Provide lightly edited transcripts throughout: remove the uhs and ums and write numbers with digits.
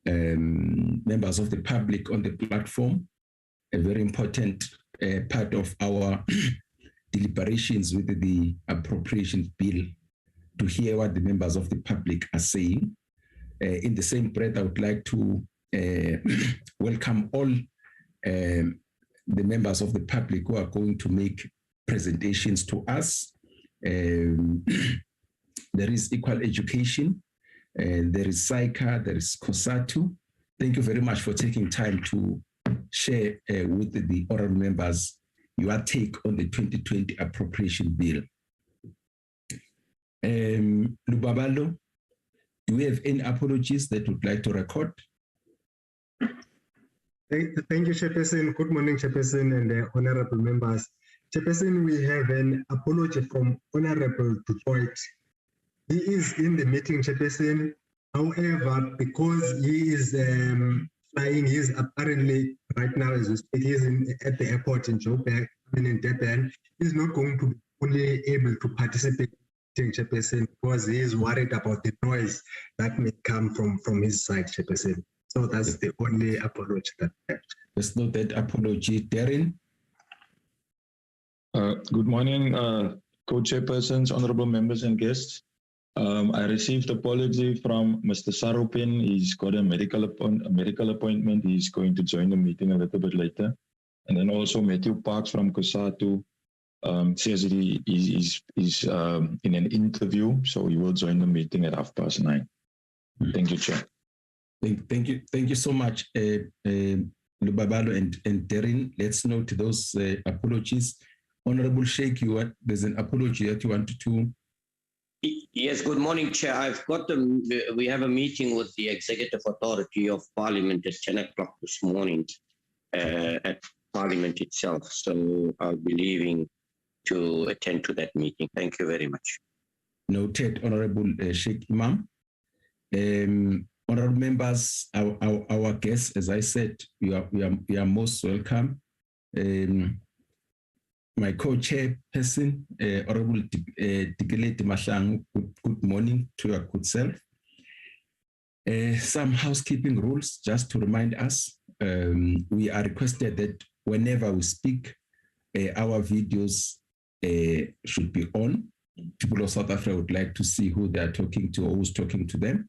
members of the public on the platform, a very important part of our deliberations with the Appropriations Bill, to hear what the members of the public are saying. In the same breath, I would like to welcome all the members of the public who are going to make presentations to us. There is equal education, there is SAICA, there is COSATU. Thank you very much for taking time to share with the honorable members your take on the 2020 Appropriation Bill. Lubabalo, do we have any apologies that would like to record? Thank you, Chairperson. Good morning, Chairperson and honorable members. Chairperson, we have an apology from Honorable Detroit. He is in the meeting, Chairperson. However, because he is flying, he is apparently right now, as we speak, he is at the airport in Joburg, in Durban. He's not going to be fully able to participate, Chairperson, because he is worried about the noise that may come from his side, Chairperson. So that's the only apology that I have. Let's note that apology. Darren? Good morning, co-chairpersons, honorable members and guests. I received apology from Mr. Saropin. He's got a medical appointment. He's going to join the meeting a little bit later. And then also Matthew Parks from COSATU says that he is in an interview, so he will join the meeting at 9:30. Thank you, Chair. Thank you so much, Lubabalo and Darren. Let's note those apologies. Honorable Sheikh, there's an apology that you wanted to. Yes, good morning, Chair. I've got we have a meeting with the Executive Authority of Parliament at 10 o'clock this morning at Parliament itself. So I'll be leaving to attend to that meeting. Thank you very much. Noted, Honorable Sheikh Imam. Honorable members, our guests, as I said, we are most welcome. My co-chairperson, Honorable Dikeleti Mahlangu, good morning to your good self. Some housekeeping rules, just to remind us, we are requested that whenever we speak, our videos should be on. People of South Africa would like to see who they are talking to or who's talking to them.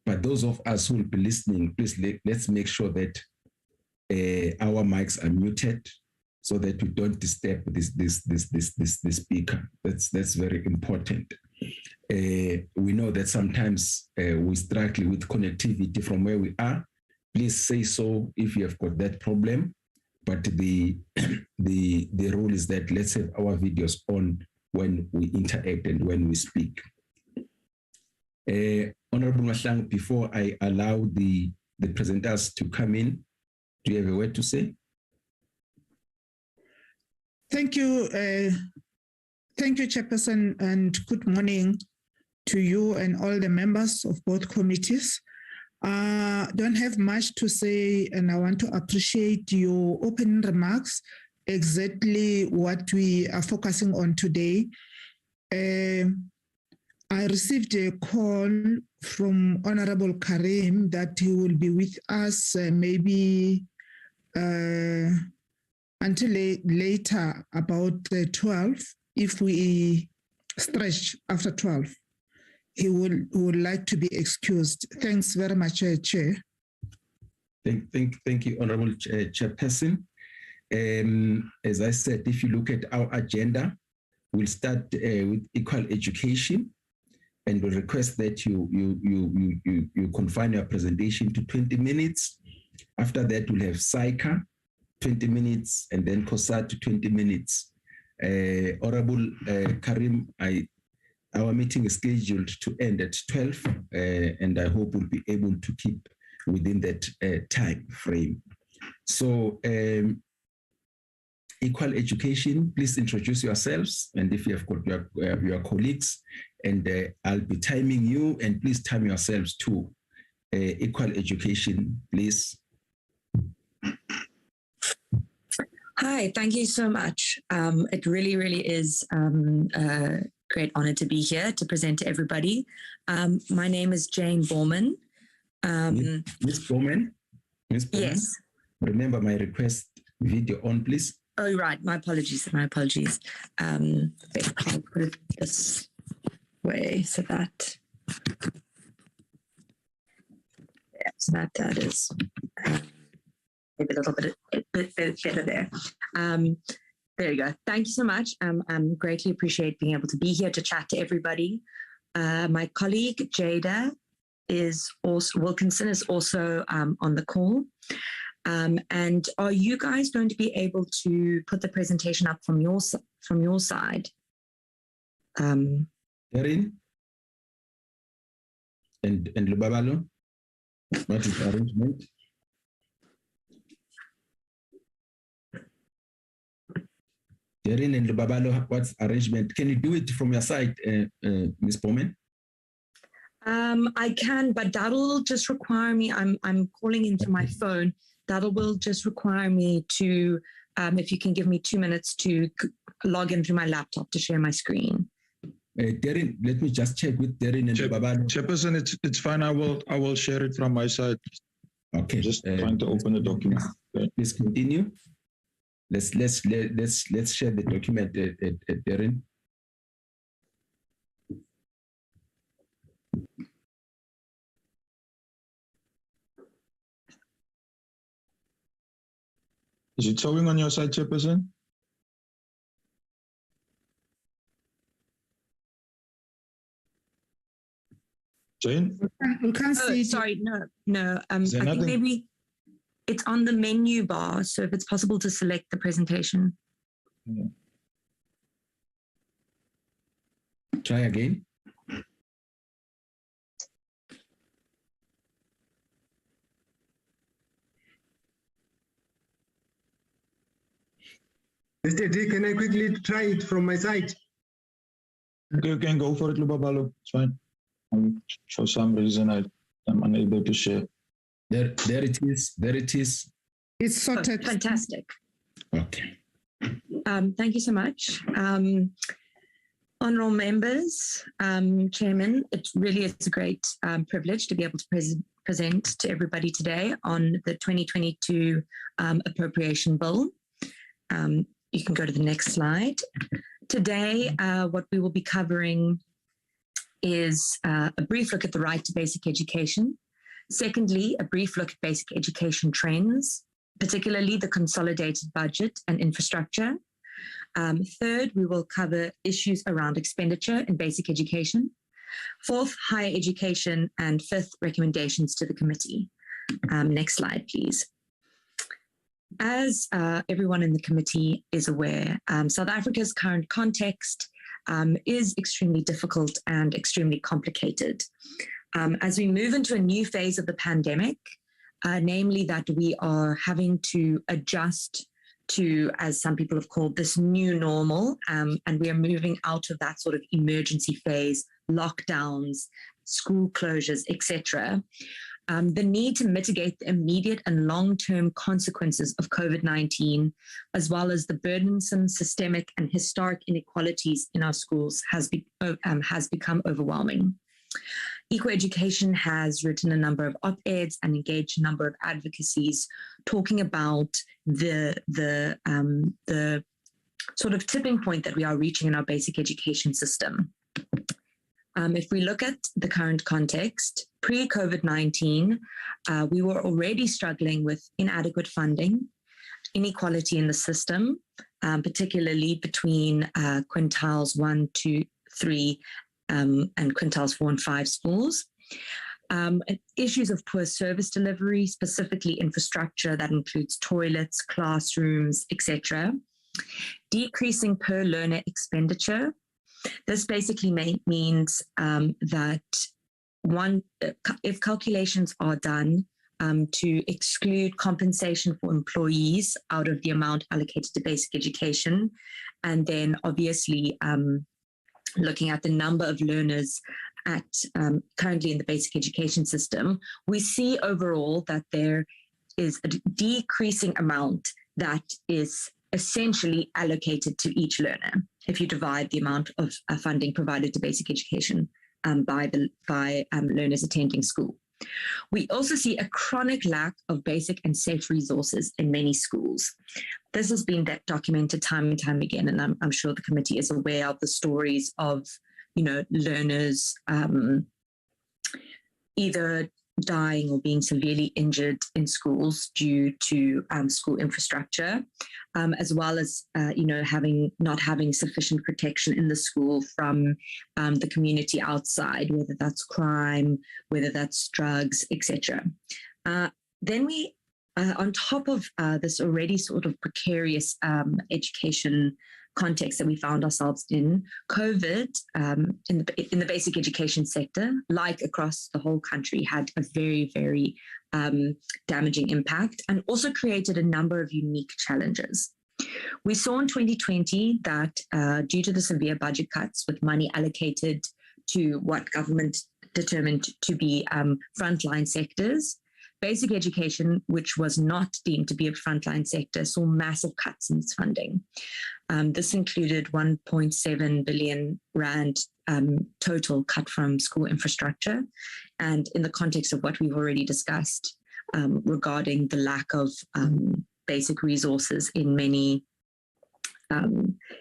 But those of us who will be listening, please let's make sure that our mics are muted so that we don't disturb the speaker. That's very important. We know that sometimes we struggle with connectivity from where we are. Please say so if you have got that problem. But the rule is that let's have our videos on when we interact and when we speak. Honorable Mahlangu, before I allow the presenters to come in, do you have a word to say? Thank you, Chairperson, and good morning to you and all the members of both committees. Don't have much to say, and I want to appreciate your opening remarks, exactly what we are focusing on today. I received a call from Honorable Karim that he will be with us maybe until later, about 12. If we stretch after 12, he would like to be excused. Thanks very much, Chair. Thank you, Honorable Chairperson. As I said, if you look at our agenda, we'll start with equal education, and we request that you confine your presentation to 20 minutes. After that, we'll have SAICA, 20 minutes, and then COSATU, 20 minutes. Honorable Karim, our meeting is scheduled to end at 12, and I hope we'll be able to keep within that time frame. So, equal education, please introduce yourselves, and if you have got your colleagues, and I'll be timing you, and please time yourselves too. Equal education, please. Hi, thank you so much. It really is a great honor to be here to present to everybody. My name is Jane Borman, Ms. Bowman? Ms. Bowman? Yes. Remember my request, video on, please. Oh, right. My apologies. My apologies. I'll put it this way so that, yeah, so that is maybe a little bit better there. There you go. Thank you so much. Greatly appreciate being able to be here to chat to everybody. My colleague Jada Wilkinson is also on the call. And are you guys going to be able to put the presentation up from your side? Erin and Lubabalo, what is the arrangement? Erin and Lubabalo, what's arrangement? Can you do it from your side, Ms. Bowman? I can, but that'll just require me. I'm calling into my phone. That will just require me to, if you can give me 2 minutes to log in through my laptop to share my screen. Darren, let me just check with Darren and Babalo. Chairperson, it's fine. I will share it from my side. Okay. Just trying to open the document. Please continue. Let's share the document, Darren. Is it showing on your side, Chairperson? Jane? We can't see it. Sorry, no. I think nothing? maybe it's on the menu bar. So if it's possible to select the presentation. Yeah. Try again. Mr. D, can I quickly try it from my side? You can go for it, Lubabalo. It's fine. For some reason, I'm unable to share. There it is. There it is. It's sorted. Fantastic. Okay. Thank you so much. Honourable members, Chairman, it really is a great privilege to be able to present to everybody today on the 2022 Appropriation Bill. You can go to the next slide. Today, what we will be covering is a brief look at the right to basic education. Secondly, a brief look at basic education trends, particularly the consolidated budget and infrastructure. Third, we will cover issues around expenditure in basic education. Fourth, higher education. And fifth, recommendations to the committee. Next slide, please. As everyone in the committee is aware, South Africa's current context is extremely difficult and extremely complicated. As we move into a new phase of the pandemic, namely that we are having to adjust to, as some people have called, this new normal, and we are moving out of that sort of emergency phase, lockdowns, school closures, etc. The need to mitigate the immediate and long-term consequences of COVID-19, as well as the burdensome systemic and historic inequalities in our schools has become overwhelming. Eco-Education has written a number of op-eds and engaged a number of advocacies talking about the sort of tipping point that we are reaching in our basic education system. If we look at the current context, pre-COVID-19, we were already struggling with inadequate funding, inequality in the system, particularly between quintiles 1, 2, 3, and quintiles 4 and 5 schools. Issues of poor service delivery, specifically infrastructure that includes toilets, classrooms, etc. Decreasing per learner expenditure. This basically means that if calculations are done to exclude compensation for employees out of the amount allocated to basic education, and then obviously looking at the number of learners at currently in the basic education system, we see overall that there is a decreasing amount that is essentially allocated to each learner. If you divide the amount of funding provided to basic education by learners attending school. We also see a chronic lack of basic and safe resources in many schools. This has been documented time and time again, and I'm sure the committee is aware of the stories of, learners either dying or being severely injured in schools due to school infrastructure, as well as not having sufficient protection in the school from the community outside, whether that's crime, whether that's drugs, etc. Then we, on top of this already sort of precarious education context that we found ourselves in, COVID in the basic education sector, like across the whole country, had a very, very damaging impact and also created a number of unique challenges. We saw in 2020 that due to the severe budget cuts with money allocated to what government determined to be frontline sectors, basic education, which was not deemed to be a frontline sector, saw massive cuts in its funding. This included 1.7 billion rand total cut from school infrastructure. And in the context of what we've already discussed regarding the lack of basic resources in many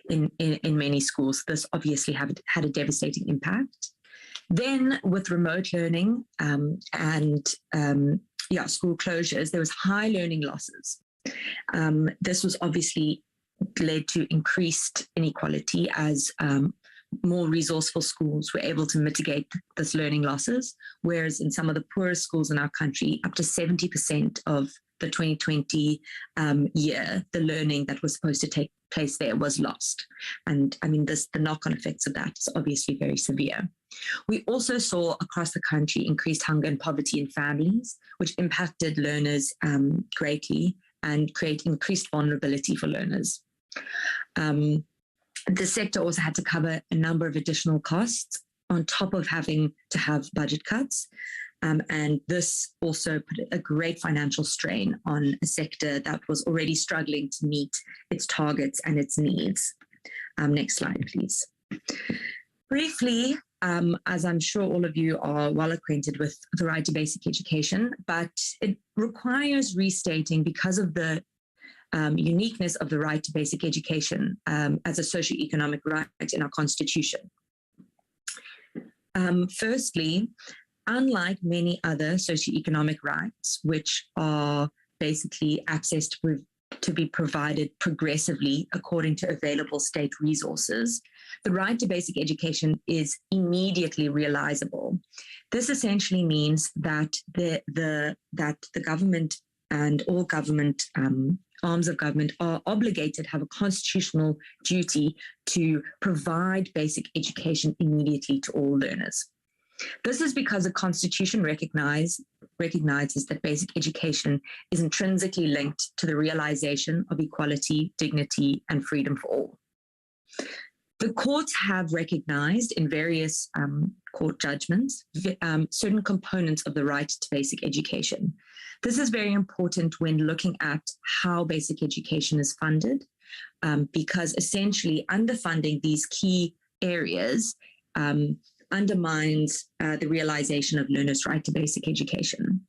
in many schools, this obviously had a devastating impact. Then with remote learning and school closures, there was high learning losses. This was obviously led to increased inequality as more resourceful schools were able to mitigate this learning losses, whereas in some of the poorest schools in our country, up to 70% of the 2020 year, the learning that was supposed to take place there was lost. And I mean, the knock-on effects of that is obviously very severe. We also saw across the country increased hunger and poverty in families, which impacted learners greatly and create increased vulnerability for learners. The sector also had to cover a number of additional costs on top of having to have budget cuts. And this also put a great financial strain on a sector that was already struggling to meet its targets and its needs. Next slide, please. Briefly, as I'm sure all of you are well acquainted with the right to basic education, but it requires restating because of the uniqueness of the right to basic education as a socioeconomic right in our Constitution. Firstly, unlike many other socioeconomic rights, which are basically access to be provided progressively according to available state resources, the right to basic education is immediately realizable. This essentially means that the government and all government arms of government are obligated to have a constitutional duty to provide basic education immediately to all learners. This is because the Constitution recognizes that basic education is intrinsically linked to the realization of equality, dignity, and freedom for all. The courts have recognized in various court judgments certain components of the right to basic education. This is very important when looking at how basic education is funded, because essentially underfunding these key areas undermines the realization of learners' right to basic education.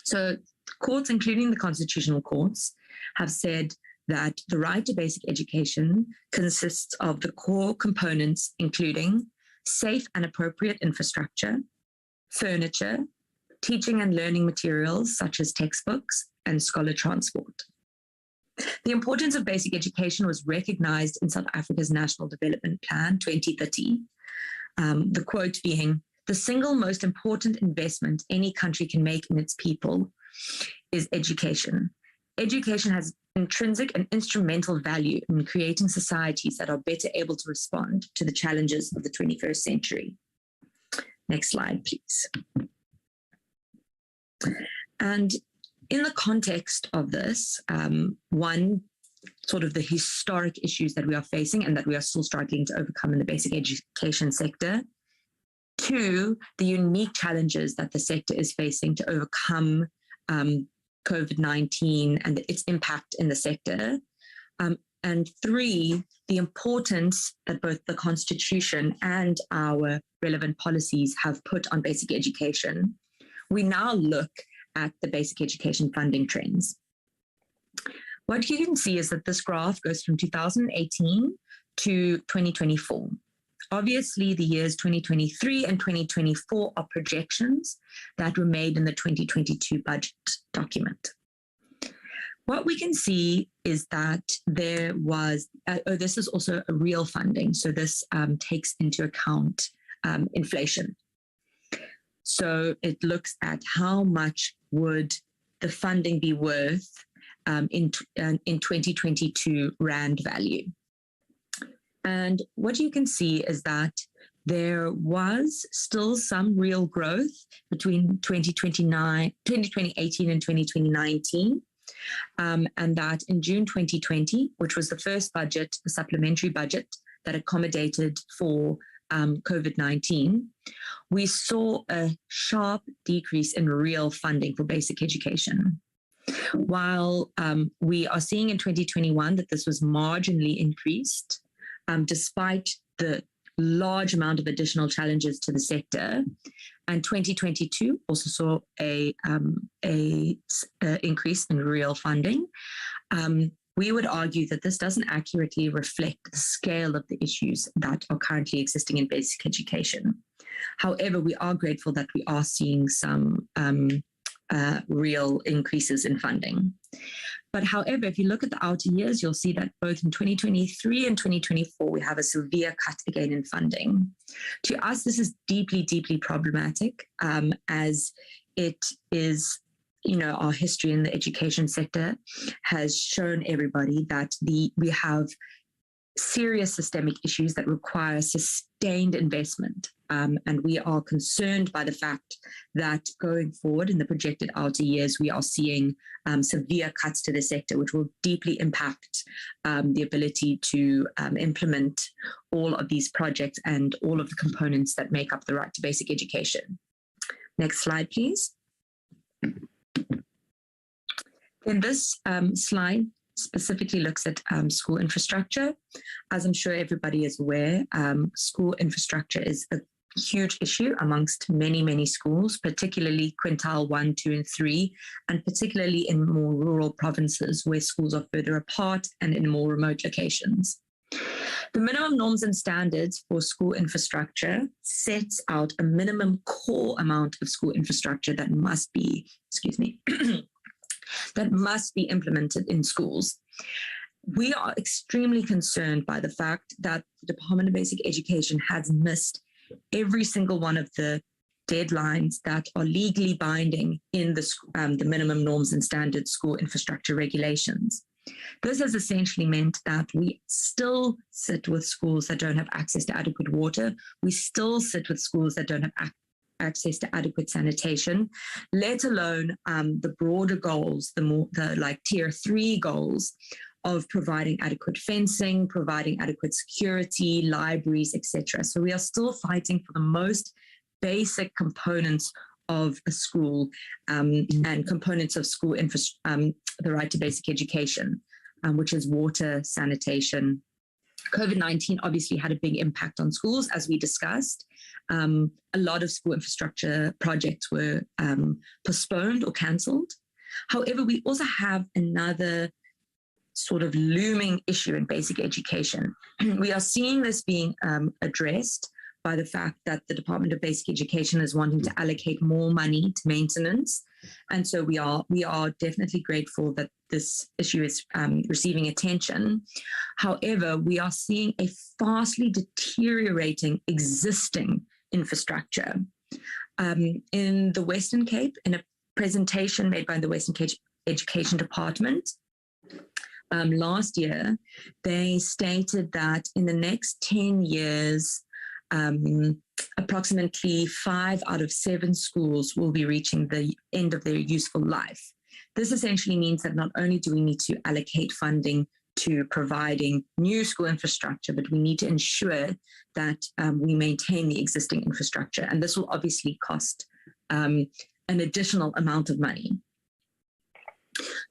So courts, including the constitutional courts, have said that the right to basic education consists of the core components, including safe and appropriate infrastructure, furniture, teaching and learning materials such as textbooks, and scholar transport. The importance of basic education was recognized in South Africa's National Development Plan 2030. The quote being, "The single most important investment any country can make in its people is education. Education has intrinsic and instrumental value in creating societies that are better able to respond to the challenges of the 21st century." Next slide, please. And in the context of this, one, sort of the historic issues that we are facing and that we are still struggling to overcome in the basic education sector. Two, the unique challenges that the sector is facing to overcome COVID-19 and its impact in the sector. And three, the importance that both the Constitution and our relevant policies have put on basic education, we now look at the basic education funding trends. What you can see is that this graph goes from 2018 to 2024. Obviously, the years 2023 and 2024 are projections that were made in the 2022 budget document. What we can see is that there was, this is also a real funding, so this takes into account inflation. So it looks at how much would the funding be worth in 2022 Rand value. And what you can see is that there was still some real growth between 2018 and 2019. And that in June 2020, which was the first budget, the supplementary budget that accommodated for COVID-19, we saw a sharp decrease in real funding for basic education. While we are seeing in 2021 that this was marginally increased, despite the large amount of additional challenges to the sector, and 2022 also saw a increase in real funding. We would argue that this doesn't accurately reflect the scale of the issues that are currently existing in basic education. However, we are grateful that we are seeing some real increases in funding. But however, if you look at the outer years, you'll see that both in 2023 and 2024, we have a severe cut again in funding. To us, this is deeply, deeply problematic, as it is, our history in the education sector has shown everybody that we have serious systemic issues that require sustained investment. And we are concerned by the fact that going forward in the projected outer years, we are seeing severe cuts to the sector, which will deeply impact the ability to implement all of these projects and all of the components that make up the right to basic education. Next slide, please. In this slide, specifically looks at school infrastructure. As I'm sure everybody is aware, school infrastructure is a huge issue amongst many, many schools, particularly quintile 1, 2, and 3, and particularly in more rural provinces where schools are further apart and in more remote locations. The minimum norms and standards for school infrastructure sets out a minimum core amount of school infrastructure that must be, that must be implemented in schools. We are extremely concerned by the fact that the Department of Basic Education has missed every single one of the deadlines that are legally binding in the minimum norms and standards school infrastructure regulations. This has essentially meant that we still sit with schools that don't have access to adequate water. We still sit with schools that don't have access to adequate sanitation, let alone the broader goals, the like tier 3 goals of providing adequate fencing, providing adequate security, libraries, etc. So we are still fighting for the most basic components of a school and components of school the right to basic education, which is water, sanitation. COVID-19 obviously had a big impact on schools, as we discussed. A lot of school infrastructure projects were postponed or cancelled. However, we also have another sort of looming issue in basic education. We are seeing this being addressed by the fact that the Department of Basic Education is wanting to allocate more money to maintenance. And so we are definitely grateful that this issue is receiving attention. However, we are seeing a fastly deteriorating existing infrastructure. In the Western Cape, in a presentation made by the Western Cape Education Department last year, they stated that in the next 10 years, approximately 5 out of 7 schools will be reaching the end of their useful life. This essentially means that not only do we need to allocate funding to providing new school infrastructure, but we need to ensure that we maintain the existing infrastructure. And this will obviously cost an additional amount of money.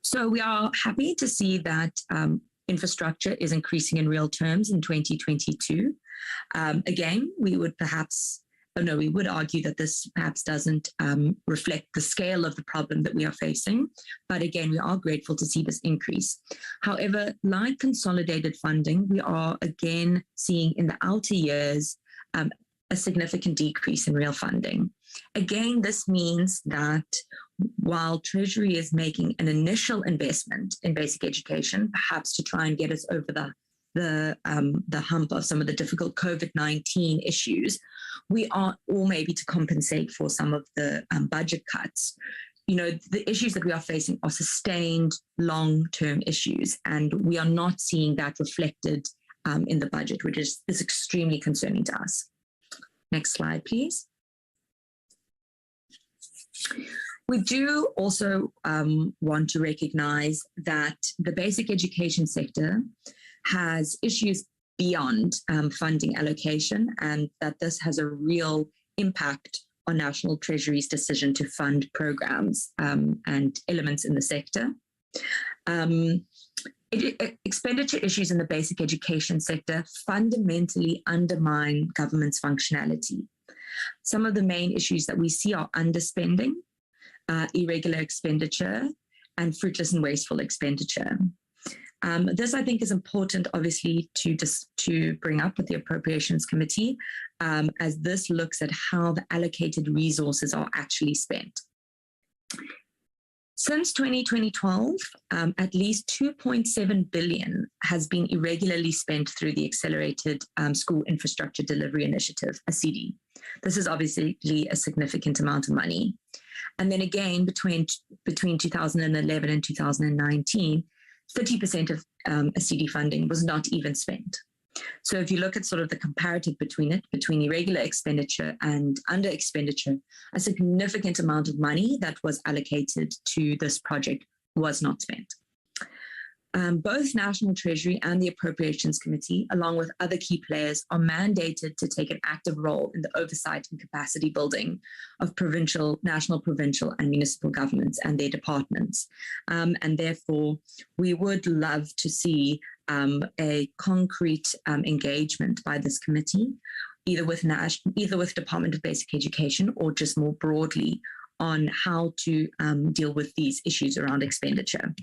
So we are happy to see that infrastructure is increasing in real terms in 2022. Again, we would perhaps we would argue that this perhaps doesn't reflect the scale of the problem that we are facing. But again, we are grateful to see this increase. However, like consolidated funding, we are again seeing in the outer years a significant decrease in real funding. Again, this means that while Treasury is making an initial investment in basic education, perhaps to try and get us over the hump of some of the difficult COVID-19 issues, we are, or maybe to compensate for some of the budget cuts. The issues that we are facing are sustained long-term issues, and we are not seeing that reflected in the budget, which is extremely concerning to us. Next slide, please. We do also want to recognize that the basic education sector has issues beyond funding allocation, and that this has a real impact on National Treasury's decision to fund programs and elements in the sector. Expenditure issues in the basic education sector fundamentally undermine government's functionality. Some of the main issues that we see are underspending, irregular expenditure, and fruitless and wasteful expenditure. This, I think, is important, obviously, to bring up with the Appropriations Committee, as this looks at how the allocated resources are actually spent. Since 2012, at least 2.7 billion has been irregularly spent through the Accelerated School Infrastructure Delivery Initiative, ACIDI. This is obviously a significant amount of money. And then again, between 2011 and 2019, 30% of ACIDI funding was not even spent. So if you look at sort of the comparative between irregular expenditure and under expenditure, a significant amount of money that was allocated to this project was not spent. Both National Treasury and the Appropriations Committee, along with other key players, are mandated to take an active role in the oversight and capacity building of national, provincial, and municipal governments and their departments. And therefore, we would love to see a concrete engagement by this committee, either with Department of Basic Education or just more broadly on how to deal with these issues around expenditure.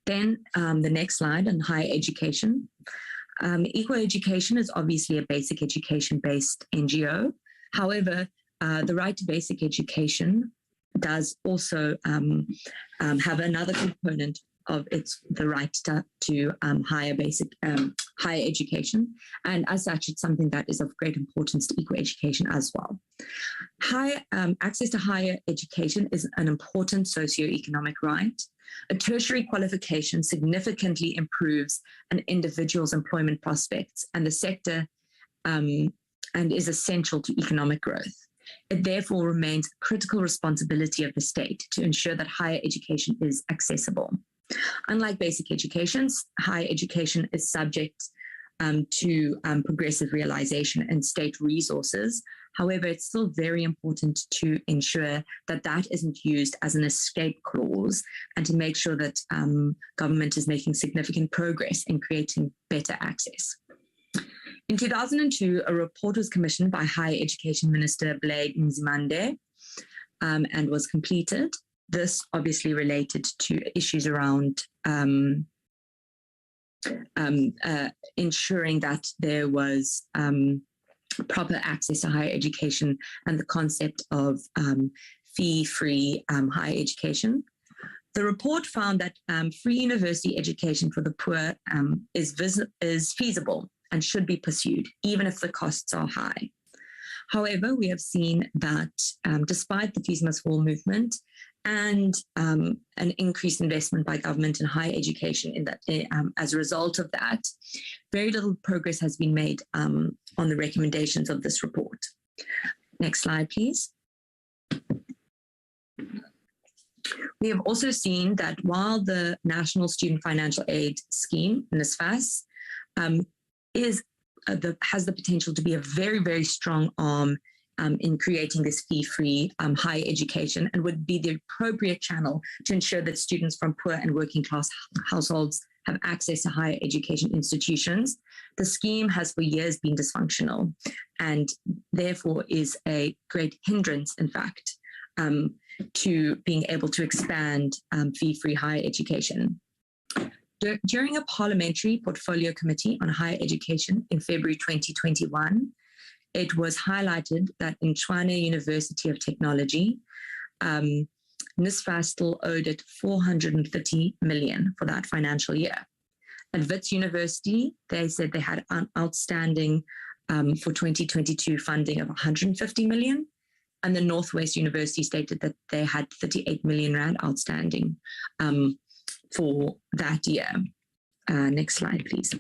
Then the next slide on higher education. Equal Education is obviously a basic education-based NGO. However, the right to basic education does also have another component of the right to higher education, and as such, it's something that is of great importance to equal education as well. Access to higher education is an important socioeconomic right. A tertiary qualification significantly improves an individual's employment prospects and the sector, and is essential to economic growth. It therefore remains a critical responsibility of the state to ensure that higher education is accessible. Unlike basic education, higher education is subject to progressive realization and state resources. However, it's still very important to ensure that that isn't used as an escape clause, and to make sure that government is making significant progress in creating better access. In 2002, a report was commissioned by Higher Education Minister Blade Nzimande and was completed. This obviously related to issues around ensuring that there was proper access to higher education and the concept of fee-free higher education. The report found that free university education for the poor is feasible and should be pursued, even if the costs are high. However, we have seen that despite the Fees Must Fall movement and an increased investment by government in higher education, as a result of that, very little progress has been made on the recommendations of this report. Next slide, please. We have also seen that while the National Student Financial Aid Scheme, NSFAS, has the potential to be a very, very strong arm in creating this fee-free higher education, and would be the appropriate channel to ensure that students from poor and working class households have access to higher education institutions, the scheme has for years been dysfunctional and therefore is a great hindrance, in fact, to being able to expand fee-free higher education. During a parliamentary portfolio committee on higher education in February 2021, it was highlighted that in Tshwane University of Technology, NSFAS owed it 430 million for that financial year. At Wits University, they said they had an outstanding for 2022 funding of 150 million. And the Northwest University stated that they had 38 million rand outstanding for that year. Next slide, please.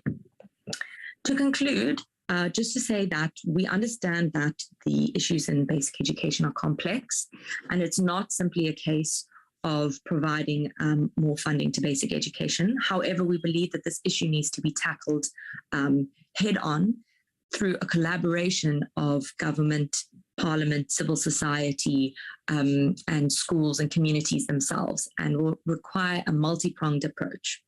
To conclude, just to say that we understand that the issues in basic education are complex, and it's not simply a case of providing more funding to basic education. However, we believe that this issue needs to be tackled head on through a collaboration of government, parliament, civil society, and schools and communities themselves, and will require a multi-pronged approach.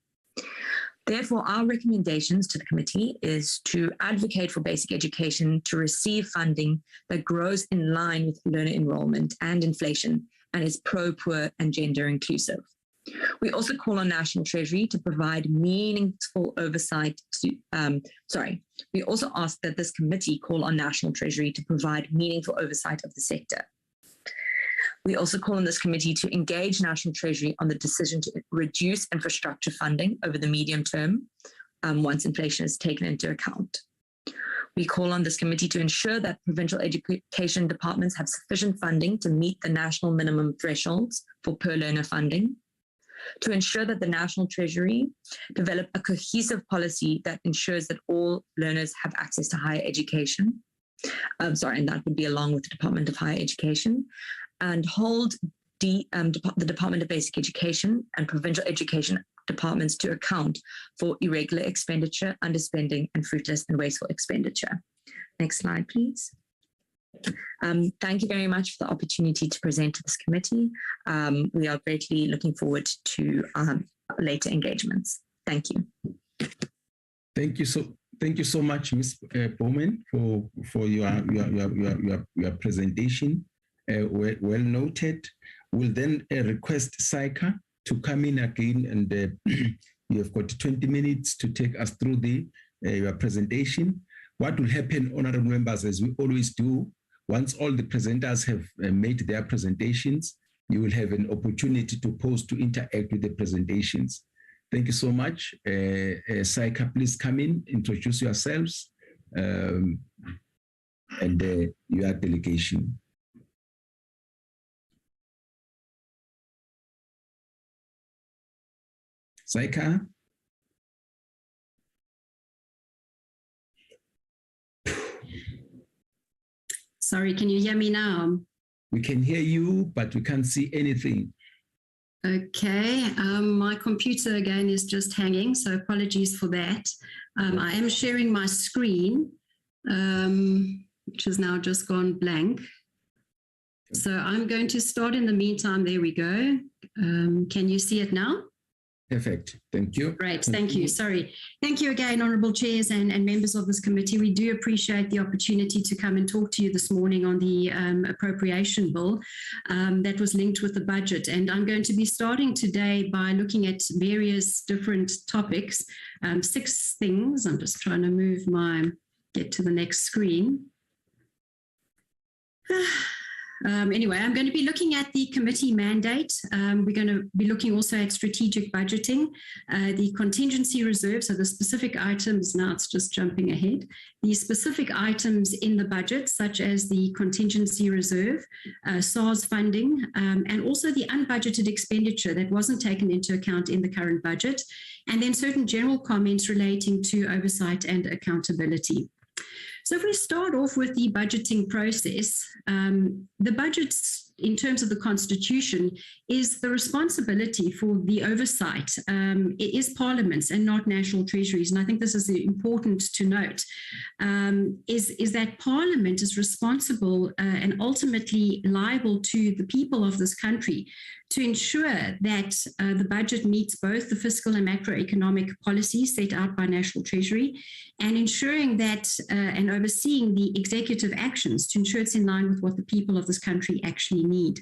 Therefore, our recommendations to the committee is to advocate for basic education to receive funding that grows in line with learner enrollment and inflation and is pro-poor and gender inclusive. We also call on National Treasury to provide meaningful oversight to, we also ask that this committee call on National Treasury to provide meaningful oversight of the sector. We also call on this committee to engage National Treasury on the decision to reduce infrastructure funding over the medium term once inflation is taken into account. We call on this committee to ensure that provincial education departments have sufficient funding to meet the national minimum thresholds for per learner funding, to ensure that the National Treasury develop a cohesive policy that ensures that all learners have access to higher education. And that would be along with the Department of Higher Education, and hold the Department of Basic Education and provincial education departments to account for irregular expenditure, underspending, and fruitless and wasteful expenditure. Next slide, please. Thank you very much for the opportunity to present to this committee. We are greatly looking forward to later engagements. Thank you. Thank you so much, Ms. Bowman, for your presentation. Well noted. We'll then request Saika to come in again, and you have got 20 minutes to take us through your presentation. What will happen, honorable members, as we always do, once all the presenters have made their presentations, you will have an opportunity to pose, to interact with the presentations. Thank you so much. Saika, please come in, introduce yourselves and your delegation. Saika? Sorry, can you hear me now? We can hear you, but we can't see anything. Okay, my computer again is just hanging, so apologies for that. I am sharing my screen, which has now just gone blank. So I'm going to start in the meantime. There we go. Can you see it now? Perfect. Thank you. Great. Thank you. Sorry. Thank you again, honourable chairs and members of this committee. We do appreciate the opportunity to come and talk to you this morning on the appropriation bill that was linked with the budget. And I'm going to be starting today by looking at various different topics, 6 things. I'm just trying to get to the next screen. Anyway, I'm going to be looking at the committee mandate. We're going to be looking also at strategic budgeting, the contingency reserve, so the specific items, now it's just jumping ahead, the specific items in the budget, such as the contingency reserve, SARS funding, and also the unbudgeted expenditure that wasn't taken into account in the current budget, and then certain general comments relating to oversight and accountability. So if we start off with the budgeting process, the budget's in terms of the Constitution, is the responsibility for the oversight. It is Parliament's and not national treasuries. And I think this is important to note, is that Parliament is responsible and ultimately liable to the people of this country to ensure that the budget meets both the fiscal and macroeconomic policies set out by National Treasury, and ensuring that and overseeing the executive actions to ensure it's in line with what the people of this country actually need.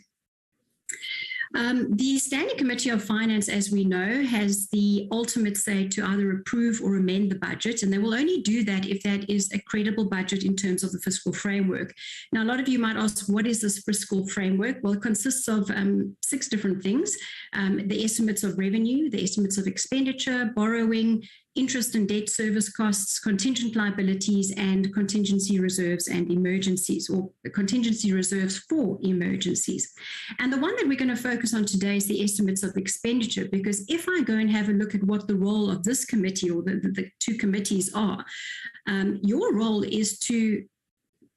The Standing Committee of Finance, as we know, has the ultimate say to either approve or amend the budget, and they will only do that if that is a credible budget in terms of the fiscal framework. Now, a lot of you might ask, what is this fiscal framework? Well, it consists of 6 different things: the estimates of revenue, the estimates of expenditure, borrowing, interest and debt service costs, contingent liabilities, and contingency reserves and emergencies, or contingency reserves for emergencies. And the one that we're going to focus on today is the estimates of expenditure, because if I go and have a look at what the role of this committee or the 2 committees are, your role is to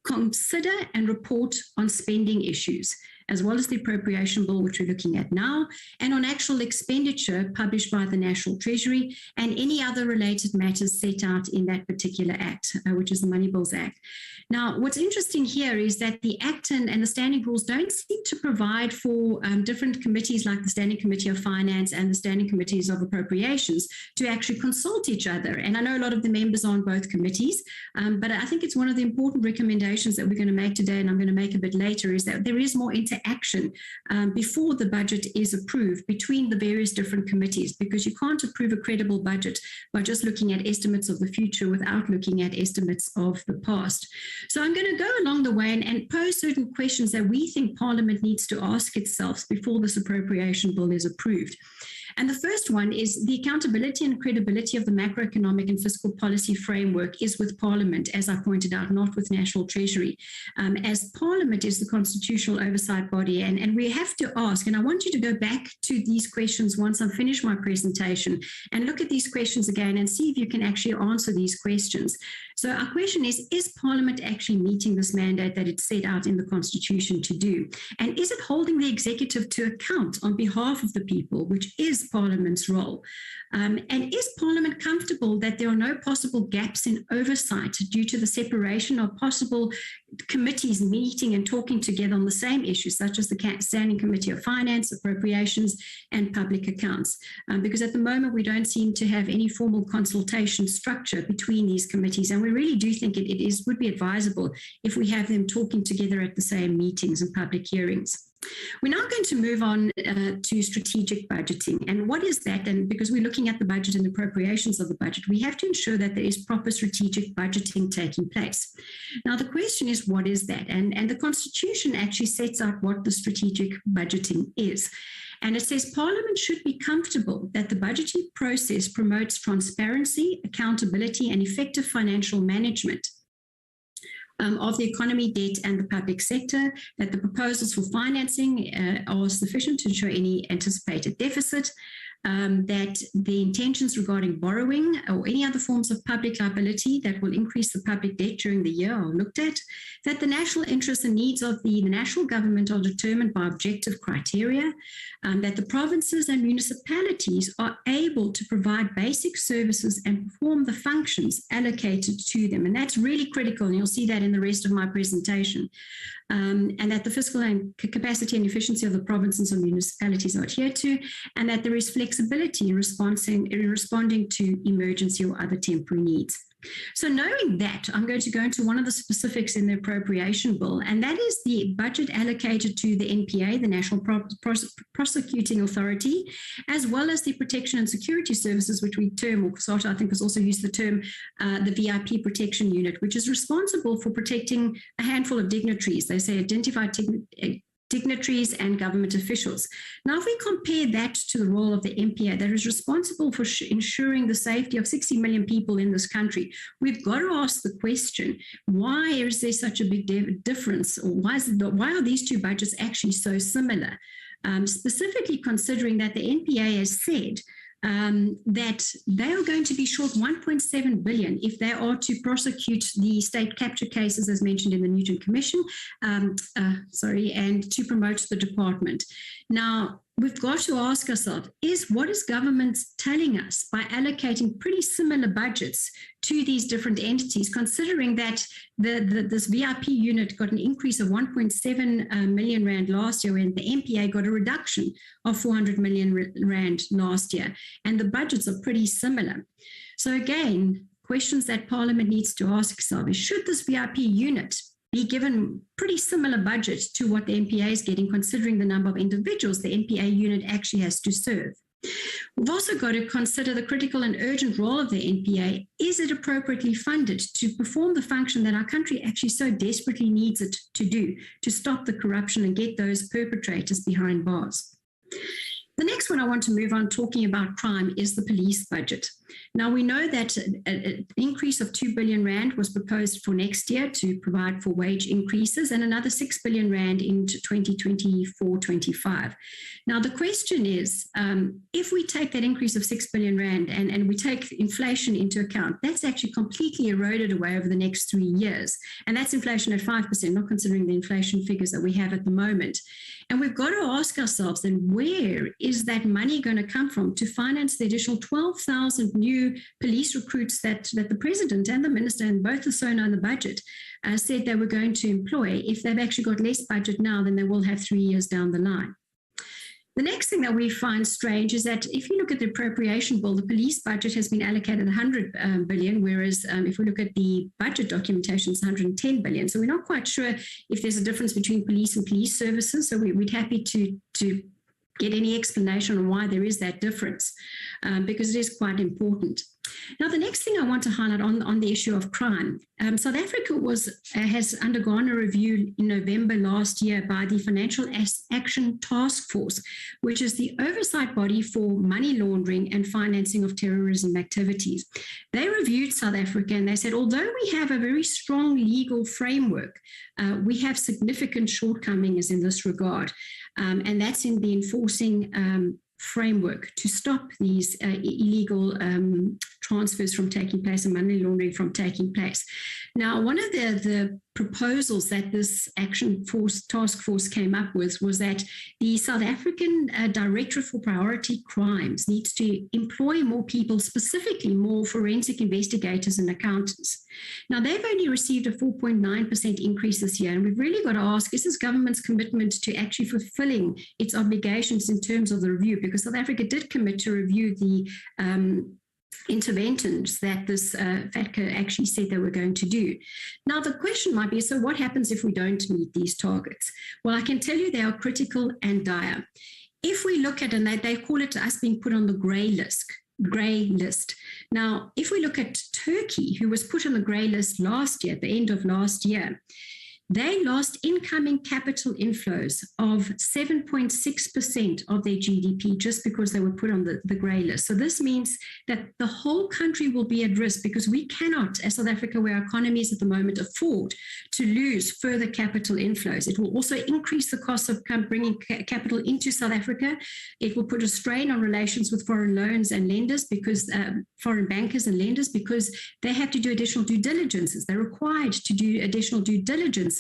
consider and report on spending issues, as well as the appropriation bill, which we're looking at now, and on actual expenditure published by the National Treasury and any other related matters set out in that particular act, which is the Money Bills Act. Now, what's interesting here is that the Act and the standing rules don't seem to provide for different committees like the Standing Committee of Finance and the Standing Committees of Appropriations to actually consult each other. And I know a lot of the members are on both committees, but I think it's one of the important recommendations that we're going to make today, and I'm going to make a bit later, is that there is more interaction before the budget is approved between the various different committees, because you can't approve a credible budget by just looking at estimates of the future without looking at estimates of the past. So I'm going to go along the way and pose certain questions that we think Parliament needs to ask itself before this appropriation bill is approved. And the first one is the accountability and credibility of the macroeconomic and fiscal policy framework is with Parliament, as I pointed out, not with National Treasury, as Parliament is the constitutional oversight body. And we have to ask, and I want you to go back to these questions once I've finished my presentation and look at these questions again and see if you can actually answer these questions. So our question is Parliament actually meeting this mandate that it's set out in the Constitution to do? And is it holding the executive to account on behalf of the people, which is Parliament's role? And is Parliament comfortable that there are no possible gaps in oversight due to the separation of possible committees meeting and talking together on the same issues, such as the Standing Committee of Finance, Appropriations, and Public Accounts? Because at the moment, we don't seem to have any formal consultation structure between these committees. And we really do think it would be advisable if we have them talking together at the same meetings and public hearings. We're now going to move on to strategic budgeting. And what is that? And because we're looking at the budget and appropriations of the budget, we have to ensure that there is proper strategic budgeting taking place. Now, the question is, what is that? And the Constitution actually sets out what the strategic budgeting is. And it says Parliament should be comfortable that the budgeting process promotes transparency, accountability, and effective financial management of the economy, debt, and the public sector, that the proposals for financing are sufficient to ensure any anticipated deficit, that the intentions regarding borrowing or any other forms of public liability that will increase the public debt during the year are looked at, that the national interests and needs of the national government are determined by objective criteria, that the provinces and municipalities are able to provide basic services and perform the functions allocated to them. And that's really critical, and you'll see that in the rest of my presentation. And that the fiscal and capacity and efficiency of the provinces and municipalities are adhered to, and that there is flexibility in responding to emergency or other temporary needs. So knowing that, I'm going to go into one of the specifics in the appropriation bill, and that is the budget allocated to the NPA, the National Prosecuting Authority, as well as the Protection and Security Services, which we term, or SARTA I think has also used the term, the VIP Protection Unit, which is responsible for protecting a handful of dignitaries. They say identified dignitaries and government officials. Now, if we compare that to the role of the MPA that is responsible for ensuring the safety of 60 million people in this country, we've got to ask the question, why is there such a big difference? Or why are these two budgets actually so similar? Specifically considering that the NPA has said that they are going to be short 1.7 billion if they are to prosecute the state capture cases as mentioned in the Newton Commission, and to promote the department. Now, we've got to ask ourselves, what is government telling us by allocating pretty similar budgets to these different entities, considering that this VIP unit got an increase of 1.7 million rand last year, and the MPA got a reduction of 400 million rand last year, and the budgets are pretty similar. So again, questions that Parliament needs to ask itself is, should this VIP unit be given pretty similar budget to what the MPA is getting, considering the number of individuals the MPA unit actually has to serve? We've also got to consider the critical and urgent role of the NPA. Is it appropriately funded to perform the function that our country actually so desperately needs it to do, to stop the corruption and get those perpetrators behind bars? The next one I want to move on talking about crime is the police budget. Now, we know that an increase of 2 billion rand was proposed for next year to provide for wage increases, and another 6 billion rand in 2024-25. Now, the question is, if we take that increase of 6 billion rand and we take inflation into account, that's actually completely eroded away over the next 3 years. And that's inflation at 5%, not considering the inflation figures that we have at the moment. And we've got to ask ourselves then, where is that money going to come from to finance the additional 12,000 new police recruits that the President and the Minister and both the SONA and the budget said they were going to employ, if they've actually got less budget now than they will have 3 years down the line? The next thing that we find strange is that if you look at the appropriation bill, the police budget has been allocated 100 billion, whereas if we look at the budget documentation, it's 110 billion. So we're not quite sure if there's a difference between police and police services. So we'd happy to get any explanation on why there is that difference, because it is quite important. Now, the next thing I want to highlight on the issue of crime, South Africa has undergone a review in November last year by the Financial Action Task Force, which is the oversight body for money laundering and financing of terrorism activities. They reviewed South Africa and they said, although we have a very strong legal framework, we have significant shortcomings in this regard, and that's in the enforcing framework to stop these illegal transfers from taking place and money laundering from taking place. Now, one of the proposals that this task force came up with was that the South African Directorate for Priority Crimes needs to employ more people, specifically more forensic investigators and accountants. Now, they've only received a 4.9% increase this year, and we've really got to ask, is this government's commitment to actually fulfilling its obligations in terms of the review? Because South Africa did commit to review the interventions that this FATCA actually said they were going to do. Now, the question might be, so what happens if we don't meet these targets? Well, I can tell you they are critical and dire. If we look at, and they call it us being put on the grey list. Now, if we look at Turkey, who was put on the grey list last year, at the end of last year, they lost incoming capital inflows of 7.6% of their GDP just because they were put on the grey list. So this means that the whole country will be at risk, because we cannot, as South Africa, where our economy is at the moment, afford to lose further capital inflows. It will also increase the cost of bringing capital into South Africa. It will put a strain on relations with foreign loans and lenders, because foreign bankers and lenders, because they have to do additional due diligences. They're required to do additional due diligence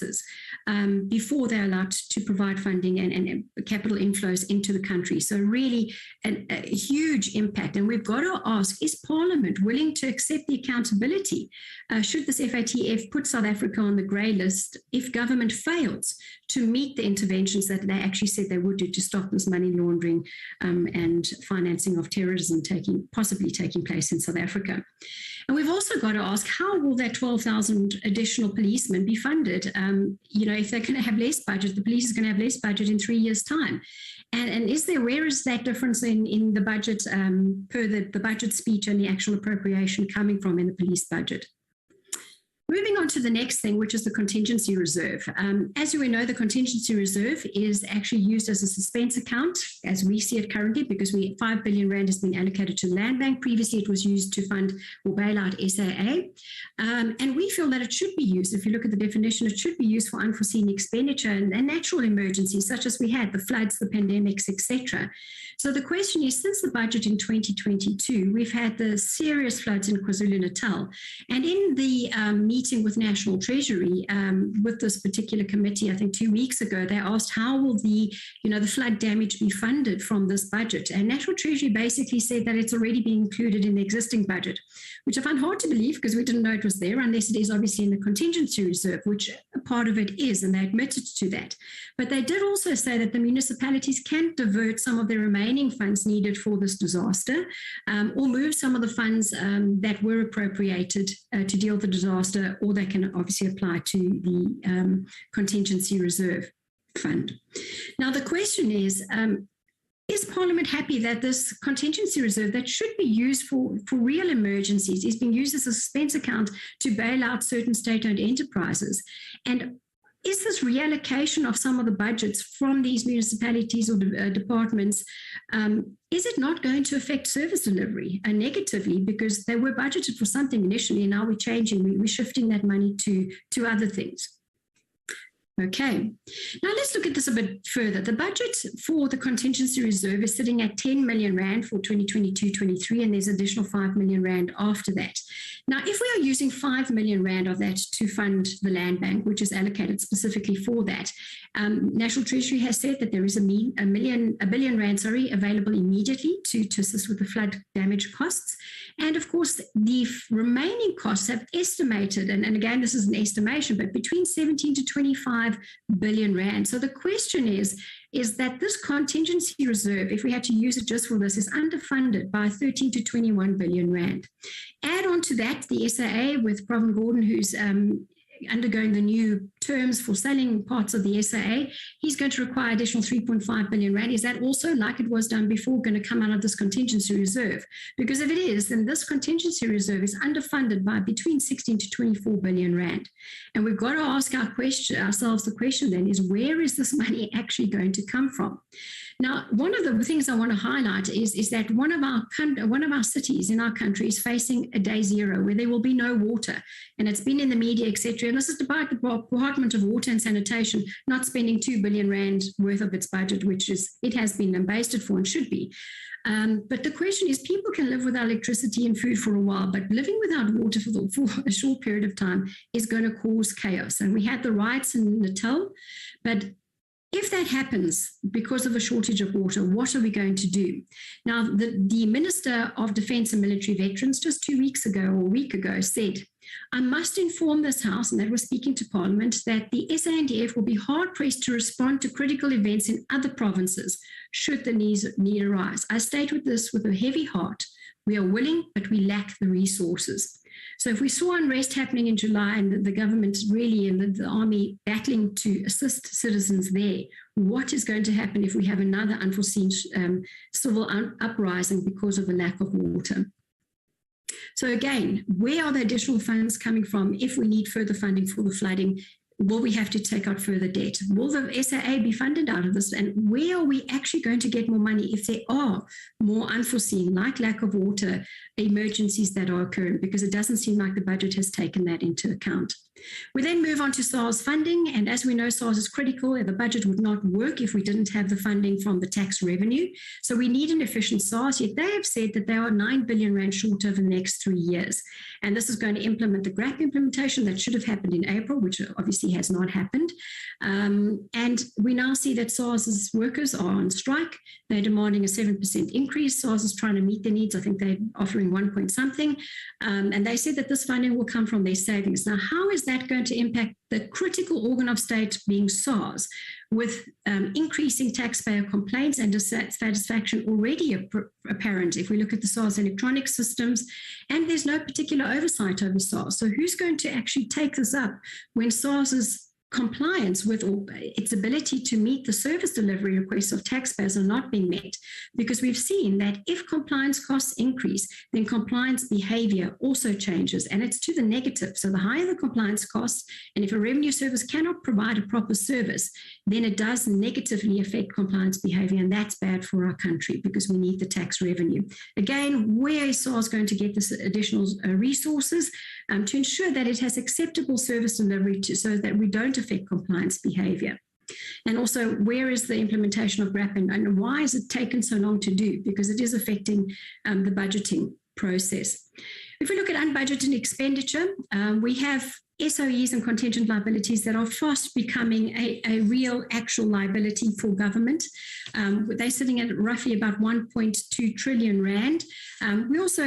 before they're allowed to provide funding and capital inflows into the country. So really a huge impact. And we've got to ask, is Parliament willing to accept the accountability? Should this FATF put South Africa on the grey list if government fails to meet the interventions that they actually said they would do to stop this money laundering and financing of terrorism possibly taking place in South Africa? And we've also got to ask, how will that 12,000 additional policemen be funded? If they're going to have less budget, the police is going to have less budget in 3 years' time. And where is that difference in the budget per the budget speech and the actual appropriation coming from in the police budget? Moving on to the next thing, which is the Contingency Reserve. As you know, the Contingency Reserve is actually used as a suspense account, as we see it currently, because 5 billion rand has been allocated to the Land Bank. Previously, it was used to fund or bail out SAA. And we feel that it should be used, if you look at the definition, it should be used for unforeseen expenditure and natural emergencies, such as we had, the floods, the pandemics, etc. So the question is, since the budget in 2022, we've had the serious floods in KwaZulu-Natal. And in the meeting with National Treasury, with this particular committee, I think 2 weeks ago, they asked how will the flood damage be funded from this budget? And National Treasury basically said that it's already been included in the existing budget, which I find hard to believe because we didn't know it was there, unless it is obviously in the Contingency Reserve, which a part of it is, and they admitted to that. But they did also say that the municipalities can divert some of the remaining funds needed for this disaster, or move some of the funds that were appropriated to deal with the disaster, or they can obviously apply to the Contingency Reserve Fund. Now, the question is Parliament happy that this contingency reserve that should be used for real emergencies is being used as a suspense account to bail out certain state-owned enterprises? And is this reallocation of some of the budgets from these municipalities or departments, is it not going to affect service delivery negatively, because they were budgeted for something initially and now we're changing, we're shifting that money to other things? Okay, now let's look at this a bit further. The budget for the contingency reserve is sitting at 10 million Rand for 2022-23, and there's additional 5 million Rand after that. Now, if we are using 5 million Rand of that to fund the land bank, which is allocated specifically for that, National Treasury has said that there is a billion Rand available immediately to assist with the flood damage costs. And of course, the remaining costs have estimated, and again, this is an estimation, but between 17 to 25 billion Rand. So the question is that this contingency reserve, if we had to use it just for this, is underfunded by 13 to 21 billion Rand. Add on to that the SAA with Provan Gordon, who's undergoing the new terms for selling parts of the SAA, he's going to require additional 3.5 billion Rand. Is that also, like it was done before, going to come out of this contingency reserve? Because if it is, then this contingency reserve is underfunded by between 16 to 24 billion Rand. And we've got to ask ourselves the question then is, where is this money actually going to come from? Now, one of the things I want to highlight is that one of our cities in our country is facing a day zero where there will be no water. And it's been in the media, etc. And this is despite the Department of Water and Sanitation not spending 2 billion Rand worth of its budget, which it has been lambasted for and should be. But the question is, people can live without electricity and food for a while, but living without water for a short period of time is going to cause chaos. And we had the riots in Natal, but if that happens because of a shortage of water, what are we going to do? Now, the Minister of Defence and Military Veterans just 2 weeks ago or a week ago said, I must inform this House, and that was speaking to Parliament, that the SANDF will be hard-pressed to respond to critical events in other provinces should the need arise. I state with this with a heavy heart. We are willing, but we lack the resources. So if we saw unrest happening in July and the government really and the army battling to assist citizens there, what is going to happen if we have another unforeseen civil uprising because of the lack of water? So again, where are the additional funds coming from if we need further funding for the flooding? Will we have to take out further debt? Will the SAA be funded out of this? And where are we actually going to get more money if there are more unforeseen, like lack of water, emergencies that are occurring? Because it doesn't seem like the budget has taken that into account. We then move on to SARS funding. And as we know, SARS is critical. The budget would not work if we didn't have the funding from the tax revenue. So we need an efficient SARS, yet they have said that they are 9 billion Rand short over the next 3 years. And this is going to implement the GRAP implementation that should have happened in April, which obviously has not happened. And we now see that SARS's workers are on strike. They're demanding a 7% increase. SARS is trying to meet their needs. I think they're offering 1 point something. And they said that this funding will come from their savings. Now, how is that going to impact the critical organ of state being SARS, with increasing taxpayer complaints and dissatisfaction already apparent if we look at the SARS electronic systems, and there's no particular oversight over SARS. So who's going to actually take this up when SARS's compliance with its ability to meet the service delivery requests of taxpayers are not being met? Because we've seen that if compliance costs increase, then compliance behavior also changes, and it's to the negative. So the higher the compliance costs, and if a revenue service cannot provide a proper service, then it does negatively affect compliance behavior, and that's bad for our country because we need the tax revenue. Again, where is SARS going to get this additional resources to ensure that it has acceptable service delivery so that we don't affect compliance behavior? And also, where is the implementation of GRAP and why has it taken so long to do? Because it is affecting the budgeting process. If we look at unbudgeted expenditure, we have SOEs and contingent liabilities that are fast becoming a real actual liability for government. They're sitting at roughly about 1.2 trillion rand. We also,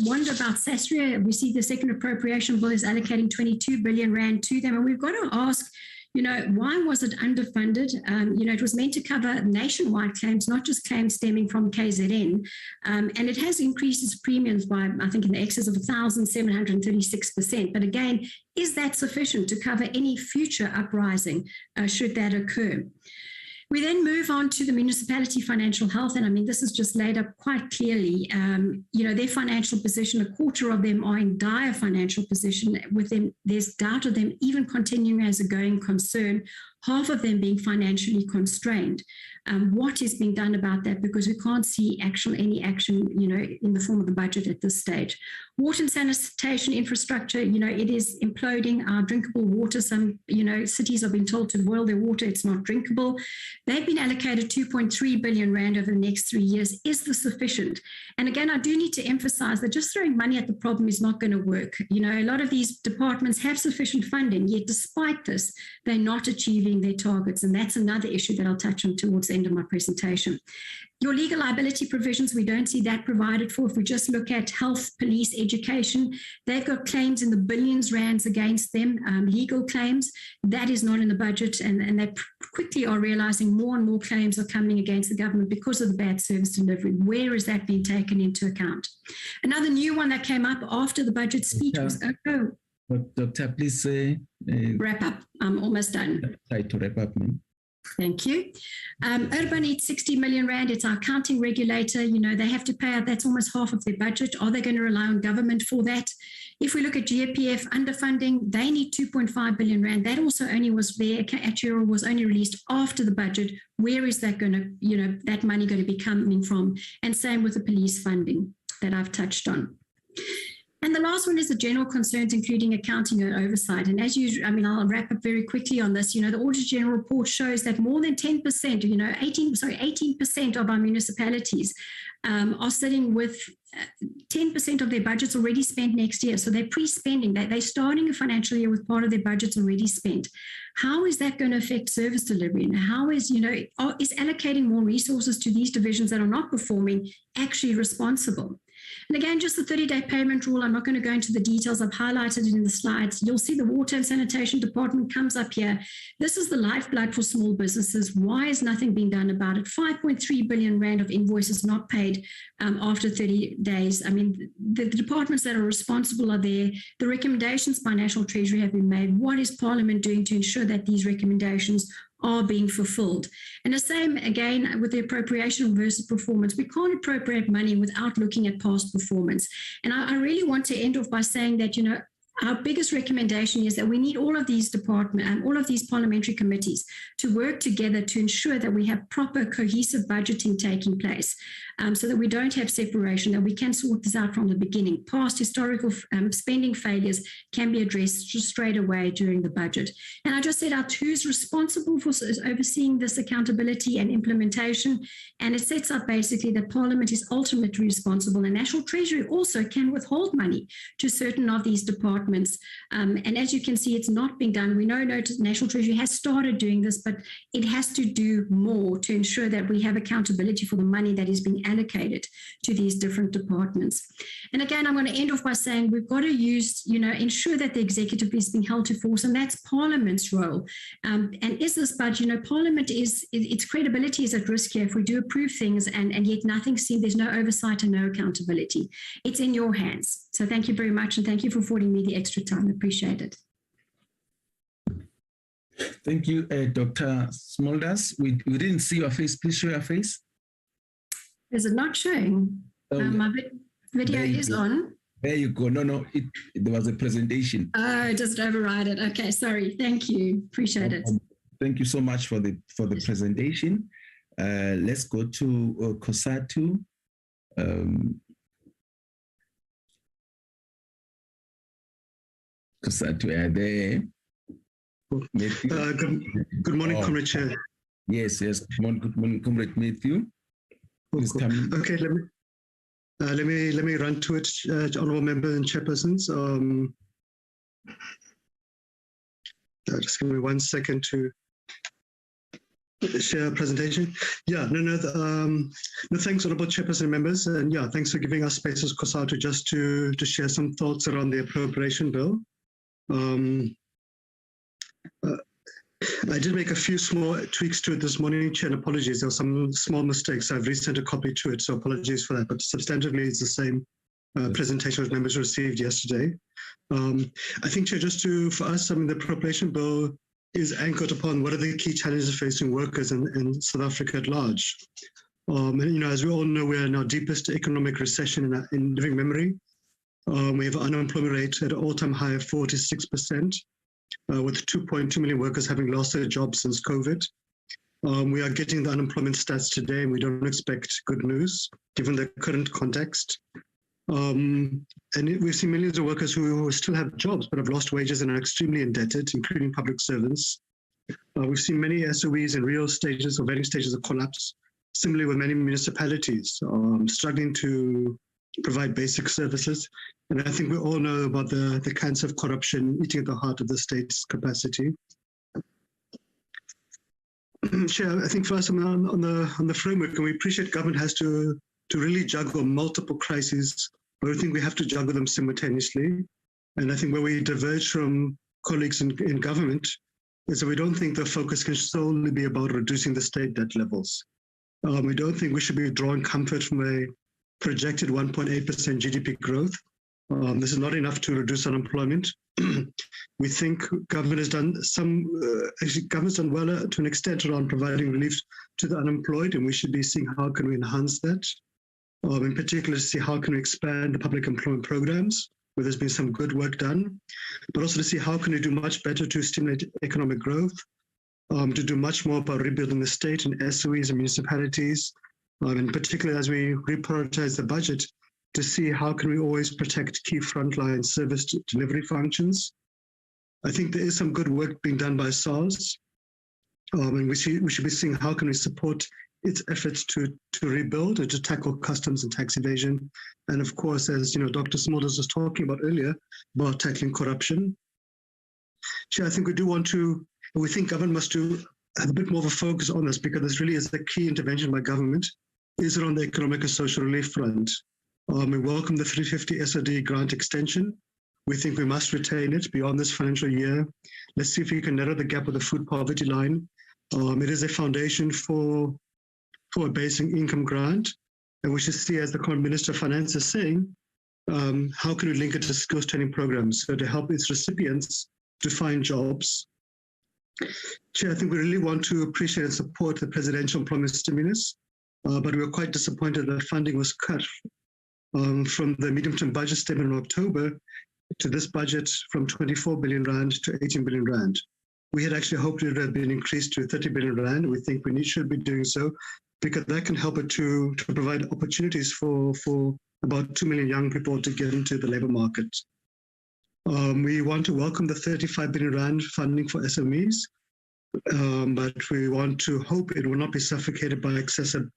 wonder about SASRIA. We see the second appropriation bill is allocating 22 billion rand to them. And we've got to ask, why was it underfunded? It was meant to cover nationwide claims, not just claims stemming from KZN. And it has increased its premiums by, I think, in the excess of 1,736%. But again, is that sufficient to cover any future uprising should that occur? We then move on to the municipality financial health. And I mean, this is just laid up quite clearly. Their financial position, a quarter of them are in dire financial position. With them, there's doubt of them even continuing as a going concern, half of them being financially constrained. What is being done about that? Because we can't see any action, in the form of the budget at this stage. Water and sanitation infrastructure, it is imploding. Our drinkable water, some, cities are being told to boil their water. It's not drinkable. They've been allocated 2.3 billion rand over the next 3 years. Is this sufficient? And again, I do need to emphasize that just throwing money at the problem is not going to work. A lot of these departments have sufficient funding, yet despite this, they're not achieving their targets. And that's another issue that I'll touch on towards the end of my presentation. Your legal liability provisions, we don't see that provided for. If we just look at health, police, education, they've got claims in the billions rands against them, legal claims. That is not in the budget, and they quickly are realizing more and more claims are coming against the government because of the bad service delivery. Where is that being taken into account? Another new one that came up after the budget speech was, Doctor, please wrap up. I'm almost done. Try to wrap up, ma'am. Thank you. Urban needs 60 million rand. It's our accounting regulator. They have to pay out. That's almost half of their budget. Are they going to rely on government for that? If we look at GAPF underfunding, they need 2.5 billion rand. That also only was there. Actuarial was only released after the budget. Where is that going to, that money going to be coming from? And same with the police funding that I've touched on. And the last one is the general concerns, including accounting and oversight. And as usual, I'll wrap up very quickly on this. The Auditor General report shows that more than 10%, 18% of our municipalities are sitting with 10% of their budgets already spent next year. So they're pre-spending that. They're starting a financial year with part of their budgets already spent. How is that going to affect service delivery? And how is, is allocating more resources to these divisions that are not performing actually responsible? And again, just the 30-day payment rule, I'm not going to go into the details. I've highlighted it in the slides. You'll see the water and sanitation department comes up here. This is the lifeblood for small businesses. Why is nothing being done about it? 5.3 billion rand of invoices not paid after 30 days. The departments that are responsible are there. The recommendations by National Treasury have been made. What is Parliament doing to ensure that these recommendations are being fulfilled? And the same again with the appropriation versus performance. We can't appropriate money without looking at past performance. And I really want to end off by saying that, our biggest recommendation is that we need all of these departments and all of these parliamentary committees to work together to ensure that we have proper cohesive budgeting taking place, so that we don't have separation, that we can sort this out from the beginning. Past historical spending failures can be addressed just straight away during the budget. And I just set out who's responsible for overseeing this accountability and implementation. And it sets up basically that Parliament is ultimately responsible, and National Treasury also can withhold money to certain of these departments. And as you can see, it's not being done. We know National Treasury has started doing this, but it has to do more to ensure that we have accountability for the money that is being allocated to these different departments. And again, I'm going to end off by saying we've got to ensure that the executive is being held to force, and that's Parliament's role. And is this budget, Parliament its credibility is at risk here if we do approve things and yet nothing seen, there's no oversight and no accountability. It's in your hands. So thank you very much, and thank you for affording me the extra time. I appreciate it. Thank you, Dr. Smulders. We didn't see your face. Please show your face. Is it not showing? My video is on. There you go. No, there was a presentation. Oh, just override it. Okay, sorry. Thank you. Appreciate it. Thank you so much for the presentation. Let's go to Kosatu. Kosatu, are there? Matthew. Good morning, Comrade Chair. Yes. Good morning, Comrade Matthew. Please come in. Okay, let me run to it, honourable members and chairpersons. Just give me 1 second to share a presentation. No, thanks, honourable chairperson and members, and thanks for giving us space as COSATU just to share some thoughts around the appropriation bill. I did make a few small tweaks to it this morning, Chair, and apologies. There were some small mistakes. I've resent a copy to it, so apologies for that. But substantively, it's the same presentation as members received yesterday. I think, Chair, for us, the appropriation bill is anchored upon what are the key challenges facing workers in South Africa at large. And, as we all know, we are in our deepest economic recession in living memory. We have an unemployment rate at an all-time high of 46%. With 2.2 million workers having lost their jobs since COVID. We are getting the unemployment stats today, and we don't expect good news given the current context. And we've seen millions of workers who still have jobs but have lost wages and are extremely indebted, including public servants. We've seen many SOEs in real stages or varying stages of collapse, similarly with many municipalities struggling to provide basic services. And I think we all know about the cancer of corruption eating at the heart of the state's capacity. Chair, I think for us on the framework, and we appreciate government has to really juggle multiple crises, but I think we have to juggle them simultaneously. And I think where we diverge from colleagues in government is that we don't think the focus can solely be about reducing the state debt levels. We don't think we should be drawing comfort from a projected 1.8% GDP growth. This is not enough to reduce unemployment. We think government has done government's done well to an extent around providing relief to the unemployed, and we should be seeing how can we enhance that. In particular, to see how can we expand the public employment programs, where there's been some good work done, but also to see how can we do much better to stimulate economic growth, to do much more about rebuilding the state and SOEs and municipalities, in particular as we reprioritize the budget, to see how can we always protect key frontline service delivery functions. I think there is some good work being done by SARS, and we should be seeing how can we support its efforts to rebuild and to tackle customs and tax evasion. And of course, as Dr. Smulders was talking about earlier, about tackling corruption. Chair, I think we think government must have a bit more of a focus on this, because this really is the key intervention by government, is around the economic and social relief front. We welcome the 350 SOD grant extension. We think we must retain it beyond this financial year. Let's see if we can narrow the gap with the food poverty line. It is a foundation for a basic income grant. And we should see, as the current Minister of Finance is saying, how can we link it to skills training programs, so to help its recipients to find jobs. Chair, I think we really want to appreciate and support the presidential employment stimulus, but we were quite disappointed that funding was cut from the medium-term budget statement in October to this budget from 24 billion rand to 18 billion rand. We had actually hoped it would have been increased to 30 billion rand. We think we should be doing so, because that can help it to provide opportunities for about 2 million young people to get into the labour market. We want to welcome the 35 billion rand funding for SMEs, but we want to hope it will not be suffocated by excessive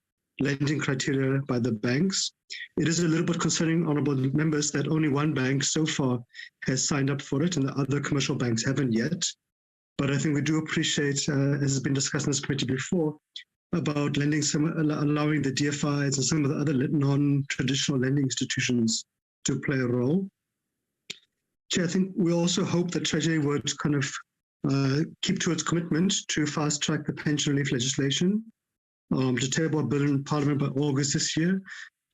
lending criteria by the banks. It is a little bit concerning, honourable members, that only one bank so far has signed up for it and the other commercial banks haven't yet. But I think we do appreciate, as has been discussed in this committee before, about allowing the DFIs and some of the other non-traditional lending institutions to play a role. Chair, I think we also hope that Treasury would kind of keep to its commitment to fast-track the pension relief legislation, to table a bill in Parliament by August this year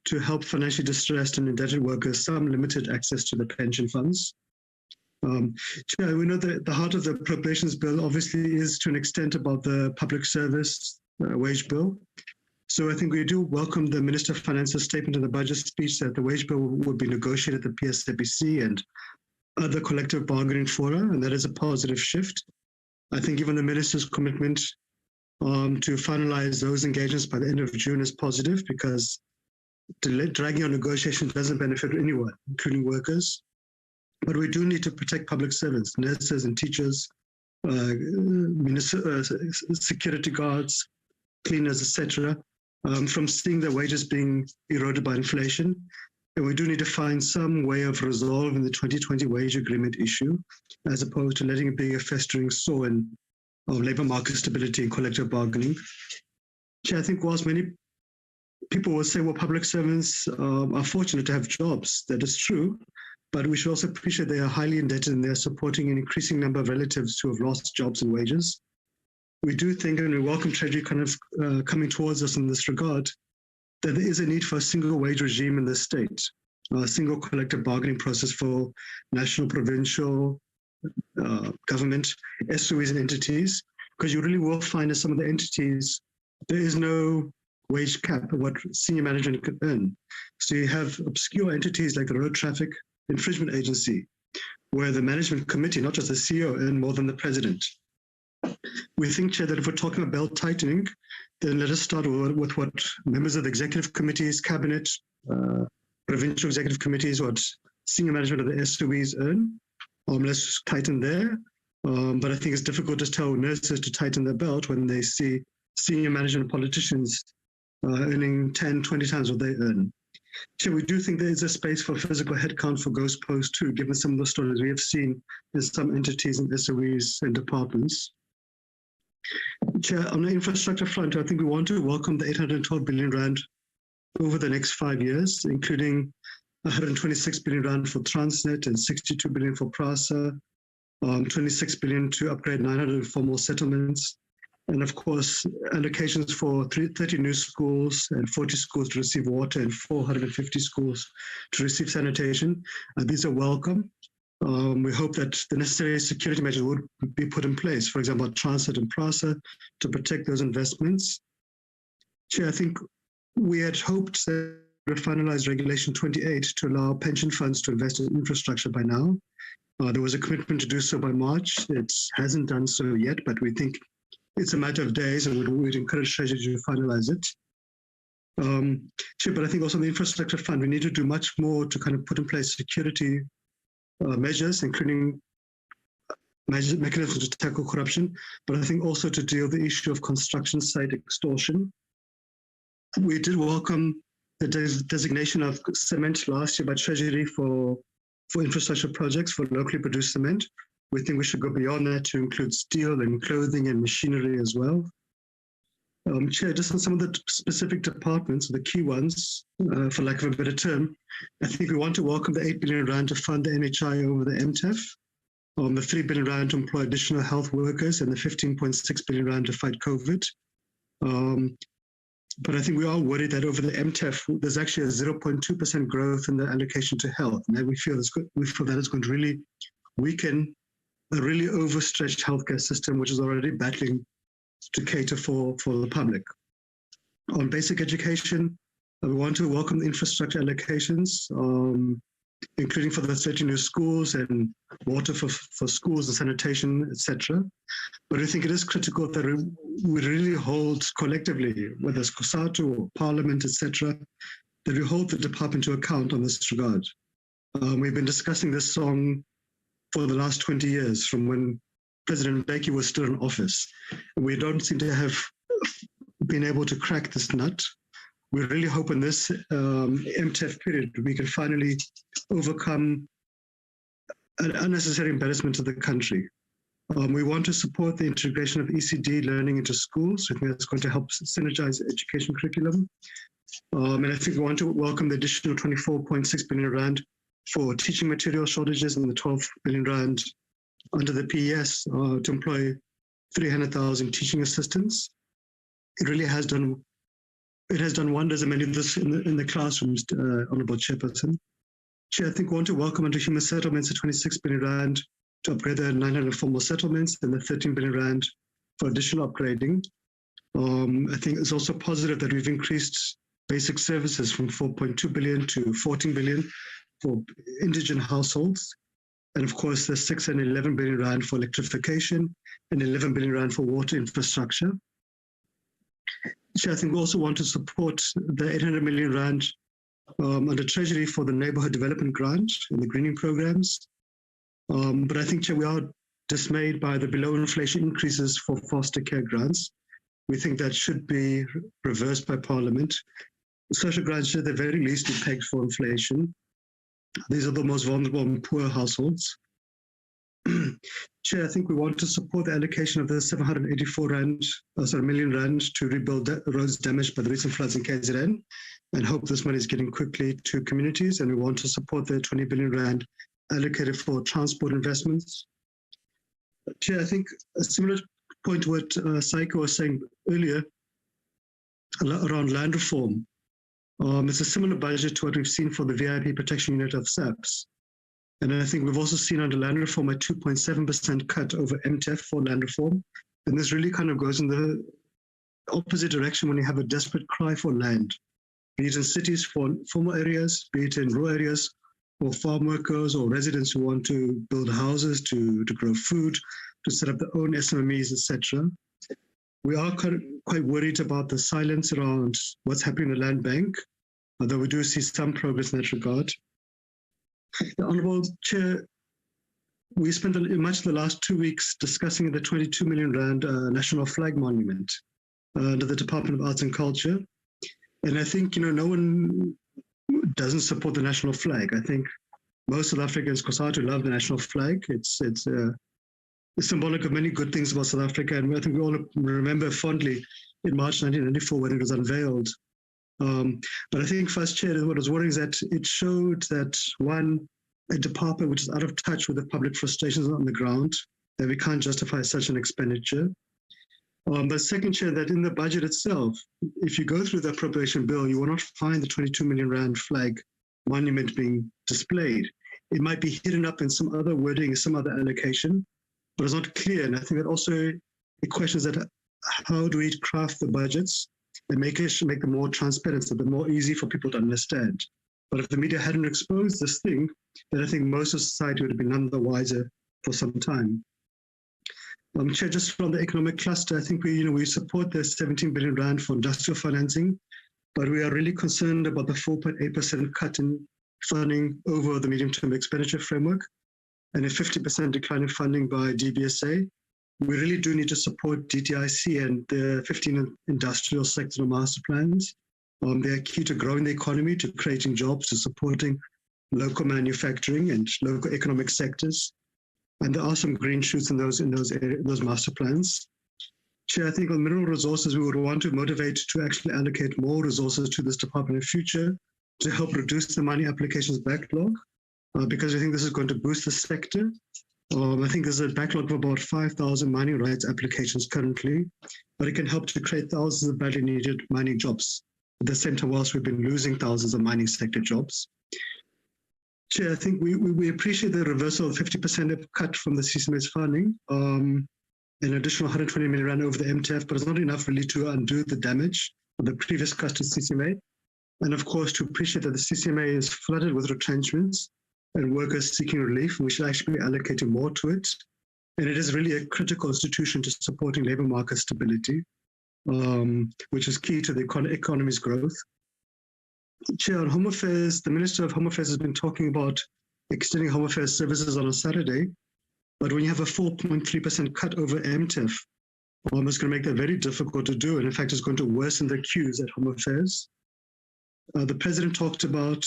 to help financially distressed and indebted workers some limited access to the pension funds. Chair, we know that the heart of the Appropriations Bill obviously is to an extent about the public service wage bill. So I think we do welcome the Minister of Finance's statement in the budget speech that the wage bill would be negotiated at the PSAPC and other collective bargaining fora, and that is a positive shift. I think even the Minister's commitment to finalize those engagements by the end of June is positive, because dragging on negotiations doesn't benefit anyone, including workers. But we do need to protect public servants, nurses and teachers, security guards, cleaners, etc., from seeing their wages being eroded by inflation. And we do need to find some way of resolving the 2020 wage agreement issue, as opposed to letting it be a festering sore of labour market stability and collective bargaining. Chair, I think whilst many people will say, well, public servants are fortunate to have jobs, that is true, but we should also appreciate they are highly indebted and they're supporting an increasing number of relatives who have lost jobs and wages. We do think, and we welcome Treasury kind of coming towards us in this regard, that there is a need for a single wage regime in the state, a single collective bargaining process for national, provincial, government, SOEs and entities, because you really will find in some of the entities, there is no wage cap of what senior management can earn. So you have obscure entities like the Road Traffic Infringement Agency, where the management committee, not just the CEO, earn more than the president. We think, Chair, that if we're talking about belt tightening, then let us start with what members of the executive committees, cabinet, provincial executive committees, what senior management of the SOEs earn. Let's tighten there. But I think it's difficult to tell nurses to tighten their belt when they see senior management politicians earning 10, 20 times what they earn. Chair, we do think there is a space for physical headcount for Ghost Post too, given some of the stories we have seen in some entities and SOEs and departments. Chair, on the infrastructure front, I think we want to welcome the 812 billion rand over the next 5 years, including 126 billion rand for Transnet and 62 billion for PRASA, 26 billion to upgrade 904 more settlements, and of course, allocations for 30 new schools and 40 schools to receive water and 450 schools to receive sanitation. These are welcome. We hope that the necessary security measures would be put in place, for example, Transnet and PRASA, to protect those investments. Chair, I think we had hoped that we would finalize Regulation 28 to allow pension funds to invest in infrastructure by now. There was a commitment to do so by March. It hasn't done so yet, but we think it's a matter of days and we'd encourage Treasury to finalize it. Chair, but I think also on the infrastructure fund, we need to do much more to kind of put in place security measures, including mechanisms to tackle corruption, but I think also to deal with the issue of construction site extortion. We did welcome the designation of cement last year by Treasury for infrastructure projects for locally produced cement. We think we should go beyond that to include steel and clothing and machinery as well. Chair, just on some of the specific departments, the key ones, for lack of a better term, I think we want to welcome the 8 billion rand to fund the NHI over the MTEF, the 3 billion rand to employ additional health workers, and the 15.6 billion rand to fight COVID. But I think we are worried that over the MTEF, there's actually a 0.2% growth in the allocation to health. And we feel that it's going to really weaken a really overstretched healthcare system, which is already battling to cater for the public. On basic education, we want to welcome the infrastructure allocations, including for the 30 new schools and water for schools and sanitation, etc. But I think it is critical that we really hold collectively, whether it's COSATU or Parliament, etc., that we hold the department to account on this regard. We've been discussing this song for the last 20 years, from when President Mbeki was still in office. And we don't seem to have been able to crack this nut. We really hope in this MTEF period, we can finally overcome an unnecessary embarrassment to the country. We want to support the integration of ECD learning into schools. I think that's going to help synergize education curriculum. And I think we want to welcome the additional 24.6 billion rand for teaching material shortages and the 12 billion rand under the PES to employ 300,000 teaching assistants. It really has done wonders, and many of this in the classrooms, Honourable Chairperson. Chair, I think we want to welcome under human settlements the 26 billion rand to upgrade the 904 more settlements and the 13 billion rand for additional upgrading. I think it's also positive that we've increased basic services from 4.2 billion to 14 billion for indigent households. And of course, there's 6 and 11 billion rand for electrification and 11 billion rand for water infrastructure. So I think we also want to support the 800 million rand under Treasury for the neighborhood development grant and the greening programs. But I think, Chair, we are dismayed by the below inflation increases for foster care grants. We think that should be reversed by Parliament. Social grants should at the very least be pegged for inflation. These are the most vulnerable and poor households. Chair, I think we want to support the allocation of the 784 million rand to rebuild roads damaged by the recent floods in KZN, and hope this money is getting quickly to communities. And we want to support the 20 billion rand allocated for transport investments. Chair, I think a similar point to what Saiko was saying earlier around land reform. It's a similar budget to what we've seen for the VIP protection unit of SAPS. And I think we've also seen under land reform a 2.7% cut over MTEF for land reform. And this really kind of goes in the opposite direction when you have a desperate cry for land, be it in cities for formal areas, be it in rural areas, or farm workers or residents who want to build houses, to grow food, to set up their own SMEs, etc. We are quite worried about the silence around what's happening in the land bank, although we do see some progress in that regard. The Honourable Chair, we spent much of the last 2 weeks discussing the 22 million rand National Flag Monument under the Department of Arts and Culture. And I think, no one doesn't support the national flag. I think most South Africans, Kosatu, love the national flag. It's symbolic of many good things about South Africa. And I think we all remember fondly in March 1994 when it was unveiled. But I think, First Chair, what was worrying is that it showed that, one, a department which is out of touch with the public frustrations on the ground, that we can't justify such an expenditure. But second, Chair, that in the budget itself, if you go through the appropriation bill, you will not find the 22 million rand flag monument being displayed. It might be hidden up in some other wording, some other allocation, but it's not clear. And I think that also it questions that how do we craft the budgets and make them more transparent, so they're more easy for people to understand. But if the media hadn't exposed this thing, then I think most of society would have been none the wiser for some time. Chair, just from the economic cluster, I think we support the 17 billion rand for industrial financing, but we are really concerned about the 4.8% cut in funding over the medium-term expenditure framework and a 50% decline in funding by DBSA. We really do need to support DTIC and the 15 industrial sector master plans. They are key to growing the economy, to creating jobs, to supporting local manufacturing and local economic sectors. And there are some green shoots in those master plans. Chair, I think on mineral resources, we would want to motivate to actually allocate more resources to this department in the future to help reduce the mining applications backlog, because I think this is going to boost the sector. I think there's a backlog of about 5,000 mining rights applications currently, but it can help to create thousands of badly needed mining jobs. At the same time, whilst we've been losing thousands of mining sector jobs. Chair, I think we appreciate the reversal of 50% cut from the CCMA's funding, an additional 120 million rand over the MTF, but it's not enough really to undo the damage of the previous cut to CCMA. And of course, to appreciate that the CCMA is flooded with retrenchments and workers seeking relief, we should actually be allocating more to it. And it is really a critical institution to supporting labour market stability, which is key to the economy's growth. Chair, on Home Affairs, the Minister of Home Affairs has been talking about extending Home Affairs services on a Saturday, but when you have a 4.3% cut over MTEF, it's going to make that very difficult to do, and in fact, it's going to worsen the queues at Home Affairs. The President talked about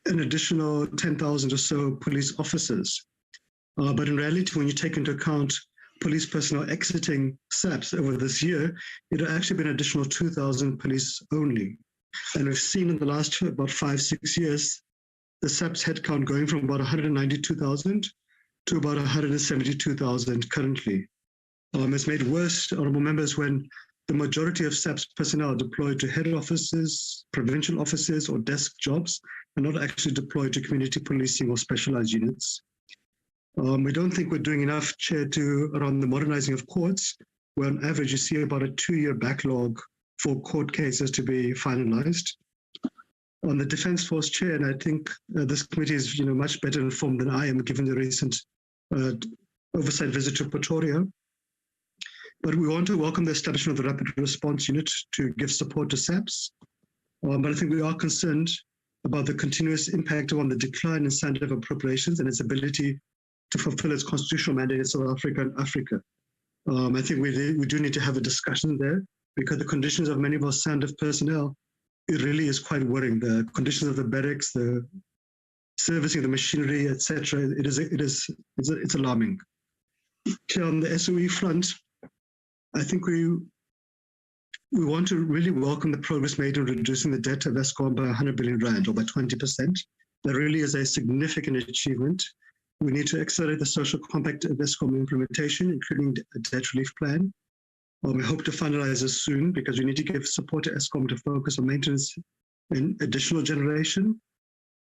an additional 10,000 or so police officers, but in reality, when you take into account police personnel exiting SAPS over this year, it will actually be an additional 2,000 police only. And we've seen in the last about 5-6 years, the SAPS headcount going from about 192,000 to about 172,000 currently. It's made worse, honourable members, when the majority of SAPS personnel are deployed to head offices, provincial offices, or desk jobs, and not actually deployed to community policing or specialised units. We don't think we're doing enough, Chair, around the modernising of courts, where on average you see about a 2-year backlog for court cases to be finalised. On the Defence Force, Chair, and I think this committee is much better informed than I am, given the recent oversight visit to Pretoria. But we want to welcome the establishment of the Rapid Response Unit to give support to SAPS. But I think we are concerned about the continuous impact on the decline in standard of appropriations and its ability to fulfill its constitutional mandate in South Africa and Africa. I think we do need to have a discussion there, because the conditions of many of our SANDF personnel, it really is quite worrying. The conditions of the barracks, the servicing the machinery, etc. It's alarming. On the SOE front, I think we want to really welcome the progress made in reducing the debt of Eskom by 100 billion rand, or by 20%. That really is a significant achievement. We need to accelerate the social compact of Eskom implementation, including a debt relief plan. We hope to finalize this soon, because we need to give support to Eskom to focus on maintenance and additional generation.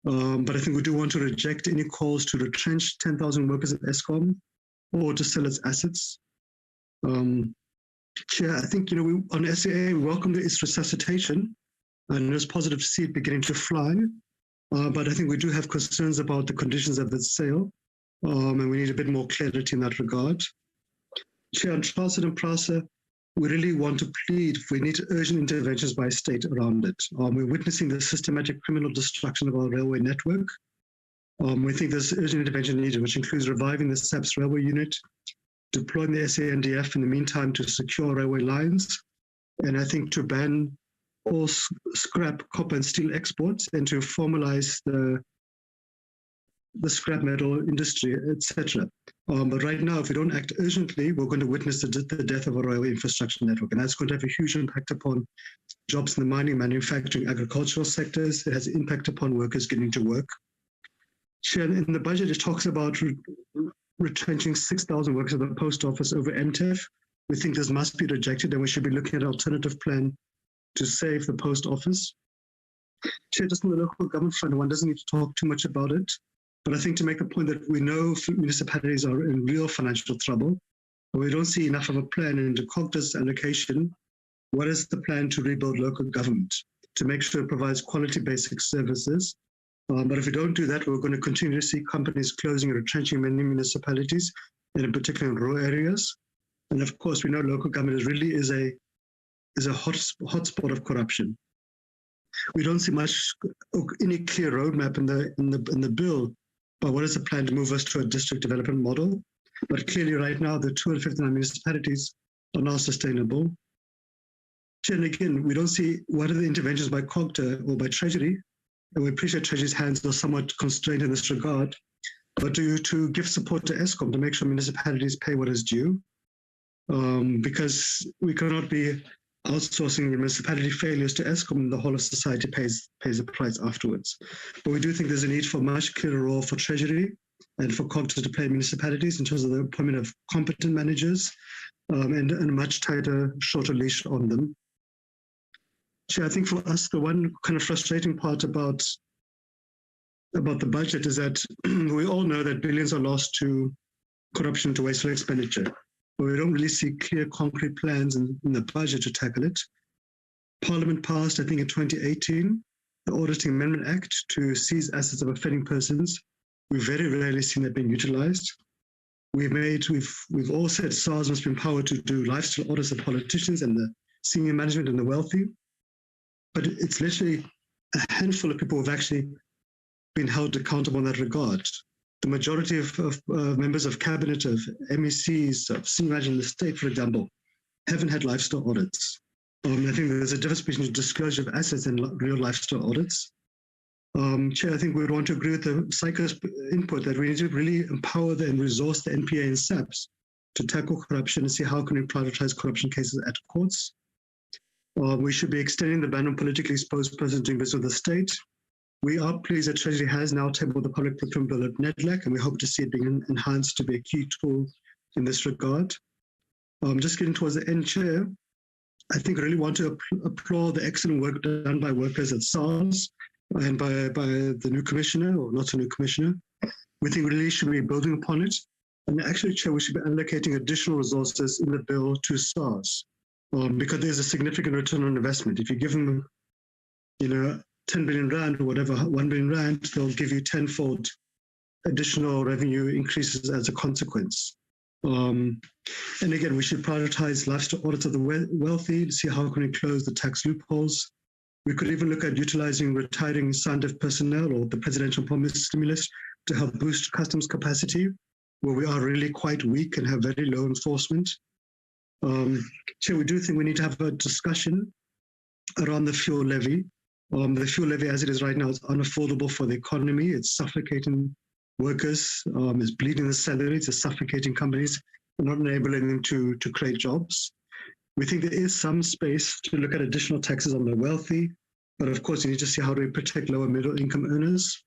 But I think we do want to reject any calls to retrench 10,000 workers at Eskom or to sell its assets. Chair, I think, on SAA, we welcome its resuscitation, and it's positive to see it beginning to fly. But I think we do have concerns about the conditions of its sale, and we need a bit more clarity in that regard. Chair, on Transnet and PRASA, we really want to plead for need urgent interventions by state around it. We're witnessing the systematic criminal destruction of our railway network. We think there's urgent intervention needed, which includes reviving the SAPS railway unit, deploying the SANDF in the meantime to secure railway lines, and I think to ban all scrap, copper and steel exports, and to formalize the scrap metal industry, etc. But right now, if we don't act urgently, we're going to witness the death of our railway infrastructure network, and that's going to have a huge impact upon jobs in the mining, manufacturing, agricultural sectors. It has an impact upon workers getting to work. Chair, in the budget, it talks about retrenching 6,000 workers at the post office over MTEF. We think this must be rejected, and we should be looking at an alternative plan to save the post office. Chair, just on the local government front, one doesn't need to talk too much about it, but I think to make the point that we know municipalities are in real financial trouble, but we don't see enough of a plan. And into COGTA's allocation, what is the plan to rebuild local government, to make sure it provides quality basic services? But if we don't do that, we're going to continue to see companies closing and retrenching many municipalities, and in particular in rural areas. And of course, we know local government really is a hotspot of corruption. We don't see any clear roadmap in the bill, but what is the plan to move us to a district development model? But clearly, right now, the 259 municipalities are not sustainable. And again, we don't see what are the interventions by COGTA or by Treasury. And we appreciate Treasury's hands are somewhat constrained in this regard, but to give support to Eskom to make sure municipalities pay what is due, because we cannot be outsourcing municipality failures to Eskom, and the whole of society pays the price afterwards. But we do think there's a need for a much clearer role for Treasury and for COGTA to play municipalities in terms of the appointment of competent managers, and a much tighter, shorter leash on them. Chair, I think for us, the one kind of frustrating part about the budget is that we all know that billions are lost to corruption, to wasteful expenditure, but we don't really see clear, concrete plans in the budget to tackle it. Parliament passed, I think in 2018, the Auditing Amendment Act to seize assets of offending persons. We've very rarely seen that being utilized. We've all said SARS must be empowered to do lifestyle audits of politicians and the senior management and the wealthy. But it's literally a handful of people who have actually been held accountable in that regard. The majority of members of cabinet, of MECs, of senior management in the state, for example, haven't had lifestyle audits. I think there's a difference between disclosure of assets and real lifestyle audits. Chair, I think we would want to agree with the CICO's input that we need to really empower and resource the NPA and SAPS to tackle corruption and see how can we prioritize corruption cases at courts. We should be extending the ban on politically exposed persons doing business with the state. We are pleased that Treasury has now tabled the public procurement bill at NEDLAC, and we hope to see it being enhanced to be a key tool in this regard. Just getting towards the end, Chair, I think I really want to applaud the excellent work done by workers at SARS and by the new commissioner, or not a new commissioner. We think we really should be building upon it. And actually, Chair, we should be allocating additional resources in the bill to SARS. Because there's a significant return on investment. If you give them, 10 billion rand or whatever, 1 billion rand, they'll give you tenfold additional revenue increases as a consequence. And again, we should prioritize lifestyle audits of the wealthy to see how can we close the tax loopholes. We could even look at utilizing retiring SANDF personnel or the presidential promise stimulus to help boost customs capacity. where we are really quite weak and have very low enforcement. Chair, we do think we need to have a discussion around the fuel levy. The fuel levy as it is right now is unaffordable for the economy. It's suffocating workers, it's bleeding the salaries, it's suffocating companies, and not enabling them to create jobs. We think there is some space to look at additional taxes on the wealthy, but of course you need to see how do we protect lower middle income earners.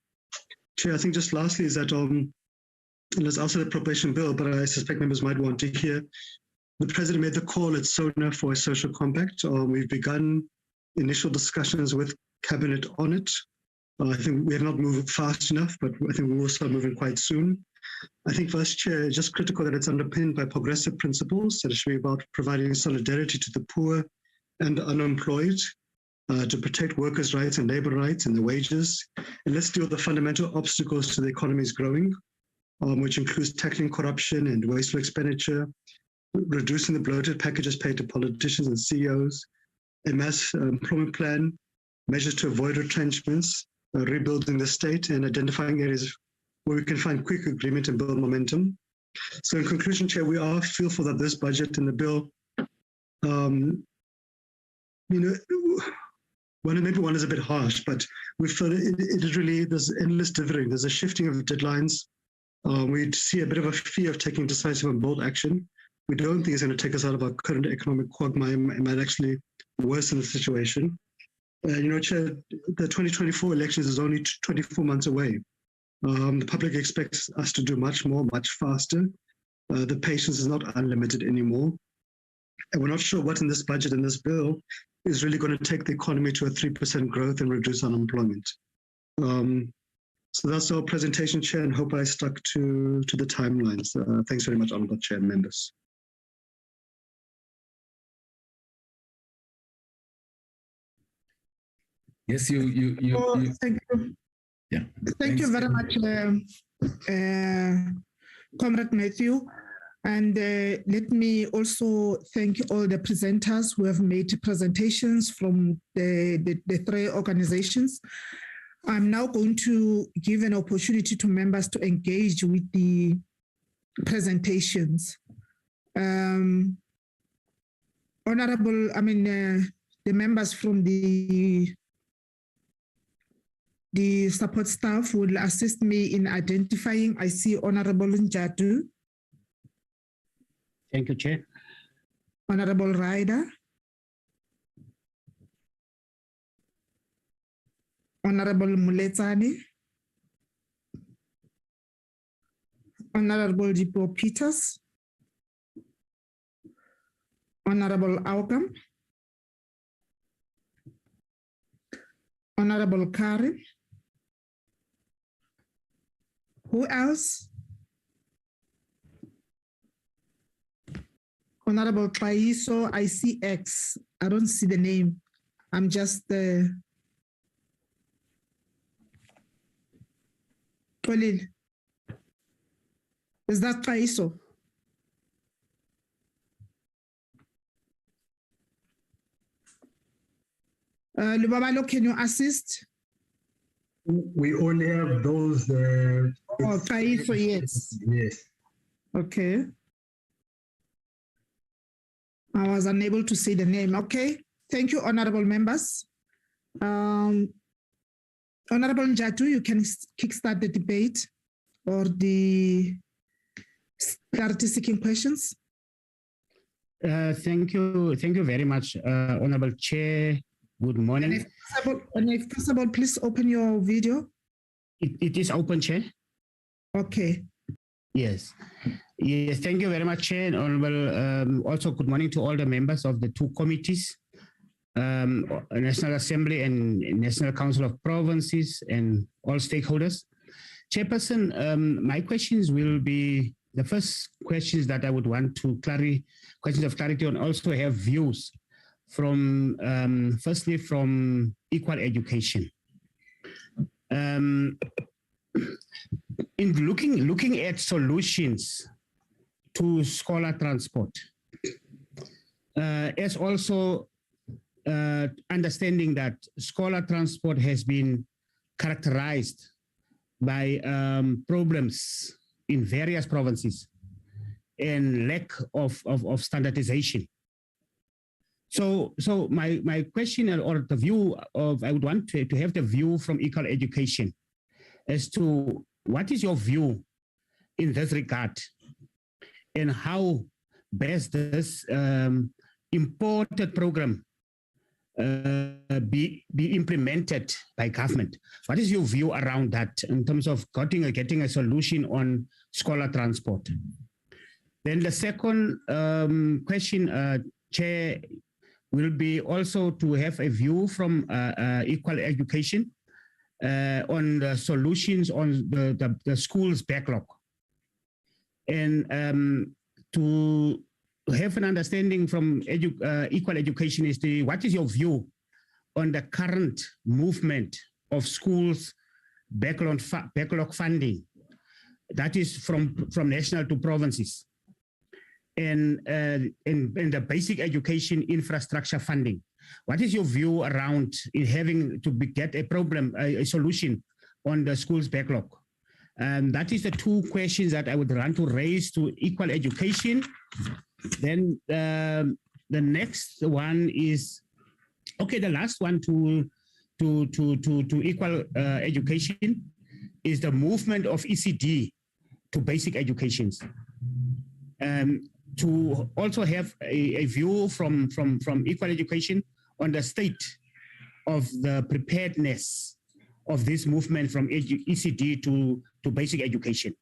Chair, I think just lastly is that, and it's also the appropriation bill, but I suspect members might want to hear, the President made the call at SONA for a social compact. We've begun initial discussions with Cabinet on it. I think we have not moved fast enough, but I think we will start moving quite soon. I think, Vice Chair, it's just critical that it's underpinned by progressive principles, that it should be about providing solidarity to the poor and unemployed, to protect workers' rights and labor rights and the wages. And let's deal with the fundamental obstacles to the economy's growing, which includes tackling corruption and wasteful expenditure, reducing the bloated packages paid to politicians and CEOs, a mass employment plan, measures to avoid retrenchments, rebuilding the state, and identifying areas where we can find quick agreement and build momentum. So in conclusion, Chair, we are fearful that this budget and the bill, maybe one is a bit harsh, but we feel it really, there's endless dithering, there's a shifting of deadlines. We see a bit of a fear of taking decisive and bold action. We don't think it's going to take us out of our current economic quagmire. It might actually worsen the situation. Chair, the 2024 elections is only 24 months away. The public expects us to do much more, much faster. The patience is not unlimited anymore. And we're not sure what in this budget and this bill is really going to take the economy to a 3% growth and reduce unemployment. So that's our presentation, Chair, and hope I stuck to the timelines. Thanks very much, Honourable Chair and members. Yes, Thank you. Yeah. Thank you very much, Comrade Matthew. And let me also thank all the presenters who have made presentations from the three organizations. I'm now going to give an opportunity to members to engage with the presentations. The members from the support staff will assist me in identifying. I see Honorable Njadu. Thank you, Chair. Honorable Ryder. Honorable Muletsani. Honorable Dipo Peters. Honorable Augam. Honorable Karim. Who else? Honorable Klaiso, I see X. I don't see the name. I'm just Tolil. Is that Klaiso? Lubabalo, can you assist? We only have those. Klaiso, yes. Yes. Okay. I was unable to see the name. Okay. Thank you, honorable members. Honorable Njatu, you can kickstart the debate or the clarity seeking questions. Thank you very much, Honorable Chair. Good morning. And if possible, please open your video. It is open, Chair. Okay. Yes. Yes, thank you very much, Chair. And Honorable, also good morning to all the members of the two committees, National Assembly and National Council of Provinces and all stakeholders. Chairperson, my questions will be, the first questions that I would want to questions of clarity and also have views from, firstly from equal education. In looking at solutions to scholar transport, as also understanding that scholar transport has been characterized by problems in various provinces and lack of standardization. So my question or the view of, I would want to have the view from Equal Education as to what is your view in this regard and how best this imported program be implemented by government. What is your view around that in terms of getting a solution on scholar transport? Then the second question, Chair, will be also to have a view from Equal Education on the solutions on the school's backlog. And to have an understanding from Equal Education is what is your view on the current movement of schools' backlog funding, that is from national to provinces, and the basic education infrastructure funding. What is your view around having to get a solution on the school's backlog? That is the two questions that I would want to raise to Equal Education. Then the next one is, okay, the last one to Equal Education is the movement of ECD to basic educations. To also have a view from Equal Education on the state of the preparedness of this movement from ECD to basic education.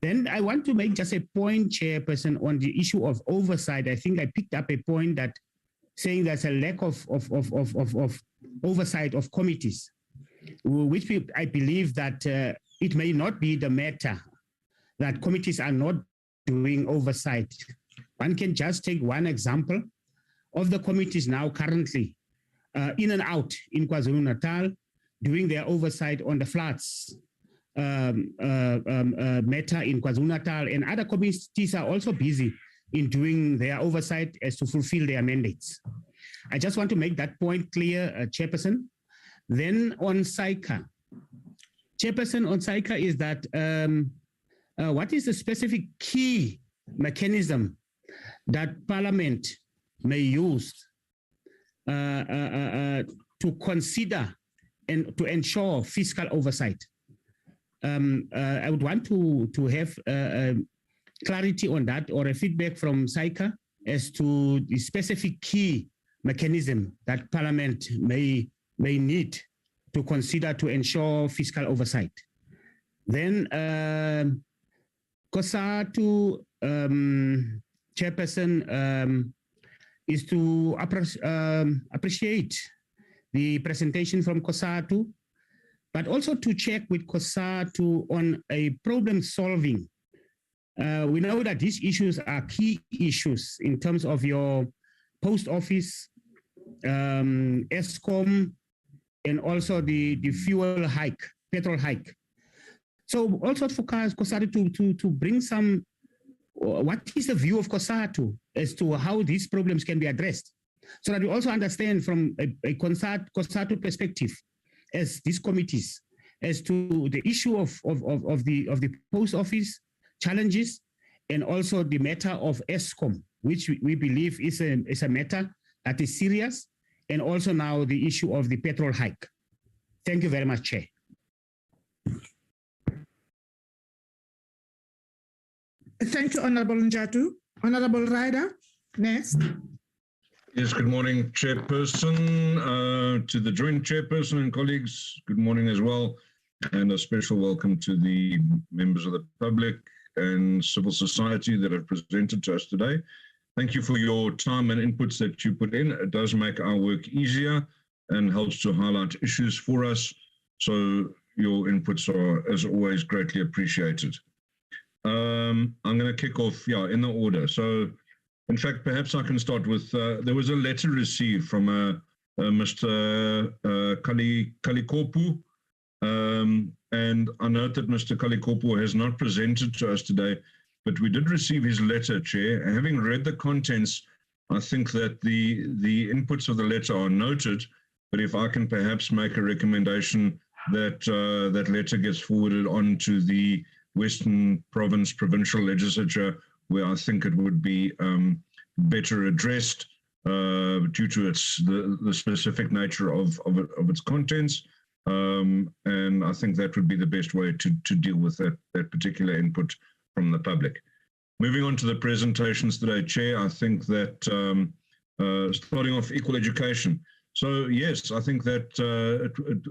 Then I want to make just a point, Chairperson, on the issue of oversight. I think I picked up a point that saying there's a lack of oversight of committees, which I believe that it may not be the matter that committees are not doing oversight. One can just take one example of the committees now currently in and out in KwaZulu-Natal doing their oversight on the floods matter in KwaZulu-Natal, and other committees are also busy in doing their oversight as to fulfill their mandates. I just want to make that point clear, Chairperson. Then on SAICA, Chairperson, on SAICA is that what is the specific key mechanism that Parliament may use to consider and to ensure fiscal oversight? I would want to have clarity on that, or a feedback from SAICA as to the specific key mechanism that Parliament may need to consider to ensure fiscal oversight. Then COSATU, Chairperson, is to appreciate the presentation from COSATU, but also to check with COSATU on a problem solving. We know that these issues are key issues in terms of your post office, ESCOM, and also the fuel hike, petrol hike. So also for COSATU to bring some, what is the view of COSATU as to how these problems can be addressed, so that we also understand from a COSATU perspective, as these committees, as to the issue of the post office challenges, and also the matter of ESCOM, which we believe is a matter that is serious, and also now the issue of the petrol hike. Thank you very much, Chair. Thank you, Honorable Njatu. Honorable Ryder, next. Yes, good morning, Chairperson. To the Joint Chairperson and colleagues, good morning as well. And a special welcome to the members of the public and civil society that have presented to us today. Thank you for your time and inputs that you put in. It does make our work easier and helps to highlight issues for us. So your inputs are, as always, greatly appreciated. I'm going to kick off, in the order. So, in fact, perhaps I can start with, there was a letter received from Mr. Kalikopu, and I note that Mr. Kalikopu has not presented to us today, but we did receive his letter, Chair. Having read the contents, I think that the inputs of the letter are noted, but if I can perhaps make a recommendation that that letter gets forwarded on to the Western Province provincial legislature, where I think it would be better addressed due to the specific nature of its contents. And I think that would be the best way to deal with that particular input from the public. Moving on to the presentations today, Chair, I think that starting off equal education. So yes, I think that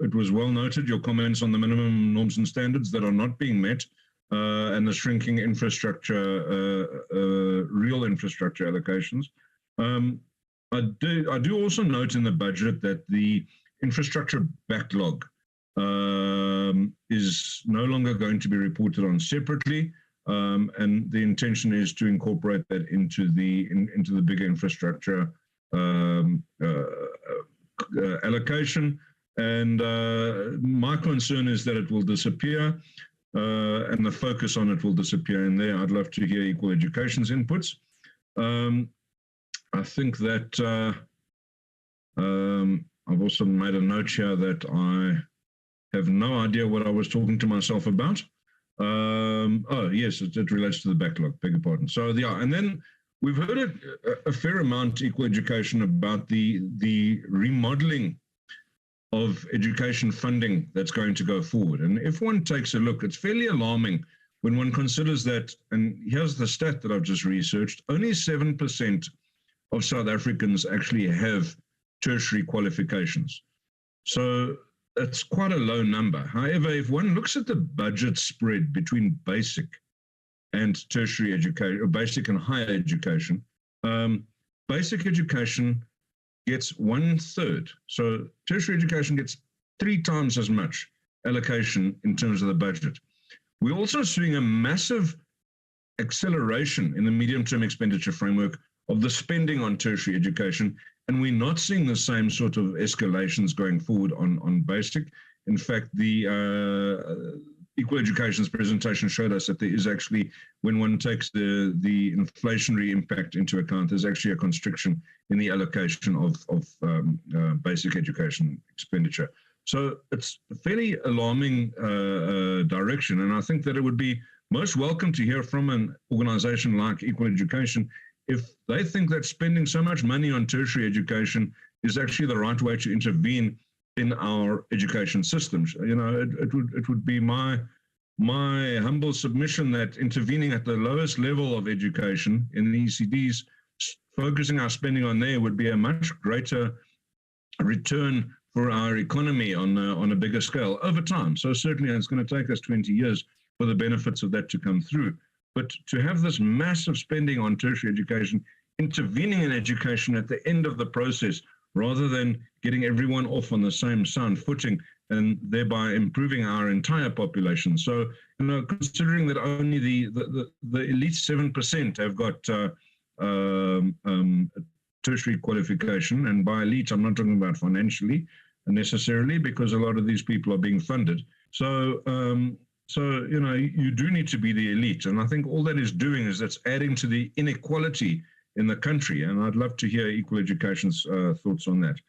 it was well noted, your comments on the minimum norms and standards that are not being met, and the shrinking infrastructure, real infrastructure allocations. I do also note in the budget that the infrastructure backlog is no longer going to be reported on separately, and the intention is to incorporate that into the bigger infrastructure allocation. And my concern is that it will disappear, and the focus on it will disappear in there. I'd love to hear equal education's inputs. I think that I've also made a note here that I have no idea what I was talking to myself about. Oh, yes, it relates to the backlog, beg your pardon. So, yeah, and then we've heard a fair amount, equal education, about the remodeling of education funding that's going to go forward. And if one takes a look, it's fairly alarming when one considers that, and here's the stat that I've just researched, only 7% of South Africans actually have tertiary qualifications. So it's quite a low number. However, if one looks at the budget spread between basic and tertiary education, or basic and higher education, basic education gets 1/3. So tertiary education gets 3 times as much allocation in terms of the budget. We're also seeing a massive acceleration in the medium-term expenditure framework of the spending on tertiary education, and we're not seeing the same sort of escalations going forward on basic. In fact, the Equal Education's presentation showed us that there is actually, when one takes the inflationary impact into account, there's actually a constriction in the allocation of basic education expenditure. So it's a fairly alarming direction, and I think that it would be most welcome to hear from an organization like Equal Education if they think that spending so much money on tertiary education is actually the right way to intervene in our education systems. You know, it would be my humble submission that intervening at the lowest level of education in the ECDs, focusing our spending on there would be a much greater return for our economy on a bigger scale over time. So certainly it's going to take us 20 years for the benefits of that to come through. But to have this massive spending on tertiary education, intervening in education at the end of the process, rather than getting everyone off on the same sound footing and thereby improving our entire population. So, you know, considering that only the elite 7% have got tertiary qualification, and by elite, I'm not talking about financially necessarily, because a lot of these people are being funded. So, you know, you do need to be the elite. And I think all that is doing is that's adding to the inequality in the country. And I'd love to hear Equal Education's thoughts on that.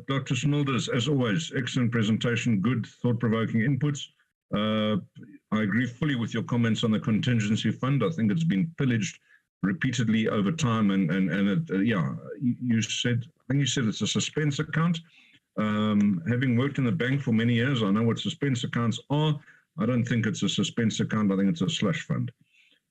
Dr. Smilders, as always, excellent presentation, good thought-provoking inputs. I agree fully with your comments on the contingency fund. I think it's been pillaged repeatedly over time. And yeah, you said, I think you said it's a suspense account. Having worked in the bank for many years, I know what suspense accounts are. I don't think it's a suspense account. I think it's a slush fund.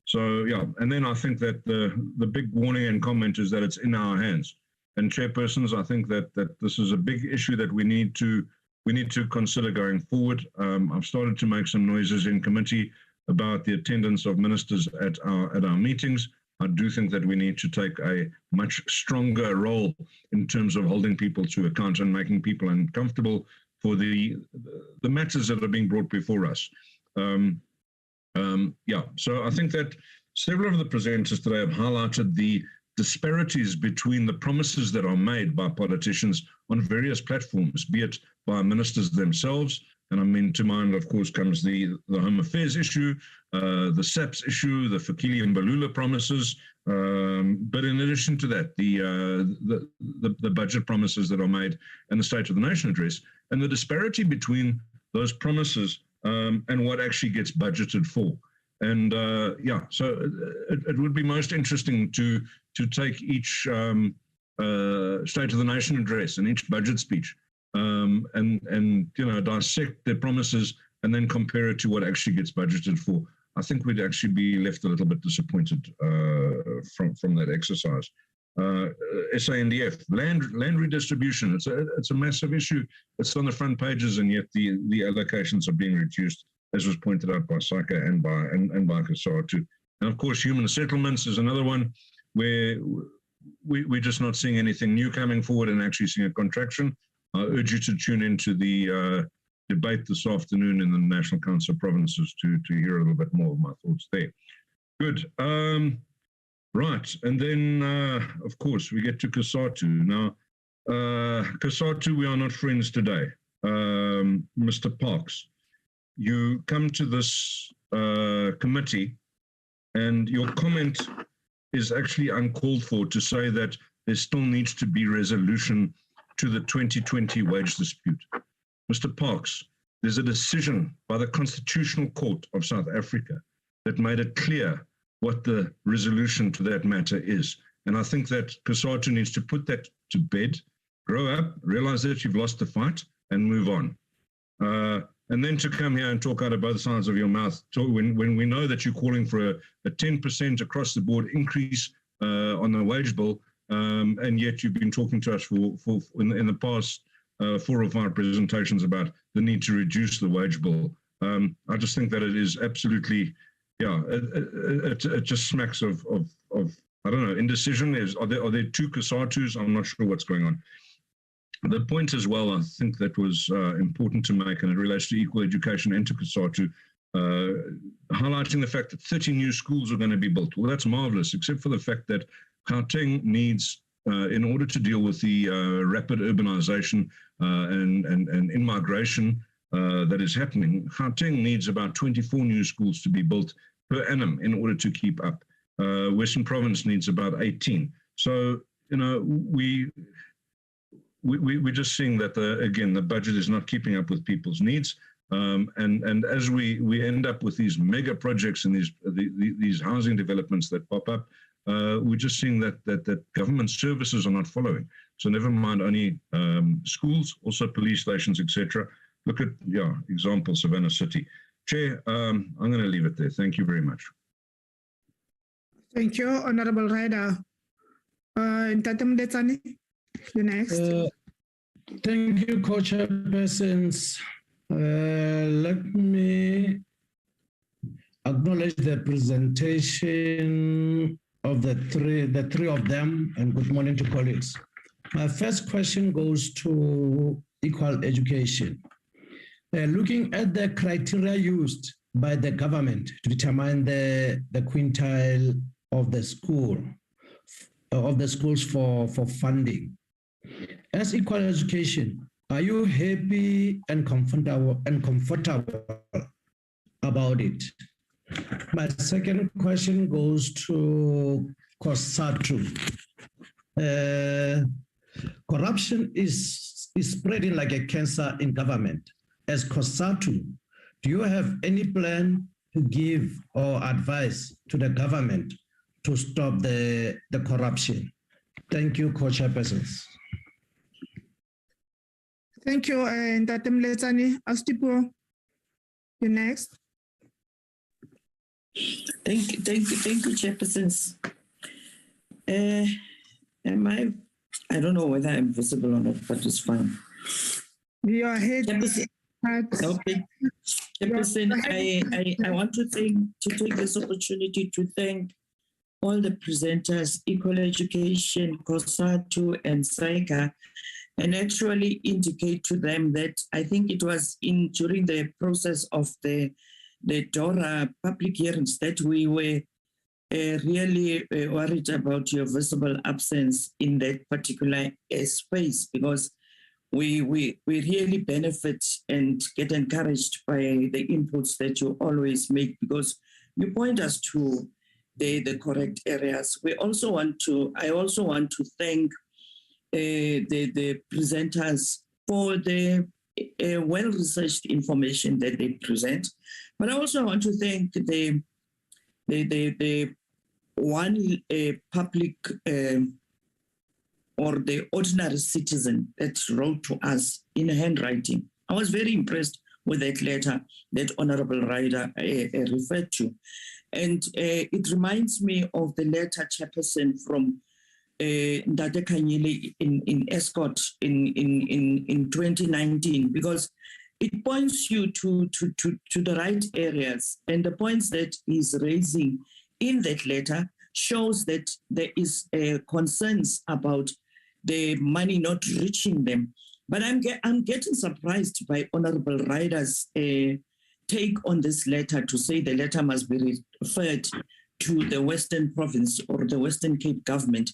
So, yeah, and then I think that the big warning and comment is that it's in our hands. And chairpersons, I think that this is a big issue that we need to consider going forward. I've started to make some noises in committee about the attendance of ministers at our meetings. I do think that we need to take a much stronger role in terms of holding people to account and making people uncomfortable for the matters that are being brought before us. Yeah, so I think that several of the presenters today have highlighted the disparities between the promises that are made by politicians on various platforms, be it by ministers themselves. And I mean, to mind, of course, comes the Home Affairs issue, the SAPS issue, the Fikile and Balula promises. But in addition to that, the budget promises that are made and the State of the Nation address, and the disparity between those promises and what actually gets budgeted for. And yeah, so it would be most interesting to take each State of the Nation address and each budget speech and you know, dissect their promises and then compare it to what actually gets budgeted for. I think we'd actually be left a little bit disappointed from that exercise. SANDF, land redistribution, it's a massive issue. It's on the front pages, and yet the allocations are being reduced, as was pointed out by Saka and by Kasatu. And of course, human settlements is another one where we're just not seeing anything new coming forward and actually seeing a contraction. I urge you to tune into the debate this afternoon in the National Council of Provinces to hear a little bit more of my thoughts there. Good. Right. And then, of course, we get to Kasatu. Now, Kasatu, we are not friends today. Mr. Parks, you come to this committee and your comment is actually uncalled for to say that there still needs to be resolution to the 2020 wage dispute. Mr. Parks, there's a decision by the Constitutional Court of South Africa that made it clear what the resolution to that matter is. And I think that Kasatu needs to put that to bed, grow up, realize that you've lost the fight, and move on. And then to come here and talk out of both sides of your mouth, when we know that you're calling for a 10% across the board increase on the wage bill, and yet you've been talking to us in the past 4 or 5 presentations about the need to reduce the wage bill. I just think that it is absolutely, yeah, it just smacks of I don't know, indecision. Are there 2 Kasatus? I'm not sure what's going on. The point as well, I think that was important to make, and it relates to equal education and to Kasatu, highlighting the fact that 30 new schools are going to be built. Well, that's marvelous, except for the fact that Gauteng needs, in order to deal with the rapid urbanization and in-migration that is happening, Gauteng needs about 24 new schools to be built per annum in order to keep up. Western Province needs about 18. So, you know, we're just seeing that, again, the budget is not keeping up with people's needs. And as we end up with these mega projects and these housing developments that pop up, we're just seeing that government services are not following. So never mind only schools, also police stations, etc. Look at, yeah, example, Savannah City. Chair, I'm going to leave it there. Thank you very much. Thank you, Honorable Ryder. Ntatem Letsani, the next. Thank you, co-chairpersons. Let me acknowledge the presentation of the three of them, and good morning to colleagues. My first question goes to equal education. Looking at the criteria used by the government to determine the quintile of the schools for funding. As equal education, are you happy and comfortable about it? My second question goes to Kasatu. Corruption is spreading like a cancer in government. As Kasatu, do you have any plan to give or advice to the government to stop the corruption? Thank you, co-chairpersons. Thank you, Ntatem Letsani. Astipo, you next. Thank you, chairpersons. I don't know whether I'm visible or not, but it's fine. Your head. Okay. Chairperson, I want to take this opportunity to thank all the presenters, Equal Education, Kasatu, and Saika, and actually indicate to them that I think it was during the process of the DORA public hearings that we were really worried about your visible absence in that particular space, because we really benefit and get encouraged by the inputs that you always make, because you point us to the correct areas. I also want to thank the presenters for the well-researched information that they present. But I also want to thank the one public or the ordinary citizen that wrote to us in handwriting. I was very impressed with that letter that Honorable Ryder referred to. And it reminds me of the letter, Chairperson, from Ndate Kanyile in Escort in 2019, because it points you to the right areas, and the points that he's raising in that letter shows that there is concerns about the money not reaching them. But I'm getting surprised by Honorable Ryder's take on this letter to say the letter must be referred to the Western Province or the Western Cape government.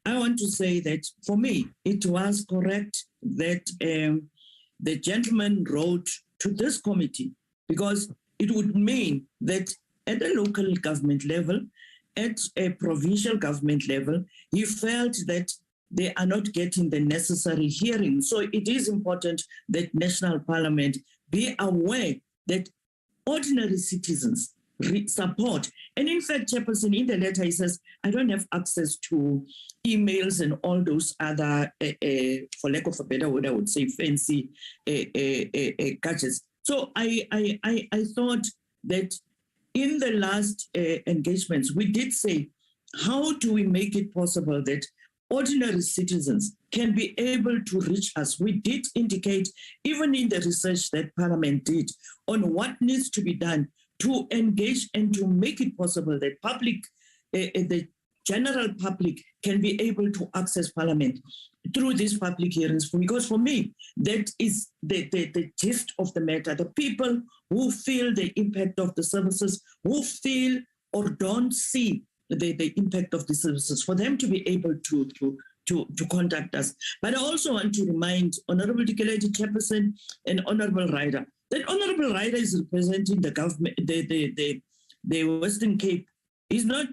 I want to say that for me, it was correct that the gentleman wrote to this committee, because it would mean that at the local government level, at a provincial government level, he felt that they are not getting the necessary hearing. So it is important that National Parliament be aware that ordinary citizens support. And in fact, Chairperson, in the letter, he says, I don't have access to emails and all those other, for lack of a better word, I would say fancy gadgets. So I thought that in the last engagements, we did say, how do we make it possible that ordinary citizens can be able to reach us? We did indicate, even in the research that Parliament did, on what needs to be done to engage and to make it possible that the general public can be able to access Parliament through these public hearings. Because for me, that is the gist of the matter. The people who feel the impact of the services, who feel or don't see the impact of the services, for them to be able to contact us. But I also want to remind Honorable Dikeledi Chairperson and Honorable Ryder that Honorable Ryder is representing the government, the Western Cape. He's not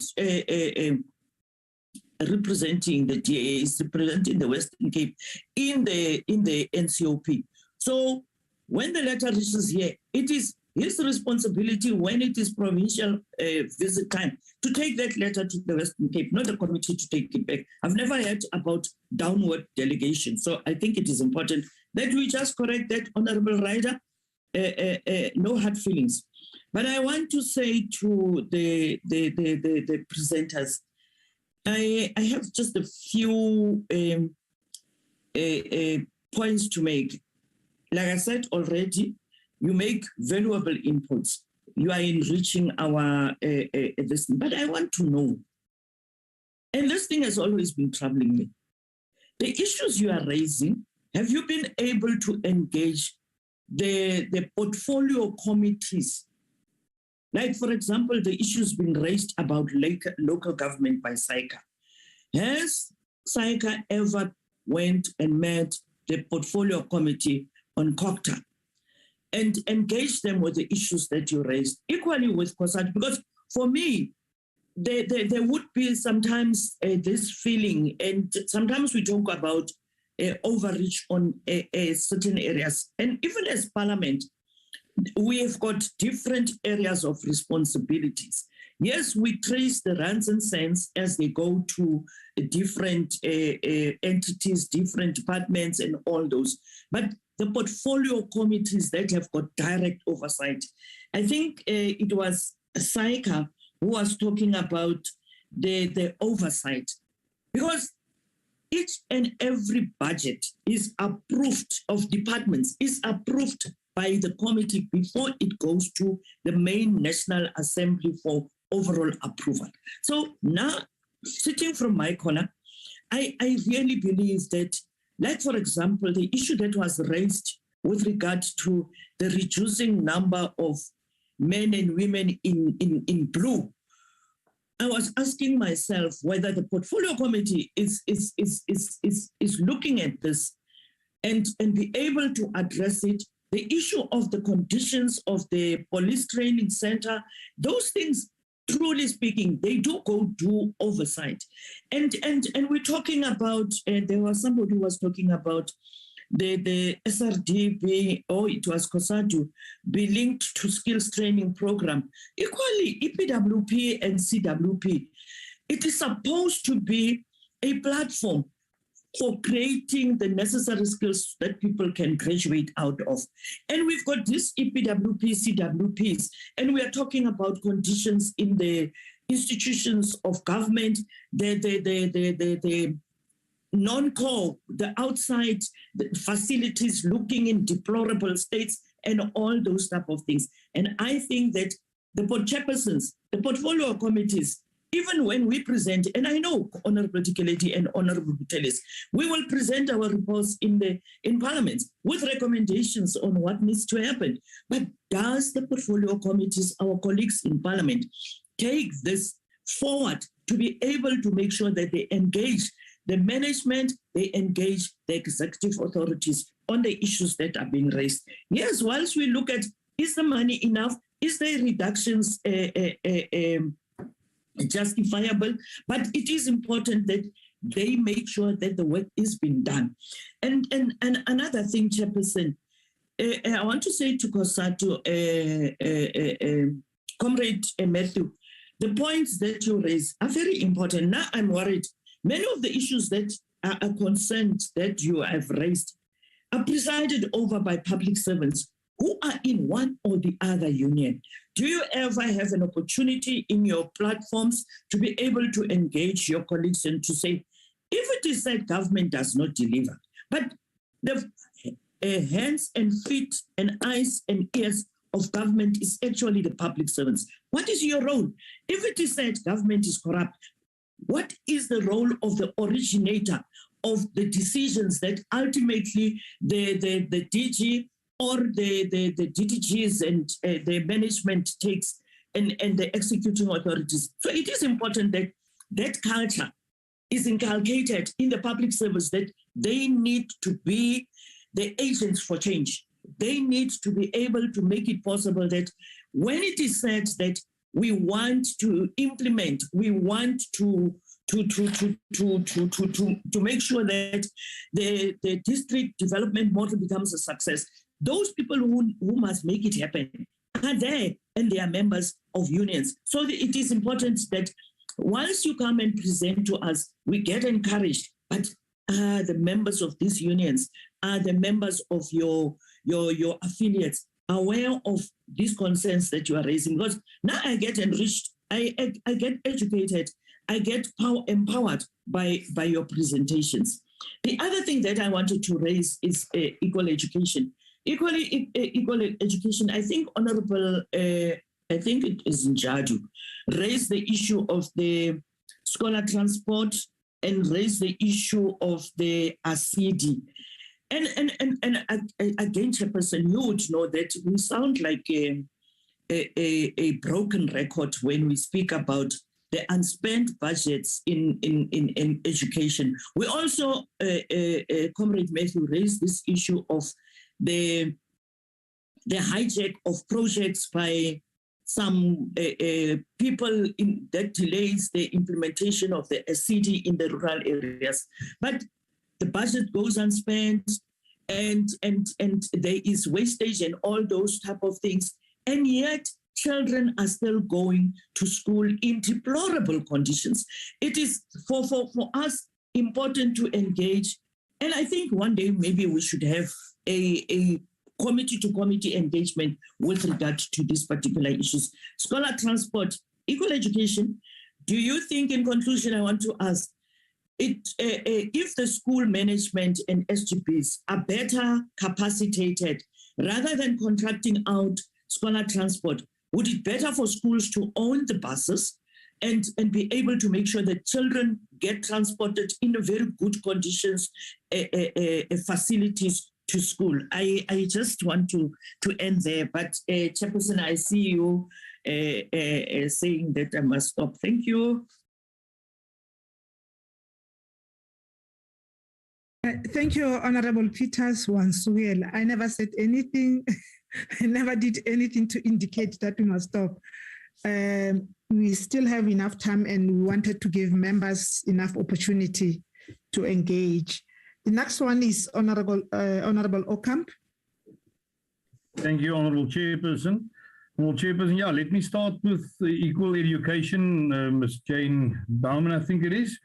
representing the DA, he's representing the Western Cape in the NCOP. So when the letter reaches here, it is his responsibility, when it is provincial visit time, to take that letter to the Western Cape, not the committee to take it back. I've never heard about downward delegation. So I think it is important that we just correct that, Honorable Ryder. No hard feelings. But I want to say to the presenters, I have just a few points to make. Like I said already, you make valuable inputs. You are enriching our listening. But I want to know, and this thing has always been troubling me, the issues you are raising, have you been able to engage the portfolio committees? Like, for example, the issues been raised about local government by SAICA. Has SAICA ever went and met the portfolio committee on COCTA and engaged them with the issues that you raised? Equally with COSAT, because for me, there would be sometimes this feeling, and sometimes we talk about overreach on certain areas. And even as Parliament, we have got different areas of responsibilities. Yes, we trace the rands and cents as they go to different entities, different departments, and all those. But the portfolio committees that have got direct oversight, I think it was SAICA who was talking about the oversight, because each and every budget is approved of departments, is approved by the committee before it goes to the main National Assembly for overall approval. So now, sitting from my corner, I really believe that, like, for example, the issue that was raised with regard to the reducing number of men and women in blue, I was asking myself whether the portfolio committee is looking at this and be able to address it. The issue of the conditions of the police training center, those things, truly speaking, they do oversight. And we're talking about, there was somebody who was talking about the SRD be, or it was COSATU, be linked to skills training program. Equally, EPWP and CWP, it is supposed to be a platform for creating the necessary skills that people can graduate out of. And we've got this EPWP, CWPs, and we are talking about conditions in the institutions of government, the non-core, the outside the facilities looking in deplorable states, and all those type of things. And I think that the board chairpersons, the portfolio committees, even when we present, and I know Honorable Tikeleti and Honorable Butelis, we will present our reports in Parliament with recommendations on what needs to happen. But does the portfolio committees, our colleagues in Parliament, take this forward to be able to make sure that they engage the management, they engage the executive authorities on the issues that are being raised? Yes, whilst we look at, is the money enough? Is there reductions justifiable? But it is important that they make sure that the work is being done. And another thing, Chairperson, I want to say to COSATU, Comrade Matthew, the points that you raise are very important. Now I'm worried. Many of the issues that are a concern that you have raised are presided over by public servants who are in one or the other union. Do you ever have an opportunity in your platforms to be able to engage your colleagues and to say, if it is that government does not deliver, but the hands and feet and eyes and ears of government is actually the public servants, what is your role? If it is that government is corrupt, what is the role of the originator of the decisions that ultimately the DG or the DDGs and the management takes and the executing authorities? So it is important that that culture is inculcated in the public service, that they need to be the agents for change. They need to be able to make it possible that when it is said that we want to implement, we want to make sure that the district development model becomes a success, those people who must make it happen are there and they are members of unions. So it is important that once you come and present to us, we get encouraged, but the members of these unions, are the members of your affiliates aware of these concerns that you are raising? Because now I get enriched, I get educated, I get empowered by your presentations. The other thing that I wanted to raise is equal education. Equal education, I think Honorable, I think it is Njadu, raised the issue of the scholar transport and raised the issue of the ACD. And again, Chairperson, you would know that we sound like a broken record when we speak about the unspent budgets in education. We also, Comrade Matthew, raised this issue of the hijack of projects by some people that delays the implementation of the SCD in the rural areas. But the budget goes unspent and there is wastage and all those type of things. And yet children are still going to school in deplorable conditions. It is for us important to engage. And I think one day maybe we should have a committee-to-committee engagement with regard to these particular issues. Scholar transport, equal education. Do you think, in conclusion, I want to ask, if the school management and SGPs are better capacitated rather than contracting out scholar transport, would it be better for schools to own the buses and be able to make sure that children get transported in a very good conditions, facilities to school? I just want to end there, but Chairperson, I see you saying that I must stop. Thank you. Thank you, Honorable Peters Wansuel. I never said anything. I never did anything to indicate that we must stop. We still have enough time and we wanted to give members enough opportunity to engage. The next one is Honorable Ocamp. Thank you, Honorable Chairperson. Honorable Chairperson, yeah, let me start with equal education. Ms. Jane Bauman, I think it is.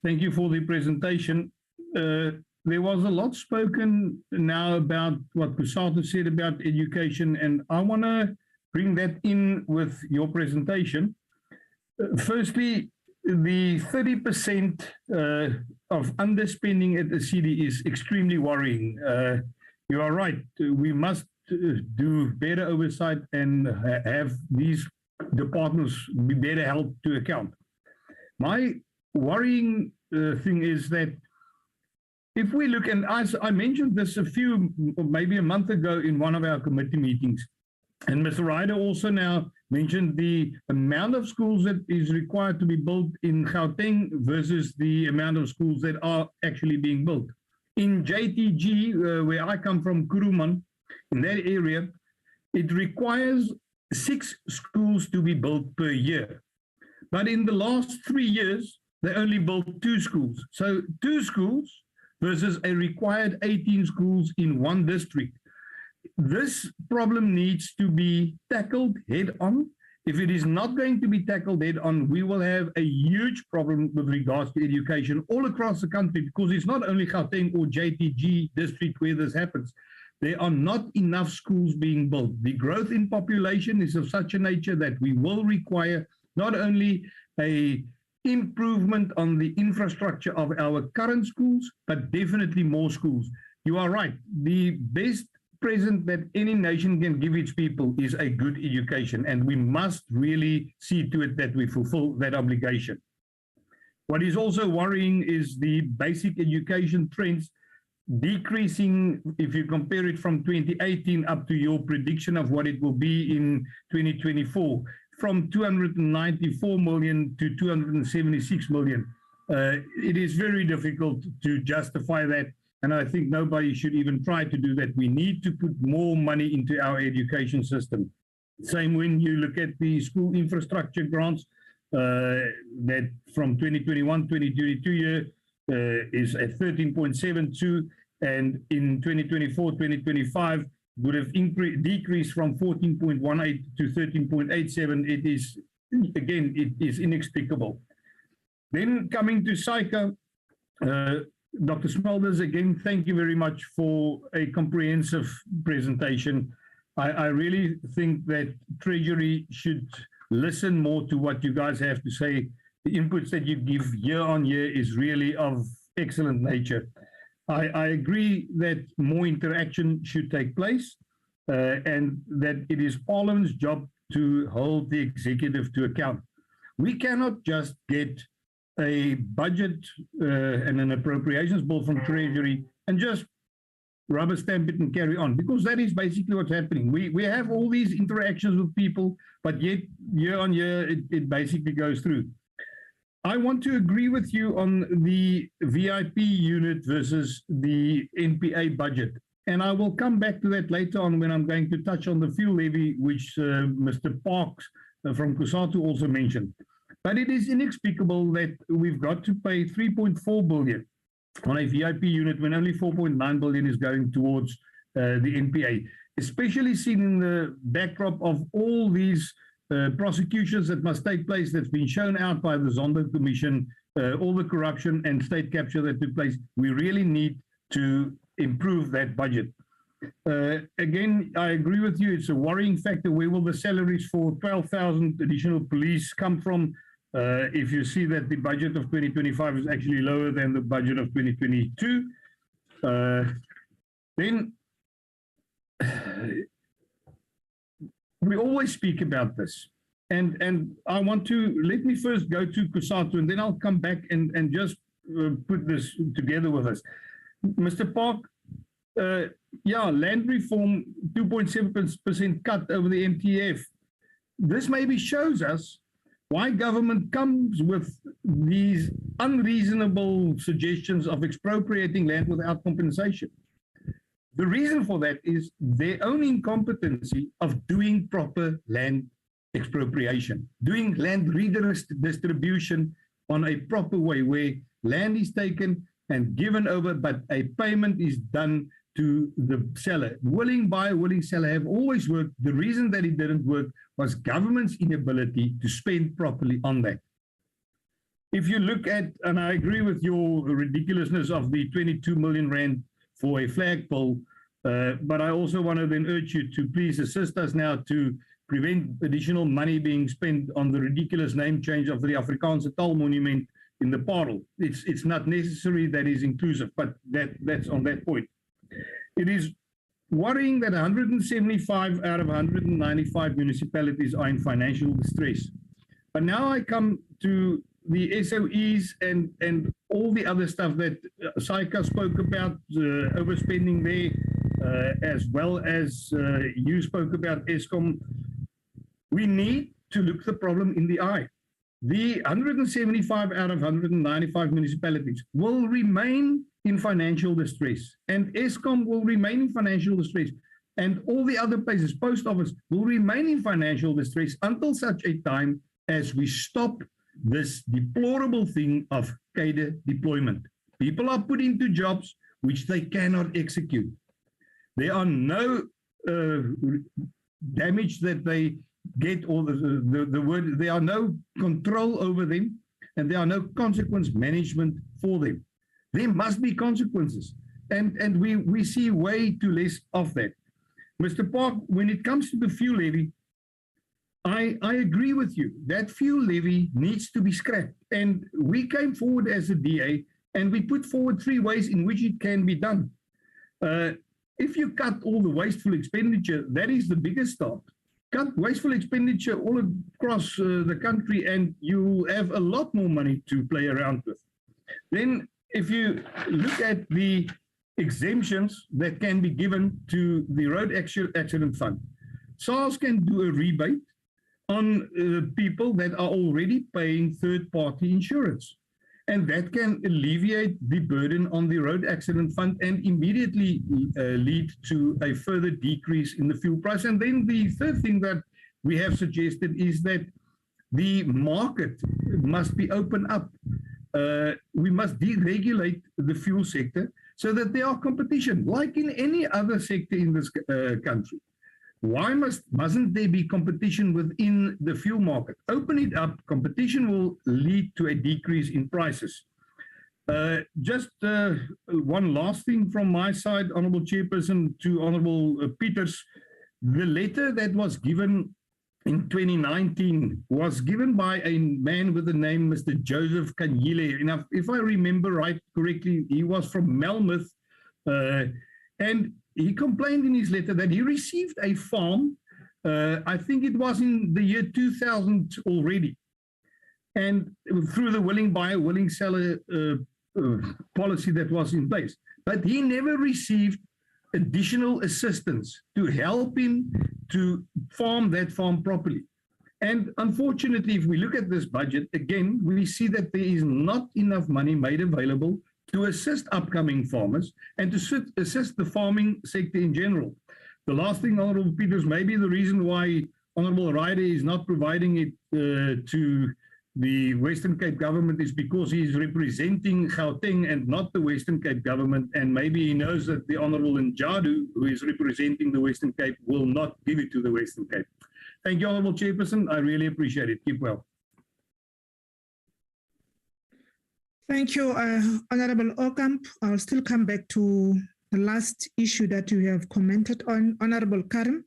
Thank you for the presentation. There was a lot spoken now about what Kusato said about education, and I want to bring that in with your presentation. Firstly, the 30% of underspending at the CD is extremely worrying. You are right. We must do better oversight and have these departments be better held to account. My worrying thing is that if we look, and I mentioned this maybe a month ago in one of our committee meetings, and Mr. Ryder also now mentioned the amount of schools that is required to be built in Gauteng versus the amount of schools that are actually being built. In JTG, where I come from, Kuruman, in that area, it requires 6 schools to be built per year. But in the last 3 years, they only built 2 schools. So 2 schools versus a required 18 schools in one district. This problem needs to be tackled head on. If it is not going to be tackled head on, we will have a huge problem with regards to education all across the country, because it's not only Gauteng or JTG district where this happens. There are not enough schools being built. The growth in population is of such a nature that we will require not only a improvement on the infrastructure of our current schools, but definitely more schools. You are right. The best present that any nation can give its people is a good education, and we must really see to it that we fulfill that obligation. What is also worrying is the basic education trends decreasing if you compare it from 2018 up to your prediction of what it will be in 2024, from 294 million to 276 million. It is very difficult to justify that, and I think nobody should even try to do that. We need to put more money into our education system. Same when you look at the school infrastructure grants, that from 2021-2022 year is at 13.72, and in 2024-2025 would have decreased from 14.18 to 13.87. It is, again, it is inexplicable. Then coming to SAICA, Dr. Smulders, again, thank you very much for a comprehensive presentation. I really think that Treasury should listen more to what you guys have to say. The inputs that you give year on year is really of excellent nature. I agree that more interaction should take place, and that it is Parliament's job to hold the executive to account. We cannot just get a budget and an appropriations bill from Treasury and just rubber stamp it and carry on, because that is basically what's happening. We have all these interactions with people, but yet year on year it basically goes through. I want to agree with you on the VIP unit versus the NPA budget, and I will come back to that later on when I'm going to touch on the fuel levy, which Mr. Parks from Kusato also mentioned. But it is inexplicable that we've got to pay 3.4 billion on a VIP unit when only 4.9 billion is going towards the NPA, especially seen in the backdrop of all these prosecutions that must take place, that's been shown out by the Zondo Commission, all the corruption and state capture that took place. We really need to improve that budget. Again, I agree with you. It's a worrying factor. Where will the salaries for 12,000 additional police come from? If you see that the budget of 2025 is actually lower than the budget of 2022, then we always speak about this. And I want to, let me first go to Kusato, and then I'll come back and just put this together with us. Mr. Park, yeah, land reform, 2.7% cut over the MTF. This maybe shows us why government comes with these unreasonable suggestions of expropriating land without compensation. The reason for that is their own incompetency of doing proper land expropriation, doing land redistribution on a proper way, where land is taken and given over, but a payment is done to the seller. Willing buyer, willing seller have always worked. The reason that it didn't work was government's inability to spend properly on that. If you look at, and I agree with your ridiculousness of the 22 million rand for a flagpole, but I also want to then urge you to please assist us now to prevent additional money being spent on the ridiculous name change of the Afrikaanse Taal Monument in the Parel. It's not necessary, that is inclusive, but that's on that point. It is worrying that 175 out of 195 municipalities are in financial distress. But now I come to the SOEs and all the other stuff that Saika spoke about, overspending there, as well as you spoke about Eskom. We need to look the problem in the eye. The 175 out of 195 municipalities will remain in financial distress, and Eskom will remain in financial distress, and all the other places, post office, will remain in financial distress until such a time as we stop this deplorable thing of cadre deployment. People are put into jobs which they cannot execute. There are no damage that they get, or the word, there are no control over them, and there are no consequence management for them. There must be consequences, and we see way too less of that. Mr. Park, when it comes to the fuel levy, I agree with you. That fuel levy needs to be scrapped. And we came forward as a DA and we put forward 3 ways in which it can be done. If you cut all the wasteful expenditure, that is the biggest start. Cut wasteful expenditure all across the country and you have a lot more money to play around with. Then if you look at the exemptions that can be given to the road accident fund, SARS can do a rebate on people that are already paying third-party insurance. And that can alleviate the burden on the road accident fund and immediately lead to a further decrease in the fuel price. And then the third thing that we have suggested is that the market must be opened up. We must deregulate the fuel sector so that there are competition, like in any other sector in this country. Why mustn't there be competition within the fuel market? Open it up, competition will lead to a decrease in prices. Just one last thing from my side, Honourable Chairperson, to Honourable Peters. The letter that was given in 2019 was given by a man with the name Mr. Joseph Kanyile. If I remember right correctly, he was from Melmoth, and he complained in his letter that he received a farm, I think it was in the year 2000 already, and through the willing buyer, willing seller policy that was in place. But he never received additional assistance to help him to farm that farm properly. And unfortunately, if we look at this budget, again, we see that there is not enough money made available to assist upcoming farmers and to assist the farming sector in general. The last thing, Honourable Peters, maybe the reason why Honourable Ryder is not providing it to the Western Cape government is because he's representing Gauteng and not the Western Cape government, and maybe he knows that the Honourable Njadu, who is representing the Western Cape, will not give it to the Western Cape. Thank you, Honourable Chairperson. I really appreciate it. Keep well. Thank you, Honourable Okamp. I'll still come back to the last issue that you have commented on. Honourable Karim.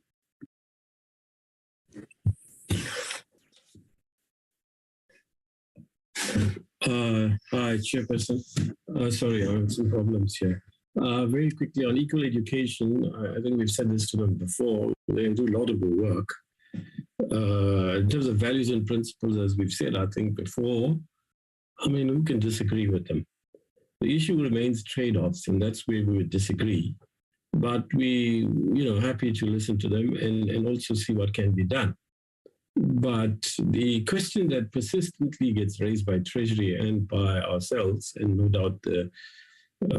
Hi, Chairperson. Sorry, I have some problems here. Very quickly on equal education, I think we've said this to them before. They do laudable work. In terms of values and principles, as we've said, I think before, I mean, who can disagree with them? The issue remains trade-offs, and that's where we would disagree. But we, happy to listen to them and also see what can be done. But the question that persistently gets raised by Treasury and by ourselves, and no doubt the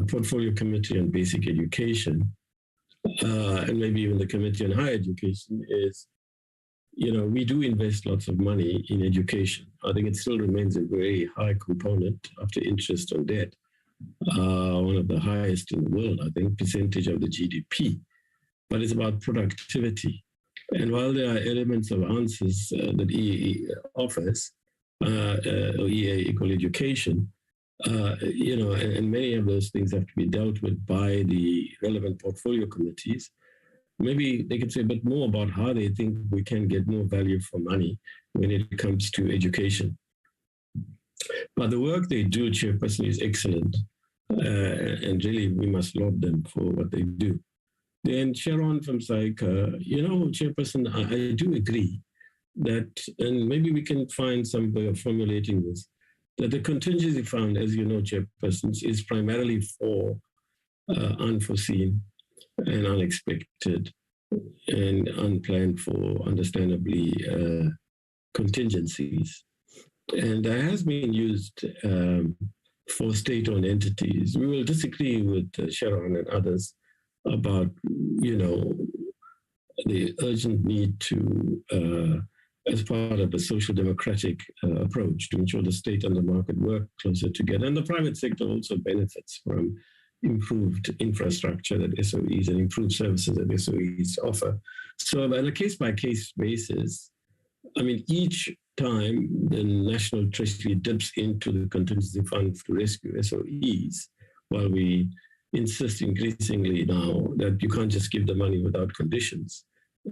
Portfolio Committee on Basic Education, and maybe even the Committee on Higher Education, is, we do invest lots of money in education. I think it still remains a very high component after interest on debt one of the highest in the world, I think, percentage of the GDP. But it's about productivity. And while there are elements of answers that EA offers, or EA equal education, and many of those things have to be dealt with by the relevant portfolio committees. Maybe they could say a bit more about how they think we can get more value for money when it comes to education. But the work they do, Chairperson, is excellent. And really, we must laud them for what they do. Then Sharon from SAICA, Chairperson, I do agree that, and maybe we can find some way of formulating this, that the contingency fund, as you know, Chairpersons, is primarily for unforeseen and unexpected and unplanned for, understandably, contingencies. And that has been used for state-owned entities. We will disagree with Sharon and others about, the urgent need to, as part of the social democratic approach, to ensure the state and the market work closer together. And the private sector also benefits from improved infrastructure that SOEs and improved services that SOEs offer. So on a case-by-case basis, I mean, each time the National Treasury dips into the contingency fund to rescue SOEs, while we insist increasingly now that you can't just give the money without conditions,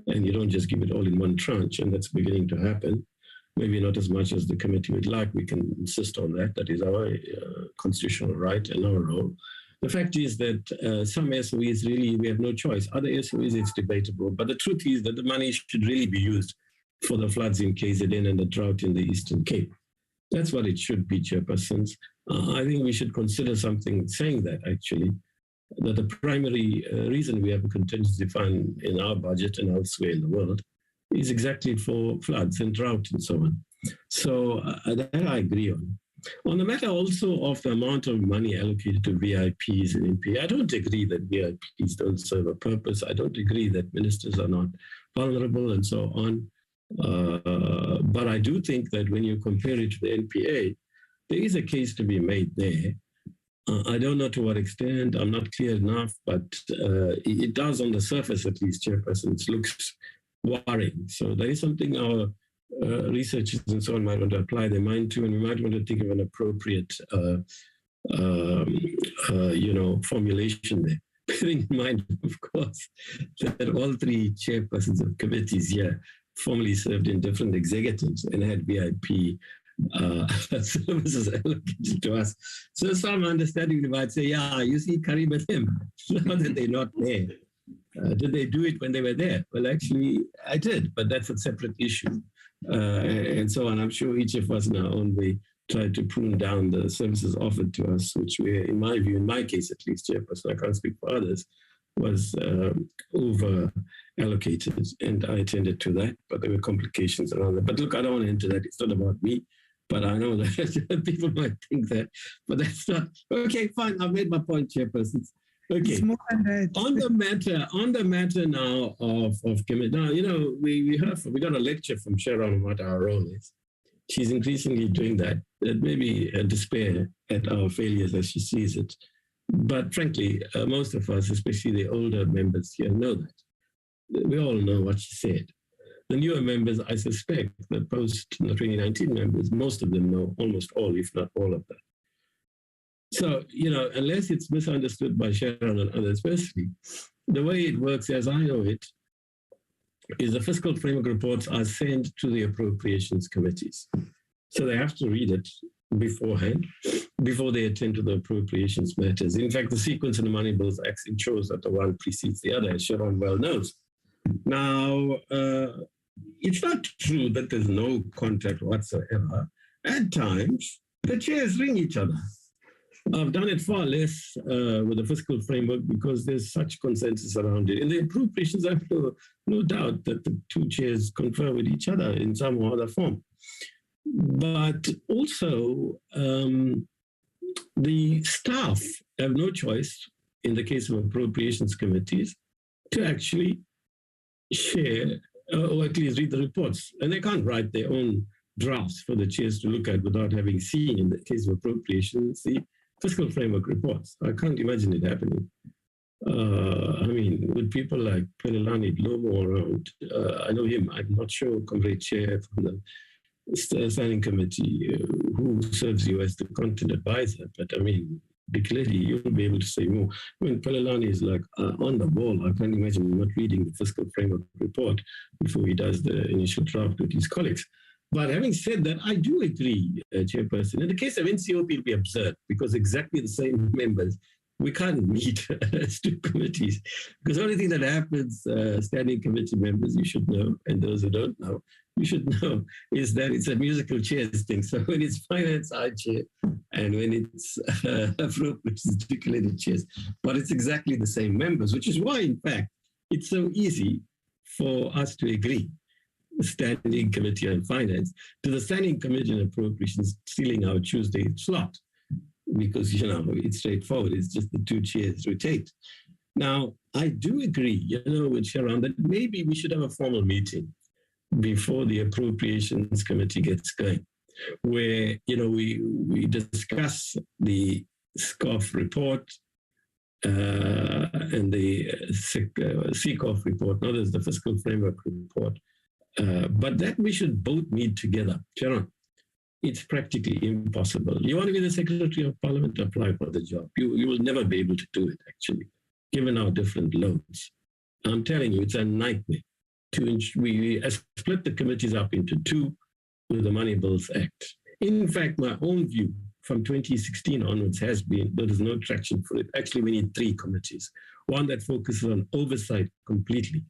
and you don't just give it all in one tranche, and that's beginning to happen. Maybe not as much as the committee would like. We can insist on that. That is our constitutional right and our role. The fact is that some SOEs really, we have no choice. Other SOEs, it's debatable. But the truth is that the money should really be used for the floods in KZN and the drought in the Eastern Cape. That's what it should be, Chairpersons. I think we should consider something saying that, actually, that the primary reason we have a contingency fund in our budget and elsewhere in the world is exactly for floods and drought and so on. So that I agree on. On the matter also of the amount of money allocated to VIPs and NPA, I don't agree that VIPs don't serve a purpose. I don't agree that ministers are not vulnerable and so on. But I do think that when you compare it to the NPA, there is a case to be made there. I don't know to what extent, I'm not clear enough, but it does on the surface at least, Chairpersons, looks worrying. So there is something our researchers and so on might want to apply their mind to, and we might want to think of an appropriate, formulation there. Bearing in mind, of course, that all three chairpersons of committees here formerly served in different executives and had VIP services allocated to us. So some understanding might say, yeah, you see Karim and him, now that they're not there. Did they do it when they were there? Well, actually, I did, but that's a separate issue. And so on. I'm sure each of us in our own way tried to prune down the services offered to us, which were, in my view, in my case at least, Chairperson, I can't speak for others, was over allocated. And I attended to that, but there were complications around that. But look, I don't want to enter that. It's not about me. But I know that people might think that. But that's not. Okay, fine. I've made my point, Chairpersons. Okay. On the matter now of commit. Now, we got a lecture from Sharon on what our role is. She's increasingly doing that. It may be a despair at our failures as she sees it. But frankly, most of us, especially the older members here, know that. We all know what she said. The newer members, I suspect, the post-2019 members, most of them know almost all, if not all of that. So, unless it's misunderstood by Sharon and others, firstly, the way it works, as I know it, is the fiscal framework reports are sent to the appropriations committees. So they have to read it beforehand, before they attend to the appropriations matters. In fact, the sequence in the Money Bills Act ensures that the one precedes the other, as Sharon well knows. Now, it's not true that there's no contact whatsoever. At times, the chairs ring each other. I've done it far less with the fiscal framework because there's such consensus around it. In the appropriations, I have no doubt that the two chairs confer with each other in some or other form. But also, the staff have no choice, in the case of appropriations committees, to actually share or at least read the reports. And they can't write their own drafts for the chairs to look at without having seen, in the case of appropriations, the fiscal framework reports. I can't imagine it happening. I mean, with people like Pelelani Lobo around, I know him, I'm not sure, Comrade Chair from the Standing Committee, who serves you as the content advisor, but I mean, clearly you'll be able to say more. I mean, Pelelani is like on the ball. I can't imagine him not reading the fiscal framework report before he does the initial draft with his colleagues. But having said that, I do agree, Chairperson. In the case of NCOP, it'll be absurd because exactly the same members, we can't meet as two committees. Because the only thing that happens, standing committee members, you should know, and those who don't know, you should know, is that it's a musical chairs thing. So when it's finance, I chair, and when it's appropriations, articulated chairs. But it's exactly the same members, which is why, in fact, it's so easy for us to agree. The Standing Committee on Finance to the Standing Committee on Appropriations stealing our Tuesday slot, because, you know, it's straightforward. It's just the two chairs rotate. Now, I do agree, you know, with Sharon, that maybe we should have a formal meeting before the Appropriations Committee gets going, where, you know, we discuss the SCOF report and the CCOF report, not as the Fiscal Framework report, but that we should both meet together. Sharon, it's practically impossible. You want to be the Secretary of Parliament, apply for the job. You will never be able to do it, actually, given our different loads. I'm telling you, it's a nightmare. We split the committees up into two with the Money Bills Act. In fact, my own view from 2016 onwards has been there is no traction for it. Actually, we need three committees. One that focuses on oversight completely,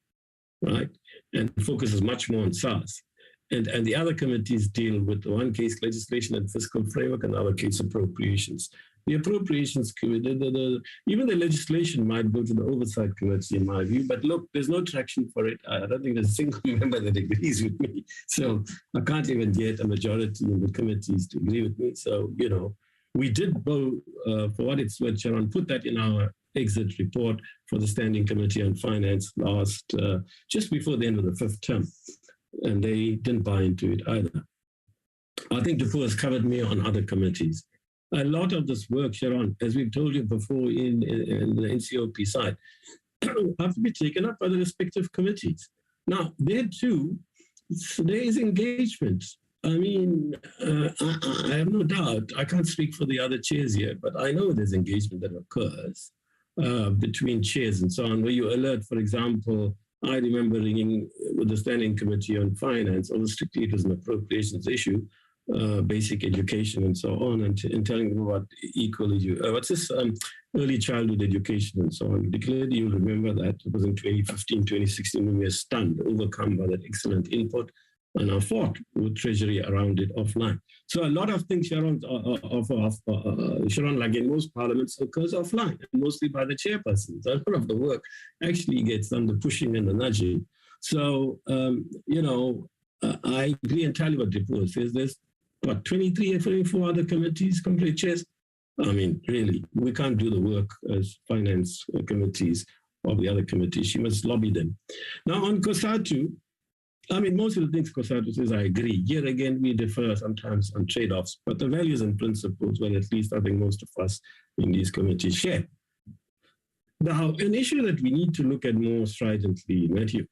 right? And focuses much more on SARS. And the other committees deal with one case legislation and fiscal framework and other case appropriations. The appropriations committee, even the legislation might go to the oversight committee in my view, but look, there's no traction for it. I don't think there's a single member that agrees with me. So I can't even get a majority in the committees to agree with me. So, you know, we did vote for what it's worth, Sharon, put that in our exit report for the Standing Committee on Finance last, just before the end of the fifth term. And they didn't buy into it either. I think Dupu has covered me on other committees. A lot of this work, Sharon, as we've told you before in the NCOP side, have to be taken up by the respective committees. Now, there too, there is engagement. I mean, I have no doubt, I can't speak for the other chairs here, but I know there's engagement that occurs between chairs and so on, where you alert, for example, I remember ringing with the Standing Committee on Finance, although strictly it was an appropriations issue, basic education and so on, and telling them about early childhood education and so on. Clearly, you'll remember that it was in 2015, 2016 when we were stunned, overcome by that excellent input, and I fought with Treasury around it offline. So a lot of things, Sharon, Sharon, like in most parliaments, occurs offline, and mostly by the chairpersons. A lot of the work actually gets done, the pushing and the nudging. So, you know, I agree entirely with what Depo says. There's, what, 23 or 24 other committees, complete chairs? I mean, really, we can't do the work as finance committees or the other committees. She must lobby them. Now, on COSATU, I mean, most of the things COSATU says, I agree. Here again, we differ sometimes on trade-offs, but the values and principles, well, at least I think most of us in these committees share. Now, an issue that we need to look at more stridently, Matthew,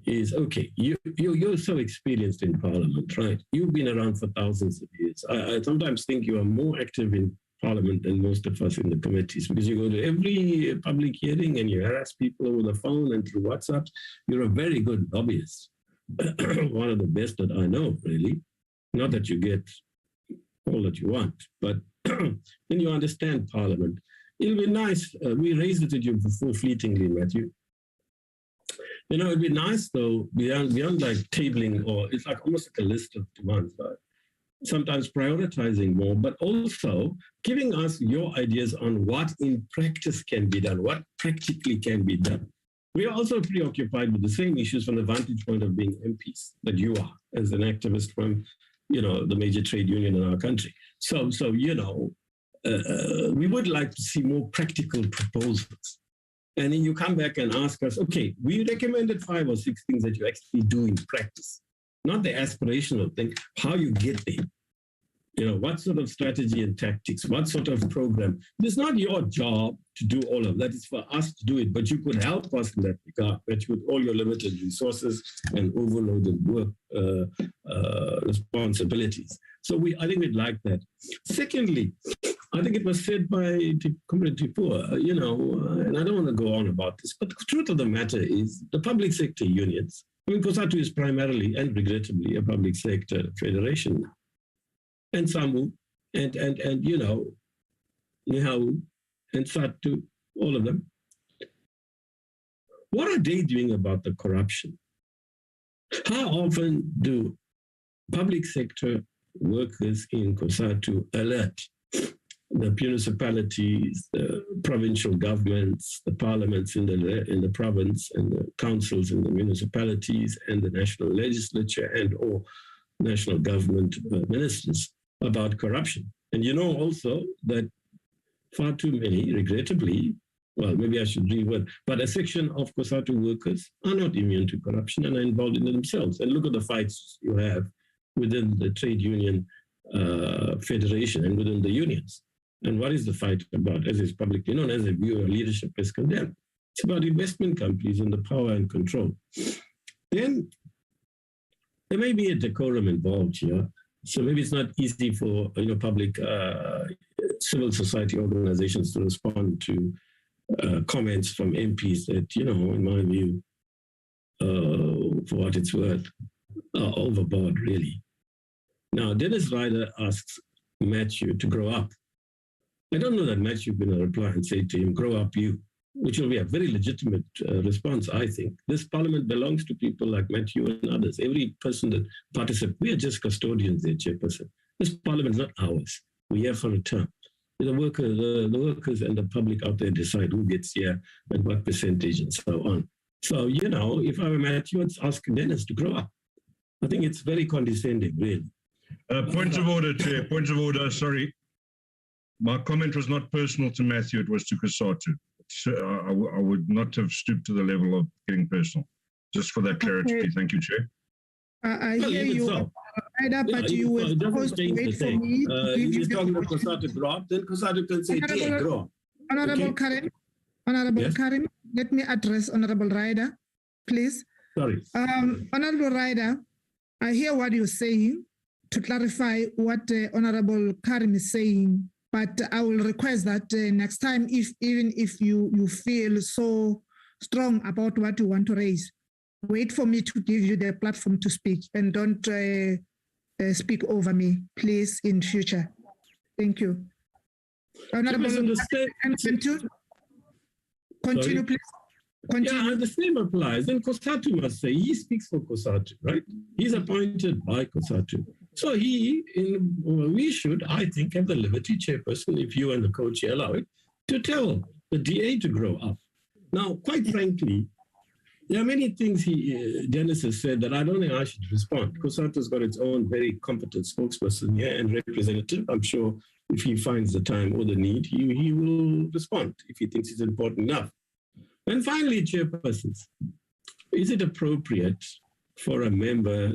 is, okay, you're so experienced in Parliament, right? You've been around for thousands of years. I sometimes think you are more active in Parliament than most of us in the committees, because you go to every public hearing and you harass people over the phone and through WhatsApp. You're a very good lobbyist. One of the best that I know, really. Not that you get all that you want, but then you understand Parliament. It'll be nice. We raised it with you before fleetingly, Matthew. You know, it'd be nice, though, beyond like tabling, or it's like almost like a list of demands, right? Sometimes prioritizing more, but also giving us your ideas on what in practice can be done, what practically can be done. We are also preoccupied with the same issues from the vantage point of being MPs that you are as an activist from, you know, the major trade union in our country. So you know, we would like to see more practical proposals. And then you come back and ask us, okay, we recommended 5 or 6 things that you actually do in practice, not the aspirational thing, how you get there. You know, what sort of strategy and tactics, what sort of program? It's not your job to do all of that. It's for us to do it, but you could help us in that regard, but with all your limited resources and overloaded work responsibilities. So I think we'd like that. Secondly, I think it was said by the community poor, you know, and I don't want to go on about this, but the truth of the matter is the public sector unions, I mean, COSATU is primarily and regrettably a public sector federation. And SAMU, and you know, NIHAU, and SATU, all of them. What are they doing about the corruption? How often do public sector workers in COSATU alert the municipalities, the provincial governments, the parliaments in the province, and the councils in the municipalities, and the national legislature, and or national government ministers about corruption? And you know also that far too many, regrettably, well, maybe I should reword, but a section of COSATU workers are not immune to corruption and are involved in it themselves. And look at the fights you have within the trade union federation and within the unions. And what is the fight about, as is publicly known, as a viewer leadership is condemned? It's about investment companies and the power and control. Then there may be a decorum involved here. So maybe it's not easy for, you know, public civil society organizations to respond to comments from MPs that, you know, in my view, for what it's worth, are overboard, really. Now, Dennis Ryder asks Matthew to grow up. I don't know that Matthew will reply and say to him, grow up you, which will be a very legitimate response, I think. This parliament belongs to people like Matthew and others. Every person that participates, we are just custodians there, Chairperson. This parliament is not ours. We're here for a term. The workers and the public out there decide who gets here and what percentage and so on. So, you know, if I were Matthew, I'd ask Dennis to grow up. I think it's very condescending, really. Point of order, Chair. Point of order, sorry. My comment was not personal to Matthew, it was to COSATU. I would not have stooped to the level of getting personal. Just for that clarity, okay. Thank you, Chair. I hear you, so. But you were supposed to wait for me to give you the talking about COSATU grow up, then COSATU can say, yeah, grow. Honorable okay. Karim, Honorable yes. Karim, let me address Honorable Ryder, please. Sorry. Honorable Ryder, I hear what you're saying. To clarify what Honorable Karim is saying, but I will request that next time, even if you feel so strong about what you want to raise, wait for me to give you the platform to speak and don't speak over me, please, in future. Thank you. Honorable, continue, please. Continue. Yeah, the same applies. Then COSATU must say, he speaks for COSATU, right? He's appointed by COSATU. So we should, I think, have the liberty, Chairperson, if you and the co-chair allow it, to tell the DA to grow up. Now, quite frankly, there are many things Dennis has said that I don't think I should respond. COSATU's got its own very competent spokesperson here and representative. I'm sure if he finds the time or the need, he will respond if he thinks it's important enough. And finally, Chairpersons, is it appropriate for a member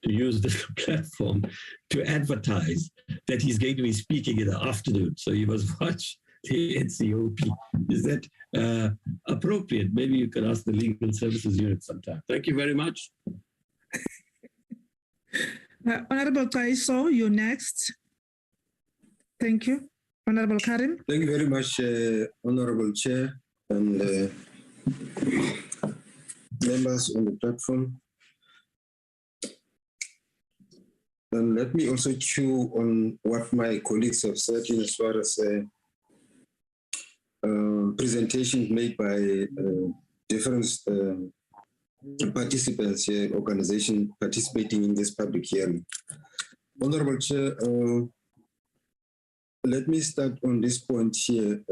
to use this platform to advertise that he's going to be speaking in the afternoon? So you must watch the NCOP. Is that appropriate? Maybe you could ask the Legal Services Unit sometime. Thank you very much. Honorable Kaiso, you're next. Thank you. Honorable Karim. Thank you very much, Honorable Chair and members on the platform. And let me also chew on what my colleagues have said in as far as presentations made by different participants here, organizations participating in this public hearing. Honorable Chair, let me start on this point here.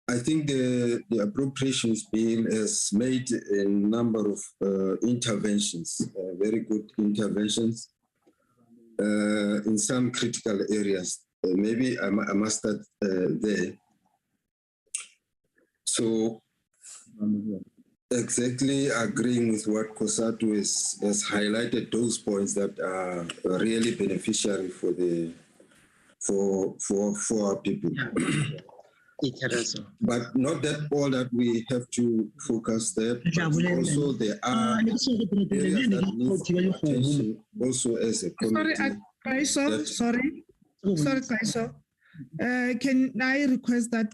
I think the Appropriations Bill has made a number of interventions, very good interventions in some critical areas. Maybe I must start there. So exactly agreeing with what Kosato has highlighted, those points that are really beneficiary for our people. But not that all that we have to focus there, but also there are areas that need attention also as a committee. Sorry, Kaiso. Can I request that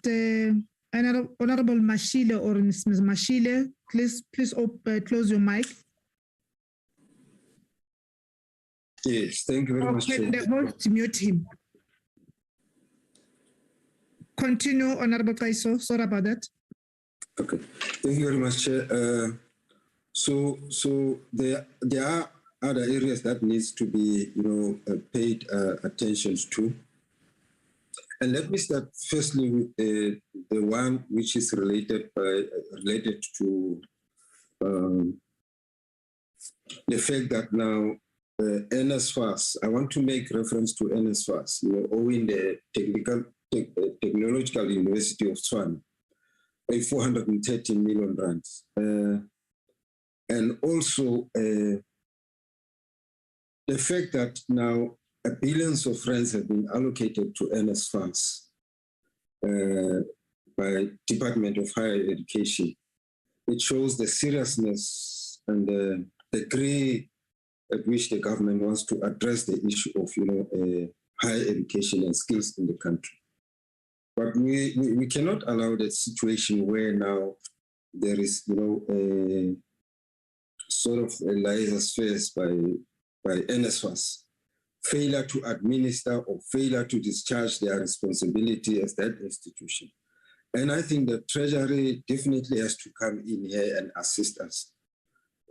Honorable Mashile or Ms. Mashile, please close your mic. Yes, thank you very much. Can the host mute him? Continue, Honorable Kaiso. Sorry about that. Okay, thank you very much, Chair. So there are other areas that needs to be, paid attention to. And let me start firstly with the one which is related to the fact that now NSFAS, I want to make reference to NSFAS, owing the Technological University of Swan, a 430 million rands. And also the fact that now billions of rands have been allocated to NSFAS by Department of Higher Education. It shows the seriousness and the degree at which the government wants to address the issue of, higher education and skills in the country. But we cannot allow that situation where now there is, a sort of a laissez-faire by NSFAS, failure to administer or failure to discharge their responsibility as that institution. And I think the Treasury definitely has to come in here and assist us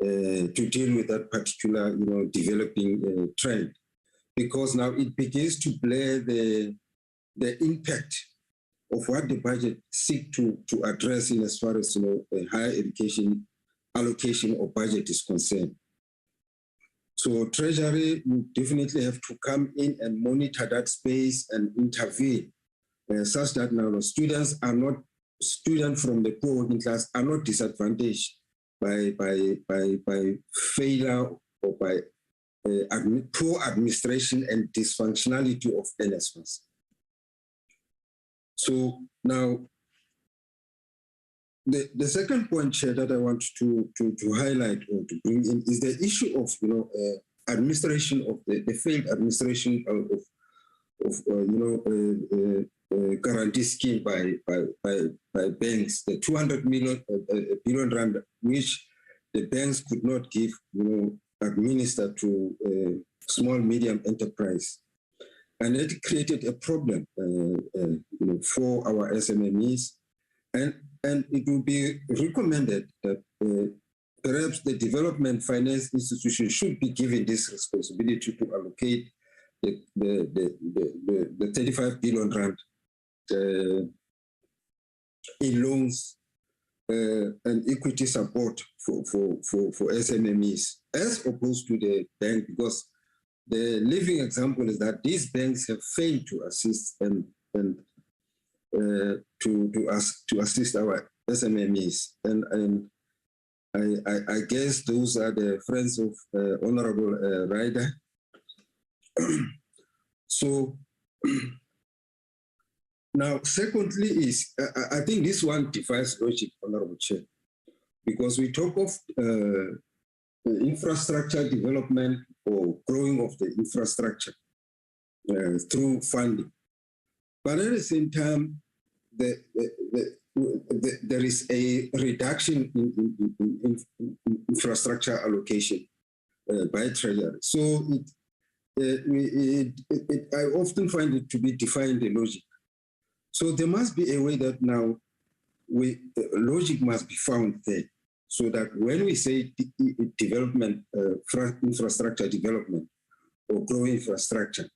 to deal with that particular, developing trend, because now it begins to blur the impact of what the budget seek to address in as far as higher education allocation or budget is concerned. So Treasury will definitely have to come in and monitor that space and intervene, such that now the students from the poor working class are not disadvantaged by failure or by poor administration and dysfunctionality of NSFAS. So now, the second point, Chair, that I want to highlight or to bring in is the issue of administration of the failed administration of guarantee scheme by banks, the 200 billion rand which the banks could not give administer to small medium enterprise. And it created a problem for our SMMEs, and it will be recommended that perhaps the development finance institution should be given this responsibility to allocate the 35 billion rand in loans and equity support for SMMEs, as opposed to the bank, because the living example is that these banks have failed to assist and to assist our SMMEs, and I guess those are the friends of Honorable Ryder. So now, secondly, is I think this one defies logic, Honorable Chair, because we talk of infrastructure development or growing of the infrastructure through funding. But at the same time, there is a reduction in infrastructure allocation by Treasury. So I often find it to be defying the logic. So there must be a way that now logic must be found there, so that when we say development, infrastructure development or growing infrastructure,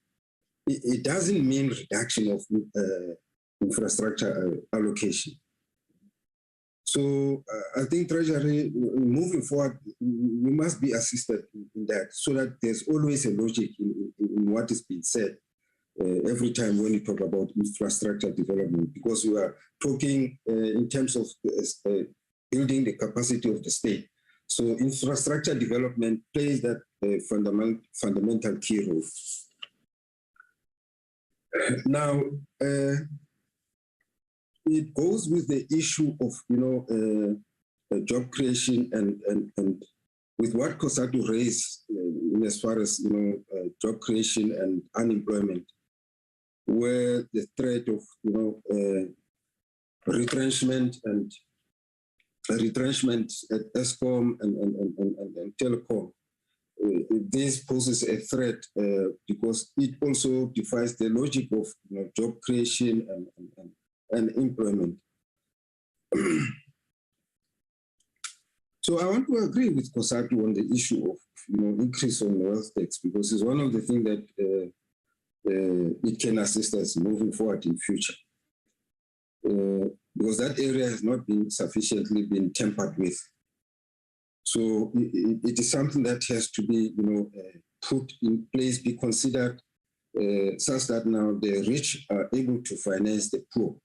it doesn't mean reduction of infrastructure allocation. So I think Treasury, moving forward, we must be assisted in that, so that there's always a logic in what is being said every time when you talk about infrastructure development, because we are talking in terms of building the capacity of the state. So infrastructure development plays that fundamental key role. Now, it goes with the issue of, job creation and with what COSATU raised as far as, job creation and unemployment, where the threat of, retrenchment at ESCOM and Telecom. This poses a threat because it also defies the logic of job creation and employment. So I want to agree with COSATU on the issue of increase on wealth tax, because it's one of the things that it can assist us moving forward in future. Because that area has not been sufficiently been tampered with. So it is something that has to be, put in place, be considered, such that now the rich are able to finance the poor.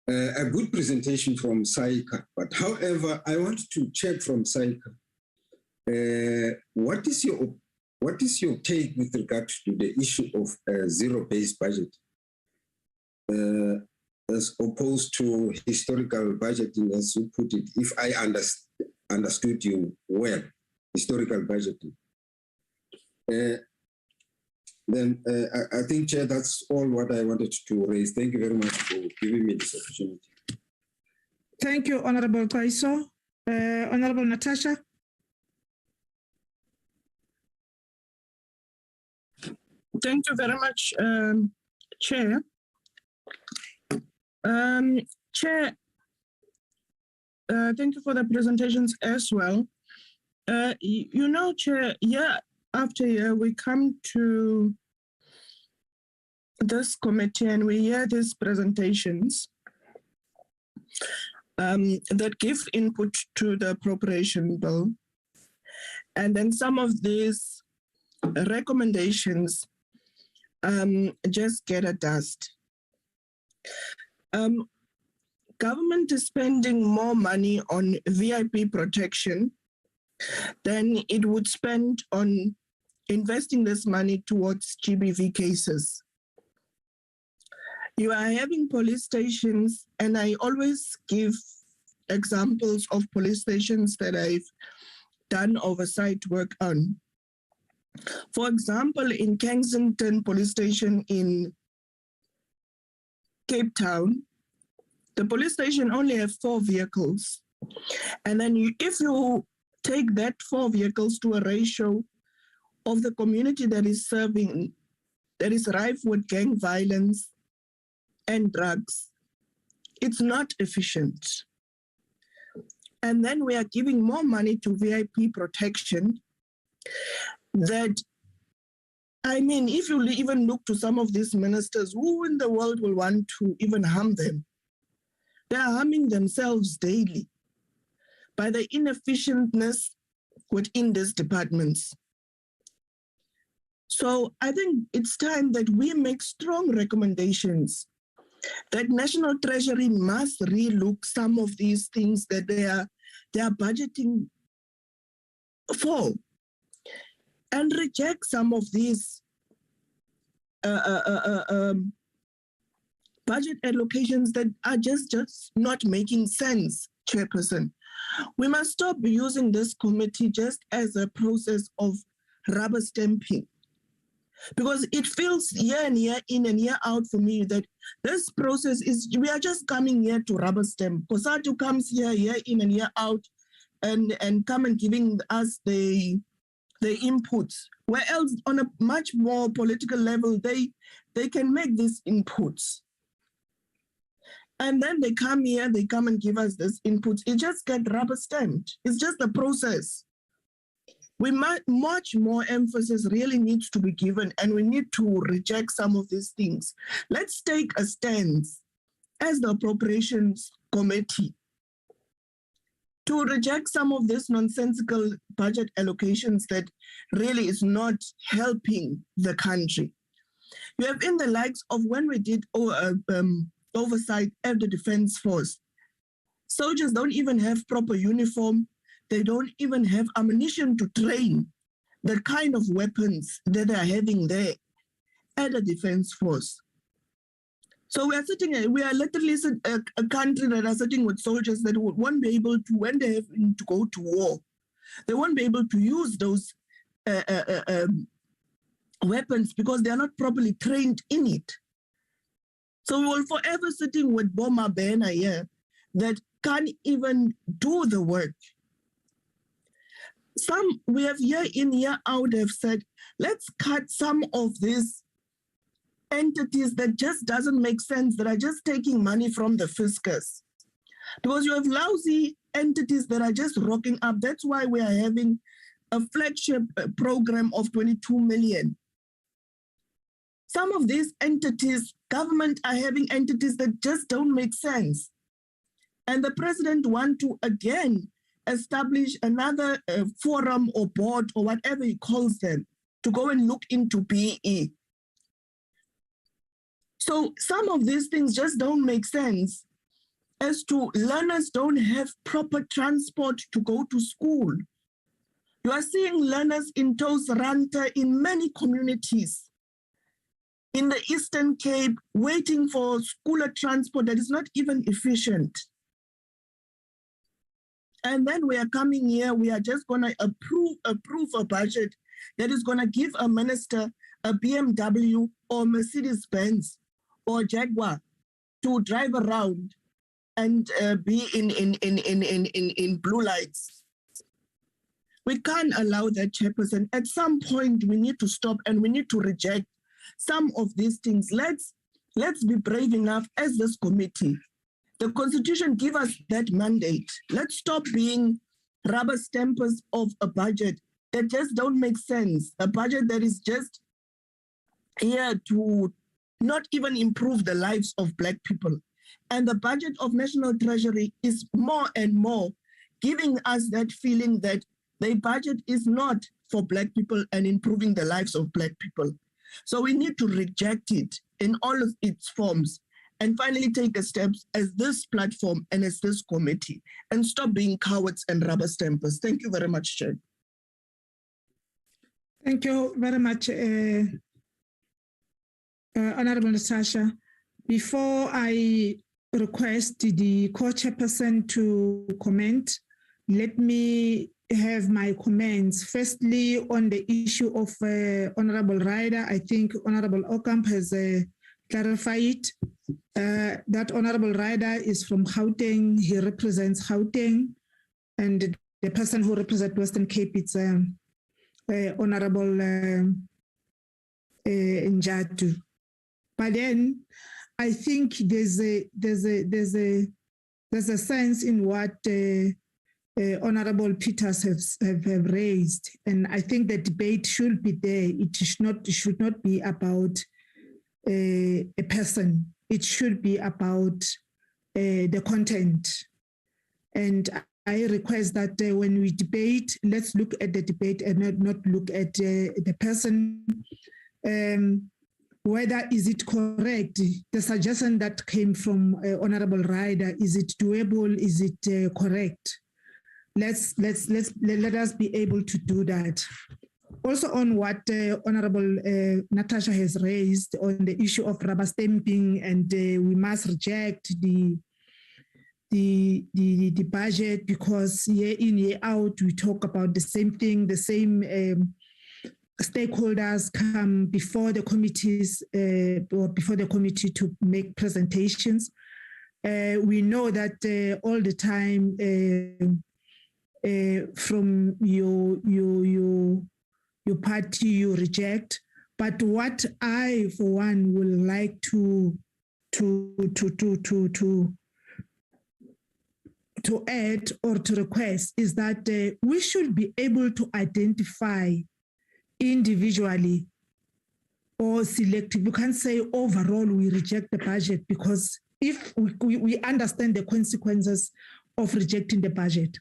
A good presentation from SAICA, but however, I want to check from SAICA. What is your take with regard to the issue of zero-based budget? As opposed to historical budgeting, as you put it, if I understood you well, historical budgeting. Then I think, Chair, that's all what I wanted to raise. Thank you very much for giving me this opportunity. Thank you, Honorable Kaiso. Honorable Natasha. Thank you very much, Chair. Chair, thank you for the presentations as well. Chair, year after year, we come to this committee and we hear these presentations that give input to the appropriation bill. And then some of these recommendations just get a dust. Government is spending more money on VIP protection than it would spend on investing this money towards GBV cases. You are having police stations, and I always give examples of police stations that I've done oversight work on. For example, in Kensington Police Station in Cape Town, the police station only have 4 vehicles. And then if you take that 4 vehicles to a ratio of the community that is serving, that is rife with gang violence and drugs, it's not efficient. And then we are giving more money to VIP protection that, I mean, if you even look to some of these ministers, who in the world will want to even harm them? They are harming themselves daily by the inefficientness within these departments. So I think it's time that we make strong recommendations that National Treasury must relook some of these things that they are budgeting for, and reject some of these budget allocations that are just not making sense, Chairperson. We must stop using this committee just as a process of rubber stamping, because it feels year and year in and year out for me that this process is, we are just coming here to rubber stamp. COSATU comes here year in and year out and come and giving us the inputs, where else on a much more political level, they can make these inputs. And then they come here, they come and give us this inputs. It just gets rubber stamped. It's just a process. Much more emphasis really needs to be given, and we need to reject some of these things. Let's take a stance as the Appropriations Committee to reject some of these nonsensical budget allocations that really is not helping the country. You have in the likes of when we did oversight at the Defense Force, Soldiers don't even have proper uniform. They don't even have ammunition to train the kind of weapons that they are having there at the defense force. So we are literally a country that are sitting with soldiers that won't be able to, when they have to go to war, they won't be able to use those weapons because they are not properly trained in it. So we will forever sitting with Boma Bena here that can't even do the work. Some we have year in, year out have said, let's cut some of these entities that just doesn't make sense, that are just taking money from the fiscus. Because you have lousy entities that are just rocking up. That's why we are having a flagship program of 22 million. Some of these entities, government are having entities that just don't make sense. And the president wants to again establish another forum or board or whatever he calls them to go and look into BE. So some of these things just don't make sense as to learners don't have proper transport to go to school. You are seeing learners in Tosranta in many communities in the Eastern Cape waiting for school transport that is not even efficient. And then we are coming here, we are just going to approve a budget that is going to give a minister a BMW or Mercedes-Benz or Jaguar to drive around and be in blue lights. We can't allow that, Chairperson. At some point, we need to stop and we need to reject some of these things. Let's be brave enough as this committee. The Constitution gives us that mandate. Let's stop being rubber stampers of a budget that just don't make sense. A budget that is just here to not even improve the lives of Black people. And the budget of National Treasury is more and more giving us that feeling that the budget is not for Black people and improving the lives of Black people. So we need to reject it in all of its forms and finally take a steps as this platform and as this committee and stop being cowards and rubber stampers. Thank you very much, Chair. Thank you very much, Honorable Natasha. Before I request the co-chairperson to comment, let me have my comments. Firstly, on the issue of Honorable Ryder, I think Honorable Ocamp has clarified that Honorable Ryder is from Gauteng. He represents Gauteng, and the person who represents Western Cape is Honorable Njatu. But then I think there's a sense in what Honorable Peters have raised, and I think the debate should be there. It should not be about a person. It should be about the content. And I request that when we debate, let's look at the debate and not look at the person. Whether is it correct? The suggestion that came from Honorable Ryder, is it doable? Is it correct? Let us be able to do that. Also on what Honorable Natasha has raised on the issue of rubber stamping, and we must reject the budget because year in, year out, we talk about the same thing, the same stakeholders come before the committees or before the committee to make presentations. We know that all the time from your party you reject, but what I for one would like to add or to request is that we should be able to identify individually or selective. You can't say overall we reject the budget, because if we understand the consequences of rejecting the budget,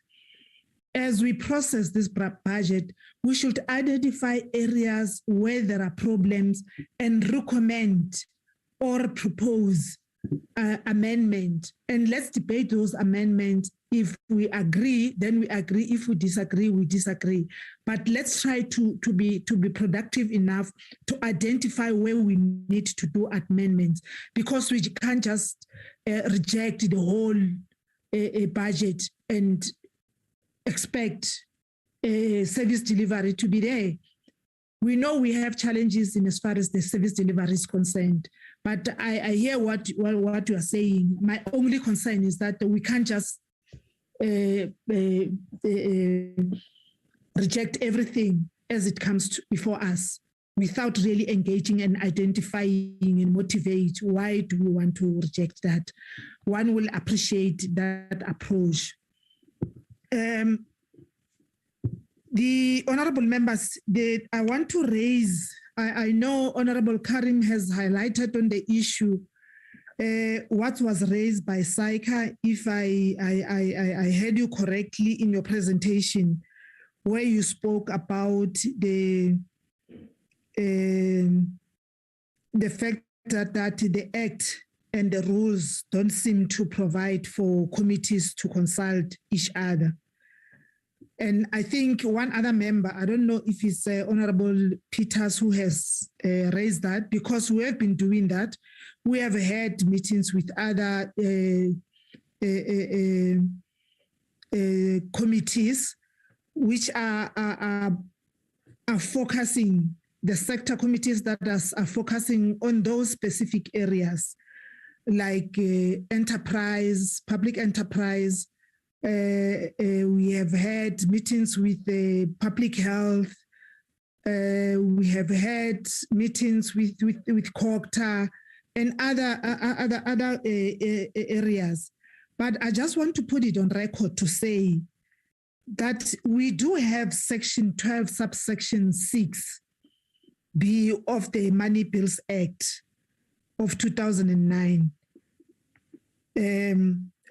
as we process this budget, we should identify areas where there are problems and recommend or propose amendment, and let's debate those amendments. If we agree, then we agree. If we disagree, we disagree. But let's try to be productive enough to identify where we need to do amendments, because we can't just reject the whole budget and expect service delivery to be there. We know we have challenges in as far as the service delivery is concerned, but I hear what you are saying. My only concern is that we can't just reject everything as it comes before us without really engaging and identifying and motivate why do we want to reject that. One will appreciate that approach. The honorable members, I want to raise, I know Honorable Karim has highlighted on the issue what was raised by Saika. If I heard you correctly in your presentation, where you spoke about the fact that the Act and the rules don't seem to provide for committees to consult each other. And I think one other member, I don't know if it's Honorable Peters who has raised that, because we have been doing that. We have had meetings with other committees which are focusing, the sector committees that are focusing on those specific areas, like enterprise, public enterprise. We have had meetings with public health. We have had meetings with COGTA and other areas. But I just want to put it on record to say that we do have Section 12, subsection 6B of the Money Bills Act of 2009.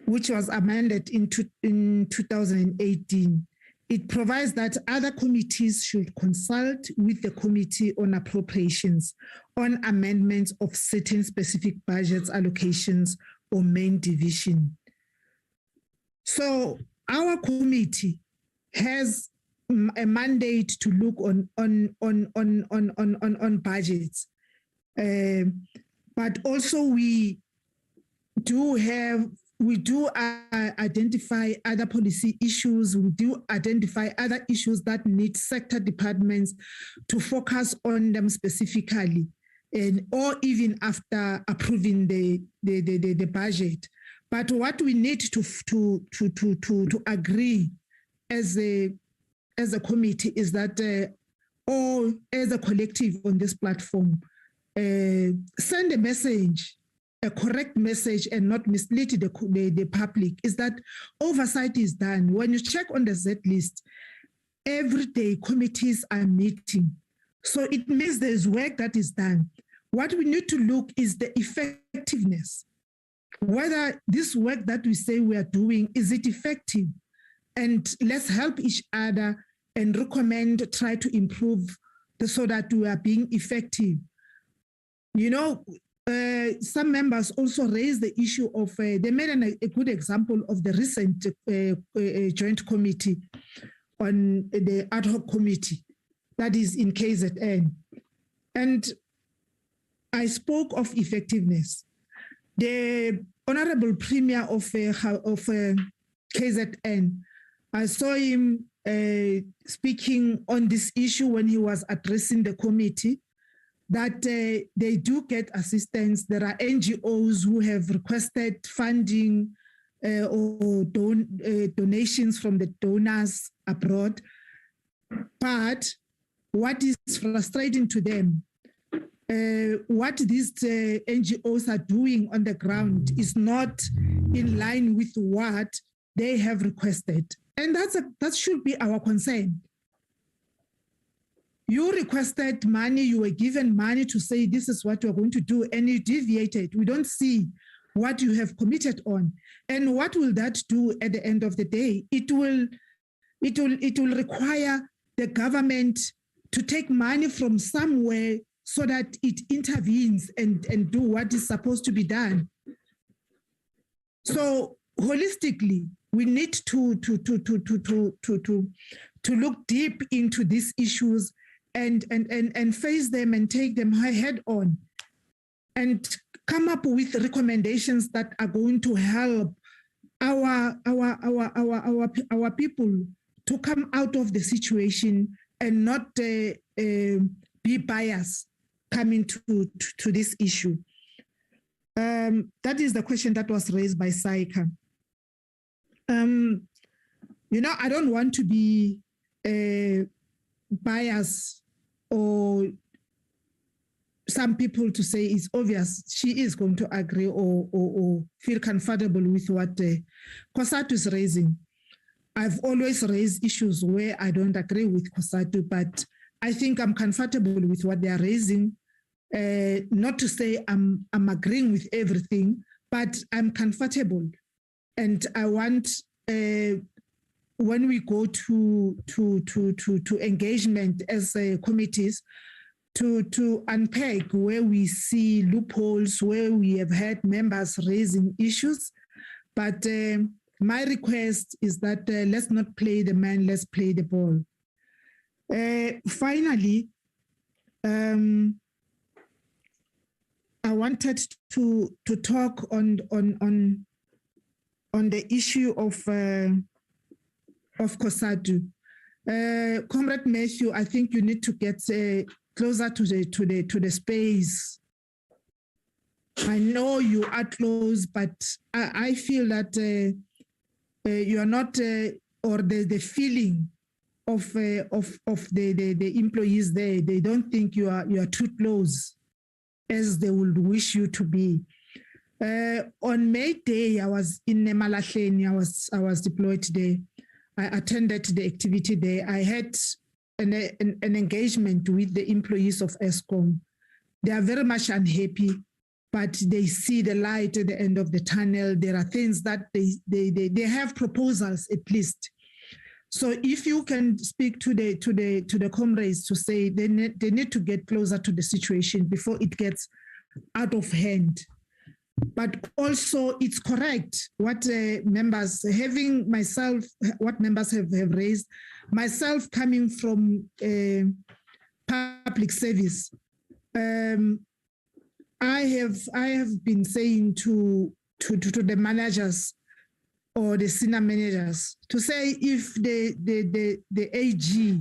Which was amended in 2018. It provides that other committees should consult with the Committee on Appropriations on amendments of certain specific budgets, allocations, or main division. So our committee has a mandate to look on budgets, but also we do identify other policy issues. We do identify other issues that need sector departments to focus on them specifically, or even after approving the budget. But what we need to agree as a committee is that, or as a collective on this platform, send a message, a correct message, and not mislead the public, is that oversight is done. When you check on the Z list, every day committees are meeting. So it means there's work that is done. What we need to look is the effectiveness, whether this work that we say we are doing, is it effective? And let's help each other and recommend, try to improve so that we are being effective. You know, some members also raised the issue of, they made a good example of the recent joint committee on the ad hoc committee that is in KZN. And I spoke of effectiveness. The Honorable Premier of KZN, I saw him speaking on this issue when he was addressing the committee, that they do get assistance. There are NGOs who have requested funding or donations from the donors abroad. But what is frustrating to them, what these NGOs are doing on the ground is not in line with what they have requested. And that should be our concern. You requested money, you were given money to say this is what you're going to do, and you deviated. We don't see what you have committed on. And what will that do at the end of the day? It will require the government to take money from somewhere so that it intervenes and do what is supposed to be done. So holistically, we need to look deep into these issues and face them and take them head on, and come up with recommendations that are going to help our people to come out of the situation and not be biased coming to this issue. That is the question that was raised by Saika. I don't want to be biased or some people to say it's obvious she is going to agree or feel comfortable with what COSATU is raising. I've always raised issues where I don't agree with COSATU, but I think I'm comfortable with what they are raising. Not to say I'm agreeing with everything, but I'm comfortable. And I want, when we go to engagement as committees, to unpack where we see loopholes, where we have had members raising issues. But my request is that let's not play the man, let's play the ball. Finally, I wanted to talk on the issue of COSATU. Comrade Matthew, I think you need to get closer to the space. I know you are close, but I feel that you are not, or the feeling of the employees there, they don't think you are too close as they would wish you to be. On May Day, I was in Nemalahleni. I was deployed there. I attended the activity there. I had an engagement with the employees of ESCOM. They are very much unhappy, but they see the light at the end of the tunnel. There are things that they have proposals at least. So if you can speak to the comrades to say they need to get closer to the situation before it gets out of hand. But also it's correct what members, having myself, what members have raised, myself coming from public service, I have been saying to the managers or the senior managers to say if the AG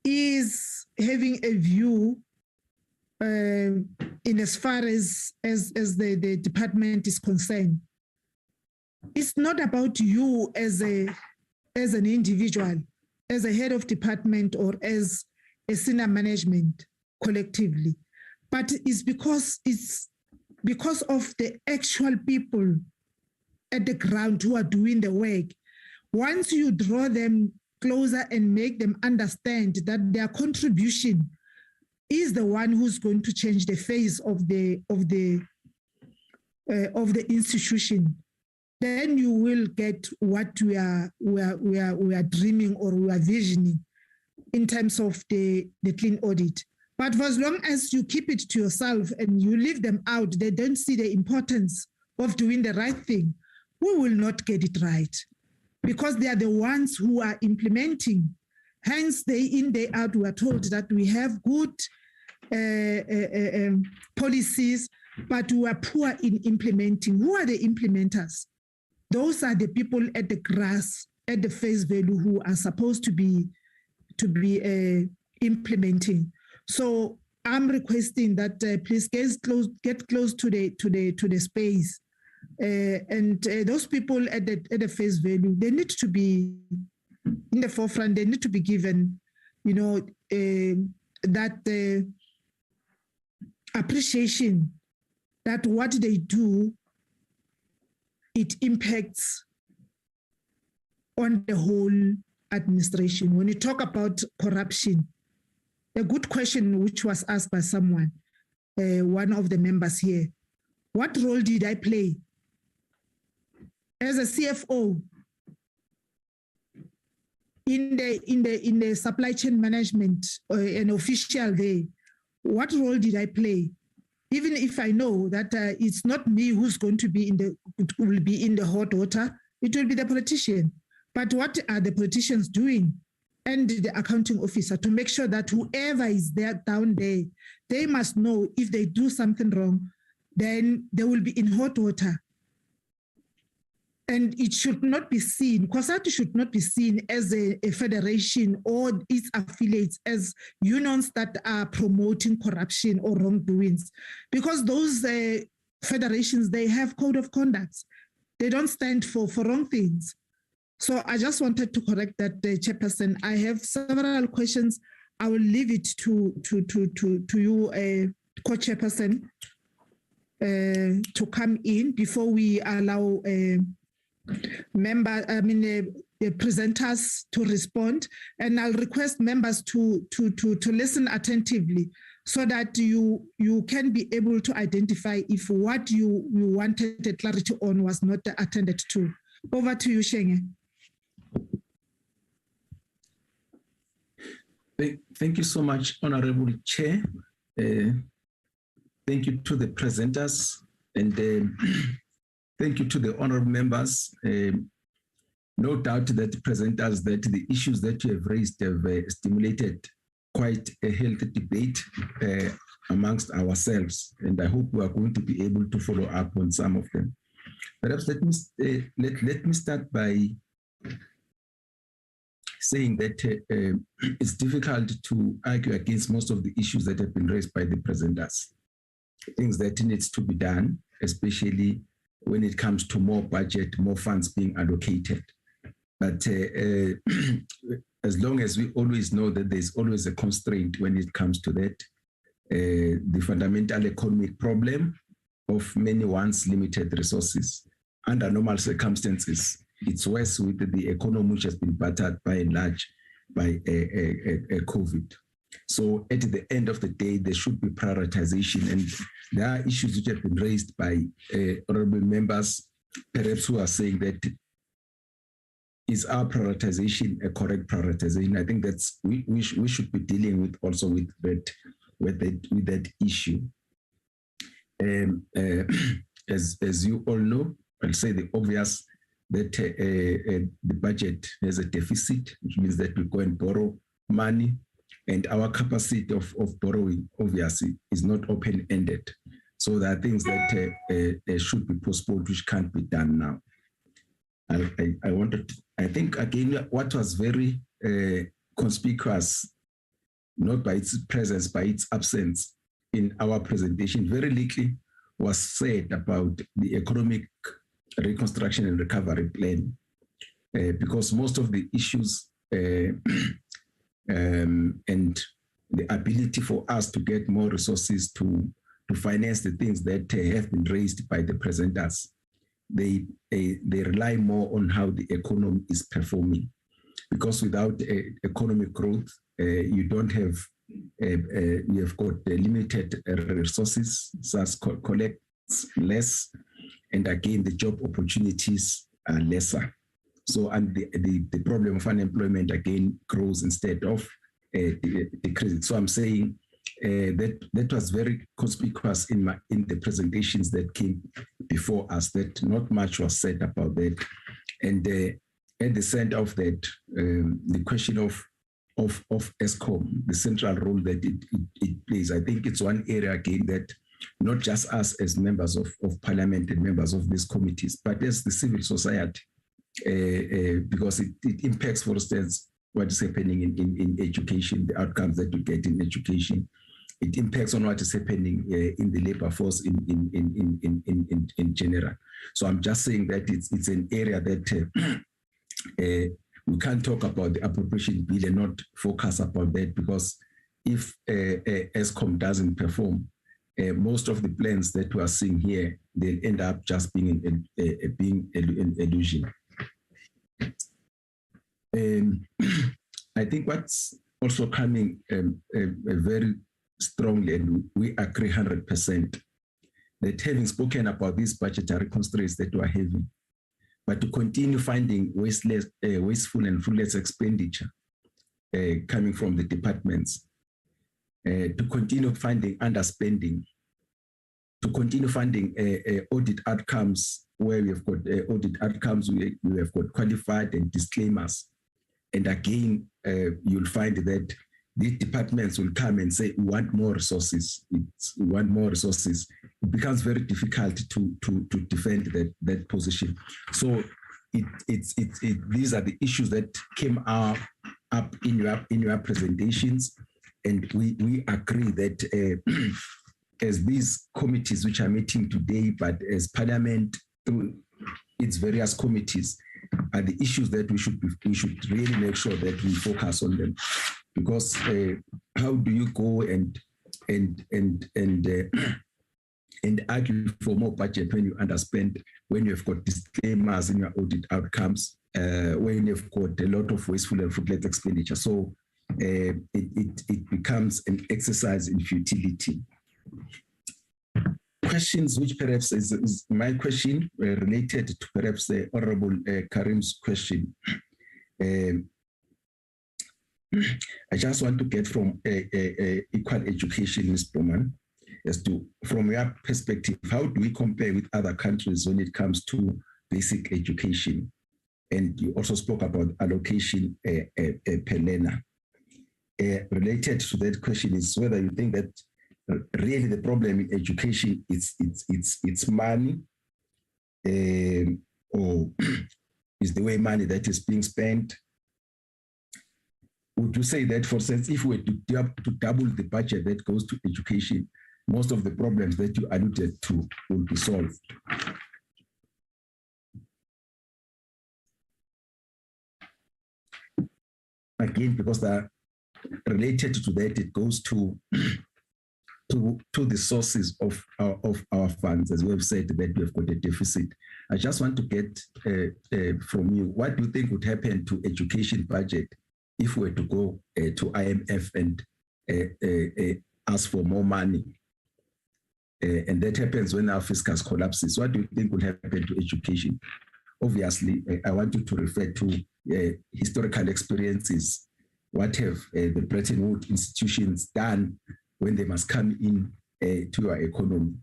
is having a view in as far as the department is concerned, it's not about you as an individual, as a head of department or as a senior management collectively, but it's because of the actual people at the ground who are doing the work. Once you draw them closer and make them understand that their contribution is the one who's going to change the face of the institution, then you will get what we are dreaming or we are visioning in terms of the clean audit. But for as long as you keep it to yourself and you leave them out, they don't see the importance of doing the right thing, we will not get it right, because they are the ones who are implementing. Hence, day in, day out, we are told that we have good policies, but we are poor in implementing. Who are the implementers? Those are the people at the grass, at the face value, who are supposed to be implementing. So I'm requesting that please get close to the space, and those people at the face value, they need to be in the forefront. They need to be given, that appreciation that what they do, it impacts on the whole administration. When you talk about corruption, a good question which was asked by someone, one of the members here, what role did I play as a CFO in the supply chain management, an official there? What role did I play even if I know that it's not me who's going to be will be in the hot water, it will be the politician. But what are the politicians doing? And the accounting officer, to make sure that whoever is there down there, they must know if they do something wrong, then they will be in hot water. And it should not be seen, COSATU should not be seen as a federation or its affiliates as unions that are promoting corruption or wrongdoings. Because those federations, they have code of conduct. They don't stand for wrong things. So I just wanted to correct that, Chairperson. I have several questions. I will leave it to you, Co-Chairperson, to come in before we allow the presenters to respond. And I'll request members to listen attentively so that you can be able to identify if what you wanted a clarity on was not attended to. Over to you, Shenge. Thank you so much, Honorable Chair. Thank you to the presenters, and thank you to the honorable members. No doubt that the presenters, that the issues that you have raised have stimulated quite a healthy debate amongst ourselves, and I hope we are going to be able to follow up on some of them. Perhaps let me start by saying that it's difficult to argue against most of the issues that have been raised by the presenters. Things that needs to be done, especially when it comes to more budget, more funds being allocated. But as long as we always know that there's always a constraint when it comes to that, the fundamental economic problem of many once limited resources. Under normal circumstances, it's worse with the economy which has been battered by and large by COVID. So at the end of the day, there should be prioritization, and there are issues which have been raised by honorable members, perhaps who are saying that is our prioritization a correct prioritization? I think that's we should be dealing with also with that issue. As you all know, I'll say the obvious, that the budget has a deficit, which means that we go and borrow money, and our capacity of borrowing obviously is not open-ended. So there are things that should be postponed, which can't be done now. I think again, what was very conspicuous, not by its presence, by its absence in our presentation, very little was said about the economic reconstruction and recovery plan, because most of the issues and the ability for us to get more resources to finance the things that have been raised by the presenters, they rely more on how the economy is performing, because without economic growth, you don't have you have got limited resources, SARS collects less, and again, the job opportunities are lesser. So, and the problem of unemployment again grows instead of decreasing. So I'm saying that was very conspicuous in the presentations that came before us, that not much was said about that. And at the center of that, the question of ESCOM, the central role that it plays. I think it's one area again that not just us as members of parliament and members of these committees, but as the civil society, because it impacts, for instance, what is happening in education, the outcomes that you get in education. It impacts on what is happening in the labor force in general. So I'm just saying that it's an area that we can't talk about the appropriation bill and not focus about that, because if ESCOM doesn't perform, most of the plans that we are seeing here, they'll end up just being an illusion. I think what's also coming very strongly, and we agree 100%, that having spoken about these budgetary constraints that we are having, but to continue finding wasteful and fruitless expenditure coming from the departments, to continue finding underspending, to continue funding audit outcomes where we have got audit outcomes, we have got qualified and disclaimers. And again, you'll find that these departments will come and say, we want more resources. We want more resources. It becomes very difficult to defend that position. So these are the issues that came up in your presentations. And we agree that as these committees which are meeting today, but as Parliament through its various committees, are the issues that we should really make sure that we focus on them, because how do you go and argue for more budget when you underspend, when you've got disclaimers in your audit outcomes, when you've got a lot of wasteful and fruitless expenditure? So it becomes an exercise in futility. Questions which perhaps is my question related to perhaps the Honorable Karim's question. I just want to get from equal education, Ms. Bowman, as to, from your perspective, how do we compare with other countries when it comes to basic education? And you also spoke about allocation per learner. Related to that question is whether you think that really the problem in education it's money, or is the way money that is being spent. Would you say that, for instance, if we were to double the budget that goes to education, most of the problems that you alluded to will be solved? Again, because they're related to that, it goes to the sources of our funds, as we have said that we have got a deficit. I just want to get from you, what do you think would happen to education budget if we were to go to IMF and ask for more money? And that happens when our fiscal collapses. What do you think will happen to education? Obviously, I want you to refer to historical experiences. What have the Bretton Woods institutions done when they must come in to your economy,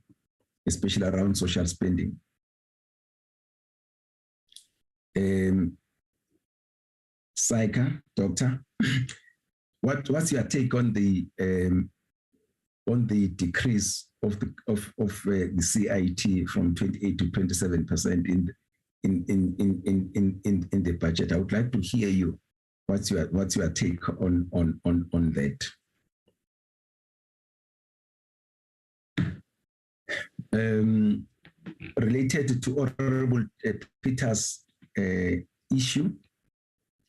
especially around social spending? Saika, Doctor, what's your take on the decrease of the CIT from 28 to 27% in the budget? I would like to hear you. What's your take on that? Related to Honorable Peter's issue,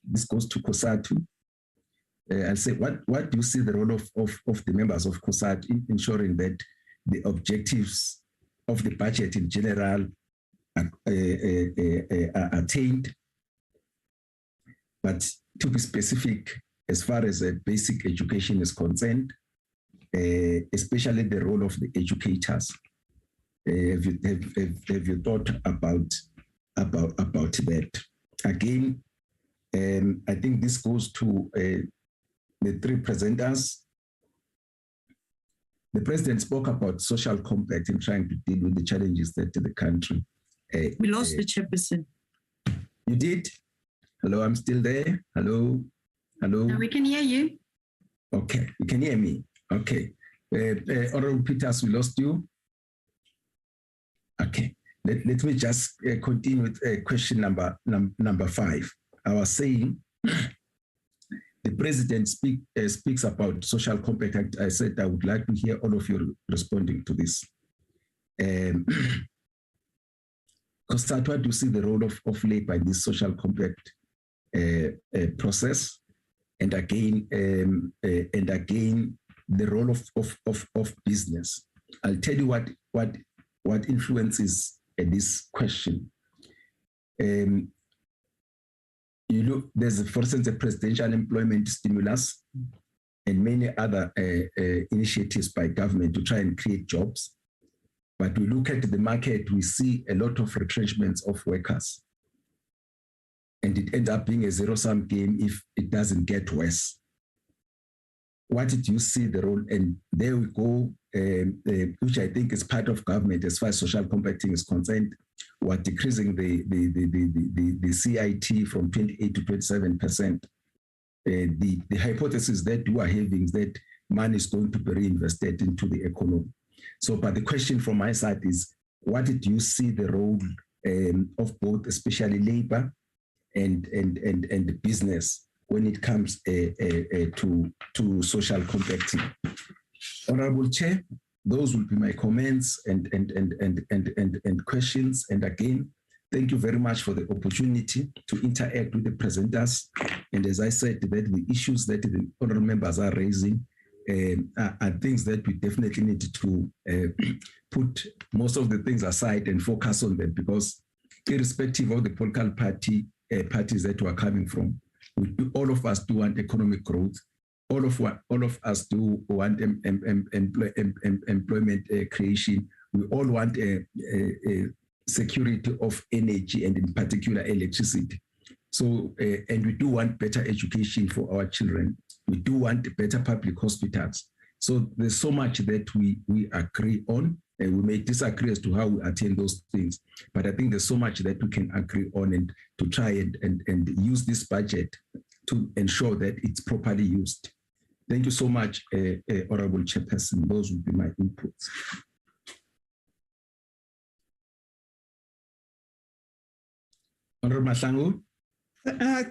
this goes to COSATU. I'll say, what do you see the role of the members of COSATU in ensuring that the objectives of the budget in general are attained? But to be specific, as far as basic education is concerned, especially the role of the educators, have you thought about that? Again, I think this goes to the three presenters. The president spoke about social compact in trying to deal with the challenges that the country. We lost the chairperson. You did? Hello, I'm still there. Hello, hello. No, we can hear you. Okay, you can hear me. Okay, Honorable Peters, we lost you. Okay, let me just continue with question number 5. I was saying the president speaks about social compact. I said I would like to hear all of you responding to this. Constance, what do you see the role of labor in this social compact process? And again, the role of business. I'll tell you what influences this question. You look, there's, for instance, a presidential employment stimulus and many other initiatives by government to try and create jobs. But we look at the market, we see a lot of retrenchments of workers. And it ends up being a zero-sum game if it doesn't get worse. What did you see the role? And there we go, which I think is part of government as far as social compacting is concerned, were decreasing the CIT from 28 to 27%. The hypothesis that we are having is that money is going to be reinvested into the economy. So, but the question from my side is, what do you see the role of both, especially labor and business, when it comes to social compacting? Honorable Chair, those will be my comments and questions. And again, thank you very much for the opportunity to interact with the presenters. And as I said, that the issues that the honorable members are raising are things that we definitely need to put most of the things aside and focus on them, because irrespective of the political parties that we are coming from, all of us do want economic growth. All of us do want employment creation. We all want a security of energy and in particular electricity. So, and we do want better education for our children. We do want better public hospitals. So there's so much that we agree on, and we may disagree as to how we attain those things. But I think there's so much that we can agree on, and to try and use this budget to ensure that it's properly used. Thank you so much, Honorable Chairperson. Those would be my inputs. Honorable Mahlangu.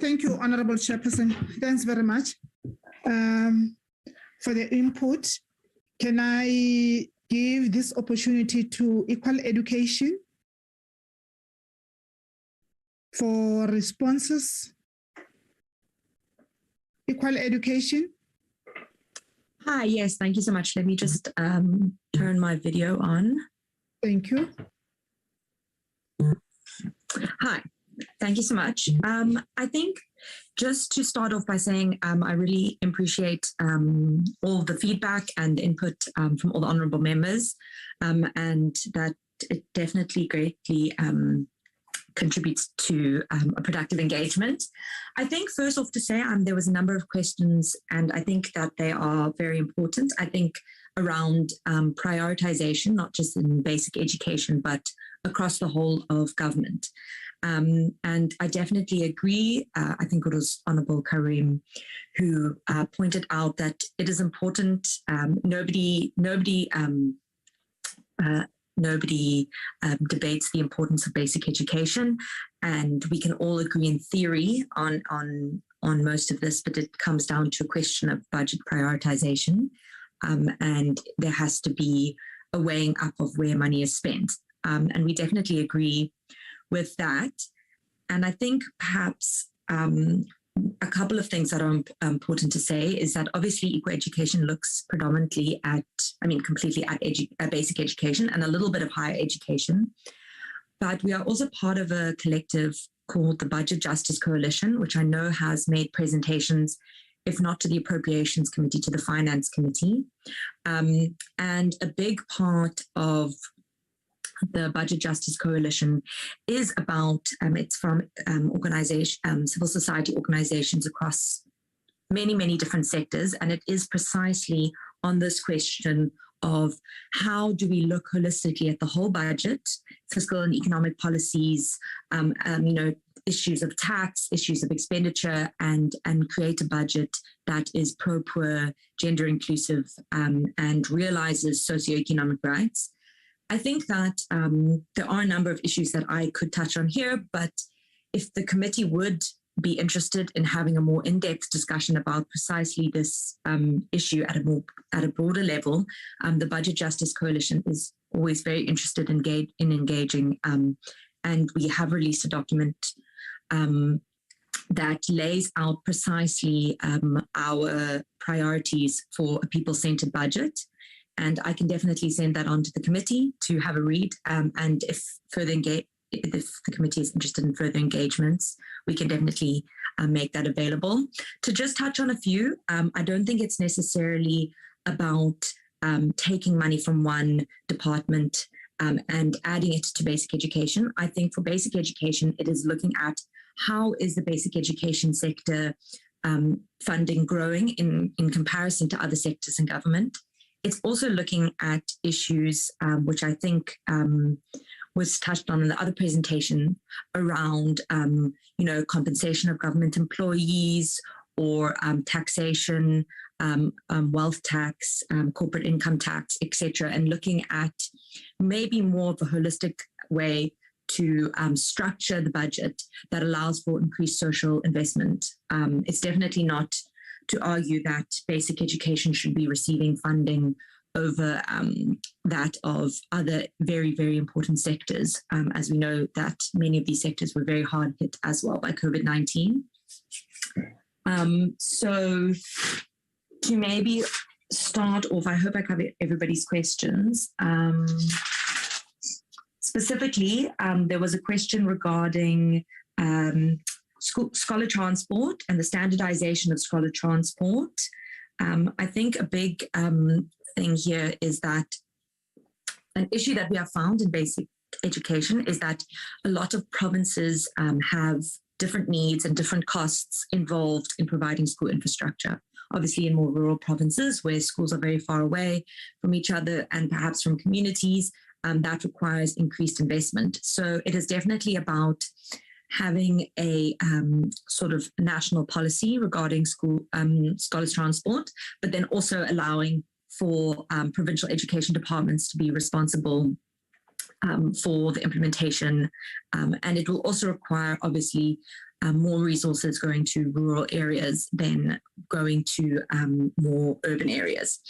Thank you, Honorable Chairperson. Thanks very much for the input. Can I give this opportunity to Equal Education for responses? Equal Education. Hi, yes, thank you so much. Let me just turn my video on. Thank you. Hi, thank you so much. I think just to start off by saying I really appreciate all the feedback and input from all the honourable members, and that it definitely greatly contributes to a productive engagement. I think first off to say there was a number of questions, and I think that they are very important. I think around prioritization, not just in basic education, but across the whole of government. And I definitely agree. I think it was Honourable Karim who pointed out that it is important. Nobody debates the importance of basic education, and we can all agree in theory on most of this, but it comes down to a question of budget prioritization, and there has to be a weighing up of where money is spent, and we definitely agree with that. And I think perhaps a couple of things that are important to say is that obviously equal education looks predominantly at, completely at basic education and a little bit of higher education. But we are also part of a collective called the Budget Justice Coalition, which I know has made presentations, if not to the Appropriations Committee, to the Finance Committee. And a big part of the Budget Justice Coalition is about, it's from civil society organizations across many, many different sectors. And it is precisely on this question of how do we look holistically at the whole budget, fiscal and economic policies, issues of tax, issues of expenditure, and create a budget that is pro-poor, gender inclusive, and realizes socioeconomic rights. I think that there are a number of issues that I could touch on here, but if the committee would be interested in having a more in-depth discussion about precisely this issue at a broader level, the Budget Justice Coalition is always very interested in engaging, and we have released a document that lays out precisely our priorities for a people-centered budget. And I can definitely send that on to the committee to have a read. And if the committee is interested in further engagements, we can definitely make that available. To just touch on a few, I don't think it's necessarily about taking money from one department and adding it to basic education. I think for basic education, it is looking at how is the basic education sector funding growing in comparison to other sectors in government. it's also looking at issues which I think was touched on in the other presentation around, compensation of government employees or taxation, wealth tax, corporate income tax, etc., and looking at maybe more of a holistic way to structure the budget that allows for increased social investment. It's definitely not to argue that basic education should be receiving funding over that of other very, very important sectors, as we know that many of these sectors were very hard hit as well by COVID-19. So to maybe start off, I hope I covered everybody's questions. Specifically, there was a question regarding scholar transport and the standardization of scholar transport. I think a big thing here is that an issue that we have found in basic education is that a lot of provinces have different needs and different costs involved in providing school infrastructure. Obviously, in more rural provinces where schools are very far away from each other and perhaps from communities, that requires increased investment. So it is definitely about having a sort of national policy regarding scholars transport, but then also allowing for provincial education departments to be responsible for the implementation. And it will also require, obviously, more resources going to rural areas than going to more urban areas.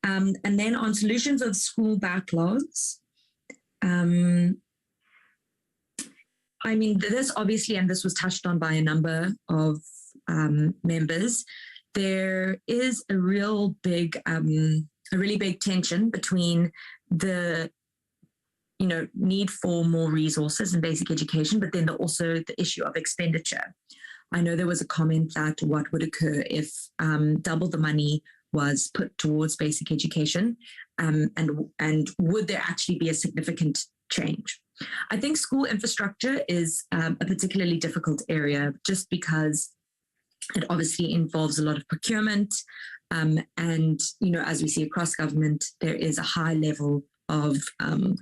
And then on solutions of school backlogs, I mean, this obviously, and this was touched on by a number of members, there is a really big tension between the need for more resources in basic education, but then also the issue of expenditure. I know there was a comment that what would occur if double the money was put towards basic education, and would there actually be a significant change? I think school infrastructure is a particularly difficult area just because it obviously involves a lot of procurement, and as we see across government, there is a high level of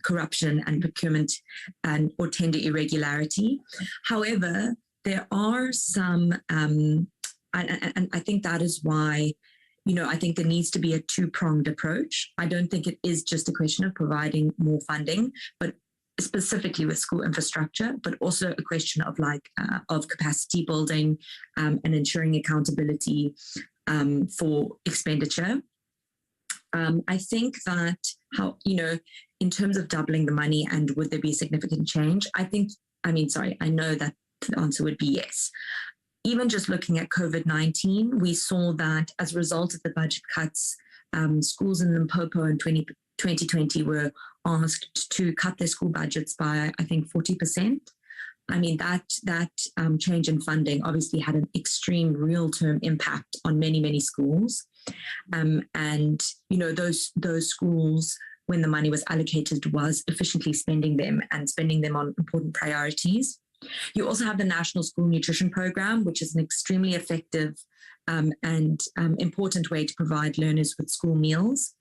corruption and procurement or tender irregularity. However, there are some, and I think that is why, I think there needs to be a two-pronged approach. I don't think it is just a question of providing more funding, but specifically with school infrastructure, but also a question of of capacity building and ensuring accountability for expenditure. I think that in terms of doubling the money and would there be a significant change? I know that the answer would be yes. Even just looking at COVID-19, we saw that as a result of the budget cuts, schools in Limpopo in 2020 were asked to cut their school budgets by, I think, 40%. I mean, that change in funding obviously had an extreme real-term impact on many, many schools. And those schools, when the money was allocated, was efficiently spending them on important priorities. You also have the National School Nutrition Program, which is an extremely effective and important way to provide learners with school meals.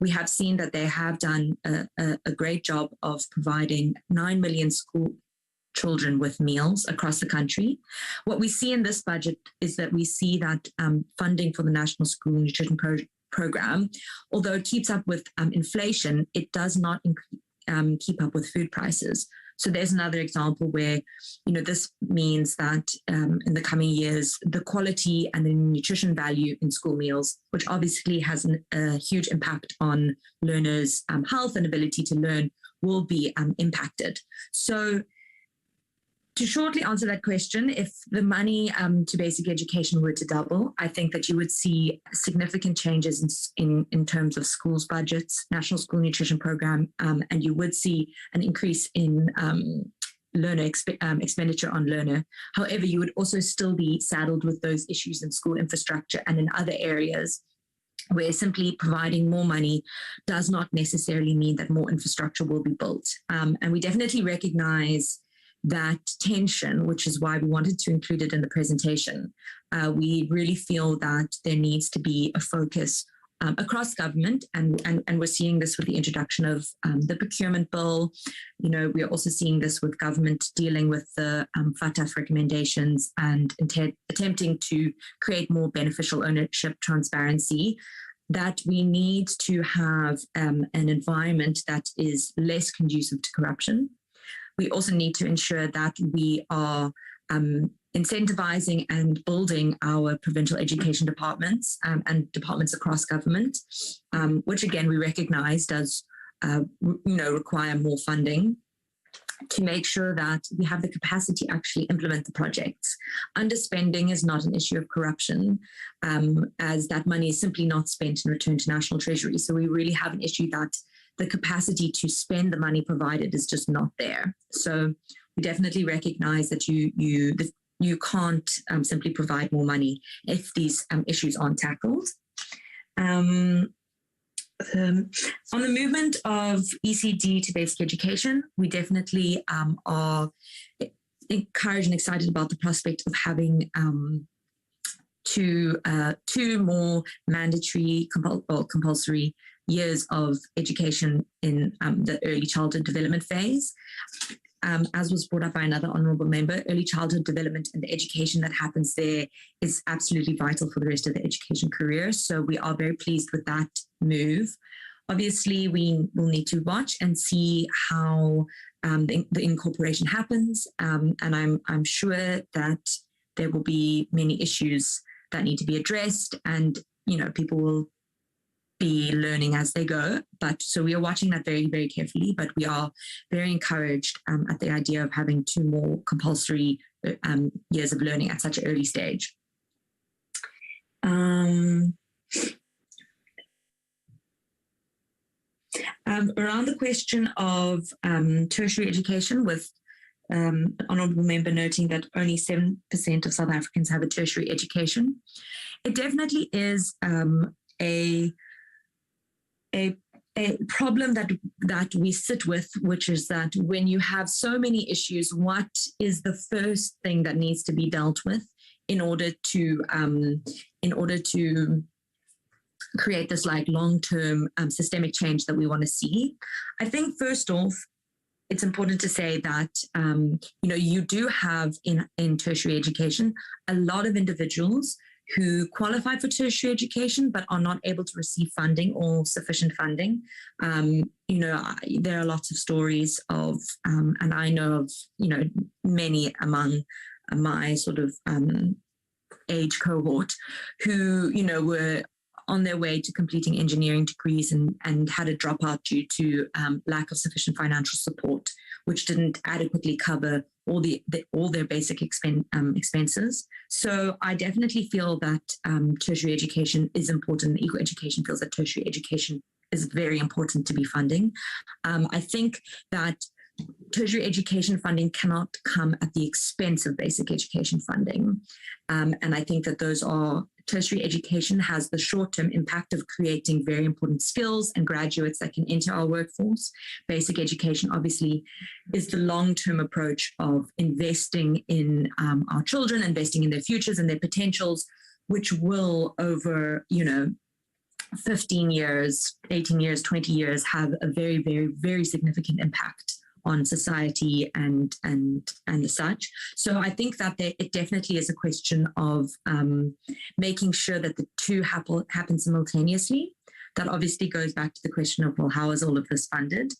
We have seen that they have done a great job of providing 9 million school children with meals across the country. What we see in this budget is that we see that funding for the National School Nutrition Program, although it keeps up with inflation, it does not keep up with food prices. So there's another example where, this means that in the coming years, the quality and the nutrition value in school meals, which obviously has a huge impact on learners' health and ability to learn, will be impacted. So to shortly answer that question, if the money to basic education were to double, I think that you would see significant changes in terms of schools' budgets, National School Nutrition Program, and you would see an increase in learner expenditure on learner. However, you would also still be saddled with those issues in school infrastructure and in other areas where simply providing more money does not necessarily mean that more infrastructure will be built. And we definitely recognize that tension, which is why we wanted to include it in the presentation. We really feel that there needs to be a focus across government, and we're seeing this with the introduction of the procurement bill. You know, we are also seeing this with government dealing with the FATF recommendations and attempting to create more beneficial ownership transparency, that we need to have an environment that is less conducive to corruption. We also need to ensure that we are incentivizing and building our provincial education departments and departments across government, which again we recognize does require more funding, to make sure that we have the capacity to actually implement the projects. Underspending is not an issue of corruption, as that money is simply not spent and returned to National Treasury. So we really have an issue that the capacity to spend the money provided is just not there. So we definitely recognize that you can't simply provide more money if these issues aren't tackled. On the movement of ECD to basic education, we definitely are encouraged and excited about the prospect of having two more mandatory compulsory years of education in the early childhood development phase. As was brought up by another honourable member, early childhood development and the education that happens there is absolutely vital for the rest of the education career. So we are very pleased with that move. Obviously, we will need to watch and see how the incorporation happens. And I'm sure that there will be many issues that need to be addressed, and people will be learning as they go. But so we are watching that very, very carefully, but we are very encouraged at the idea of having two more compulsory years of learning at such an early stage. Around the question of tertiary education, with an honourable member noting that only 7% of South Africans have a tertiary education, it definitely is a problem that we sit with, which is that when you have so many issues, what is the first thing that needs to be dealt with in order to create this like long-term systemic change that we want to see? I think first off, it's important to say that you do have in tertiary education a lot of individuals who qualify for tertiary education but are not able to receive funding or sufficient funding. There are lots of stories of, and I know of, many among my sort of age cohort who, were on their way to completing engineering degrees and had a dropout due to lack of sufficient financial support, which didn't adequately cover all their basic expenses. So I definitely feel that tertiary education is important. Equal Education feels that tertiary education is very important to be funding. I think that tertiary education funding cannot come at the expense of basic education funding. And I think that tertiary education has the short-term impact of creating very important skills and graduates that can enter our workforce. Basic education obviously is the long-term approach of investing in our children, investing in their futures and their potentials, which will over, 15 years, 18 years, 20 years have a very, very, very significant impact on society and such. So I think that it definitely is a question of making sure that the two happen simultaneously. That obviously goes back to the question of, well, how is all of this funded?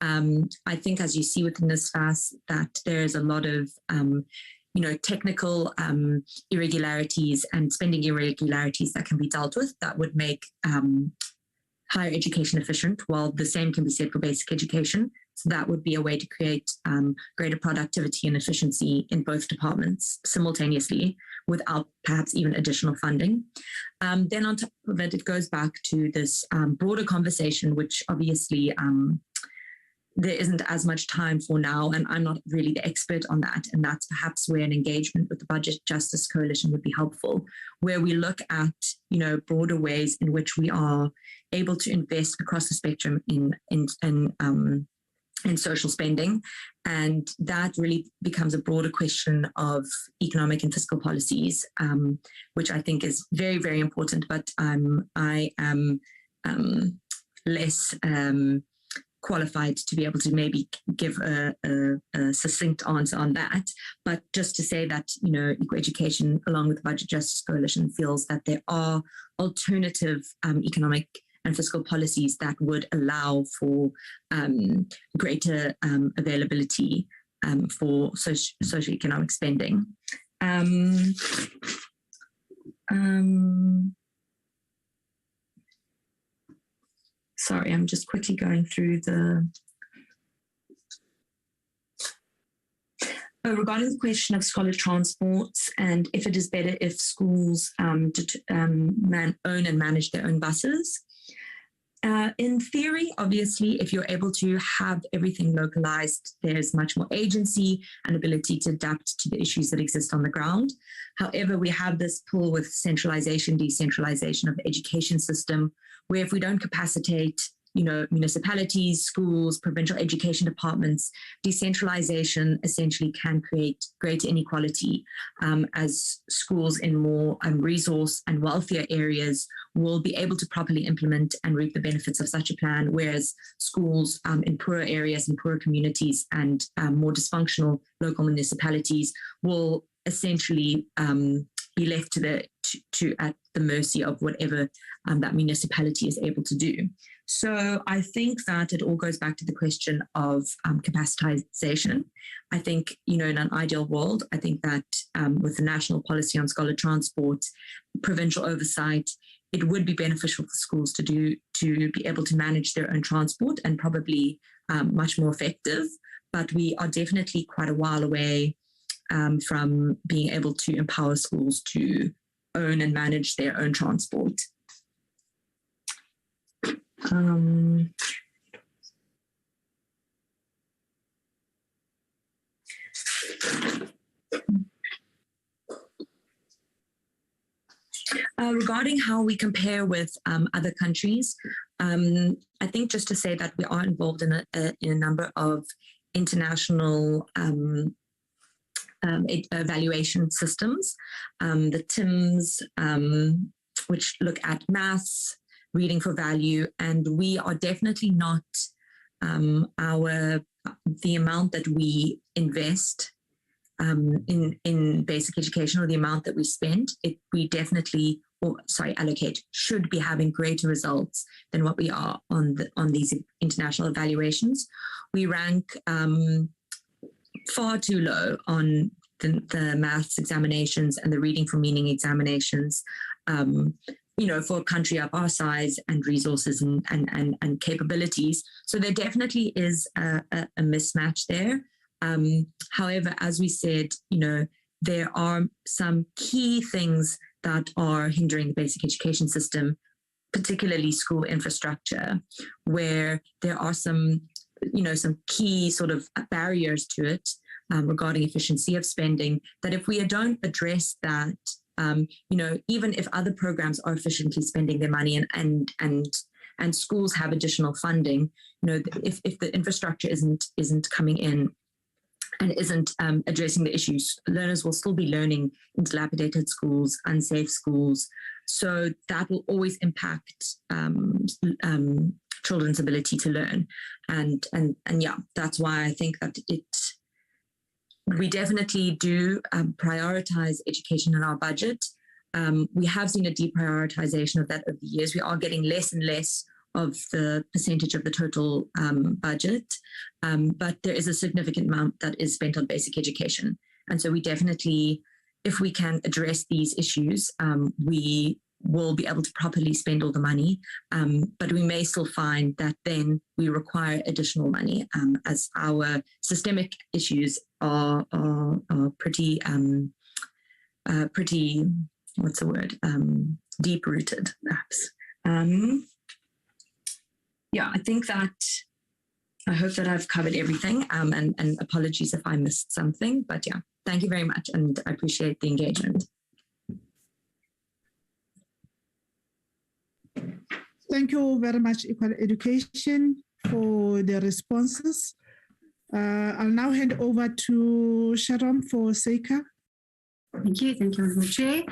I think, as you see within this FAS, that there is a lot of technical irregularities and spending irregularities that can be dealt with that would make higher education efficient, while the same can be said for basic education. So that would be a way to create greater productivity and efficiency in both departments simultaneously without perhaps even additional funding. Then on top of it, it goes back to this broader conversation, which obviously there isn't as much time for now, and I'm not really the expert on that. And that's perhaps where an engagement with the Budget Justice Coalition would be helpful, where we look at, broader ways in which we are able to invest across the spectrum in and social spending. And that really becomes a broader question of economic and fiscal policies, which I think is very, very important. But I am less qualified to be able to maybe give a succinct answer on that. But just to say that, you know, Equal Education, along with the Budget Justice Coalition, feels that there are alternative economic and fiscal policies that would allow for greater availability for socioeconomic spending. Sorry, I'm just quickly going through the... regarding the question of scholar transports and if it is better if schools own and manage their own buses. In theory, obviously, if you're able to have everything localized, there's much more agency and ability to adapt to the issues that exist on the ground. However, we have this pull with centralization, decentralization of the education system, where if we don't capacitate, you know, municipalities, schools, provincial education departments, decentralization essentially can create greater inequality as schools in more resource and wealthier areas will be able to properly implement and reap the benefits of such a plan, whereas schools in poorer areas and poorer communities and more dysfunctional local municipalities will essentially be left to at the mercy of whatever that municipality is able to do. So I think that it all goes back to the question of capacitization. I think, you know, in an ideal world, I think that with the national policy on scholar transport, provincial oversight, it would be beneficial for schools to be able to manage their own transport and probably much more effective. But we are definitely quite a while away from being able to empower schools to own and manage their own transport. Regarding how we compare with other countries, I think just to say that we are involved in a number of international evaluation systems, the TIMS, which look at maths, reading for value, and we are definitely not the amount that we invest in basic education or the amount that we spend, we definitely, allocate, should be having greater results than what we are on these international evaluations. We rank far too low on the maths examinations and the reading for meaning examinations. You know, for a country of our size and resources and capabilities. So there definitely is a mismatch there. However, as we said, you know, there are some key things that are hindering the basic education system, particularly school infrastructure, where there are some key sort of barriers to it regarding efficiency of spending, that if we don't address that, you know, even if other programs are efficiently spending their money and schools have additional funding, you know, if the infrastructure isn't coming in and isn't addressing the issues, learners will still be learning in dilapidated schools, unsafe schools. So that will always impact children's ability to learn. And yeah, that's why I think that we definitely do prioritize education in our budget. We have seen a deprioritization of that over the years. We are getting less and less of the percentage of the total budget, but there is a significant amount that is spent on basic education. And so we definitely, if we can address these issues, we will be able to properly spend all the money, but we may still find that then we require additional money as our systemic issues are pretty, what's the word, deep-rooted, perhaps. Yeah, I think that, I hope that I've covered everything, and apologies if I missed something, but yeah, thank you very much, and I appreciate the engagement. Thank you very much, Equal Education, for the responses. I'll now hand over to Sharon for Seika. Thank you, Honourable Chair.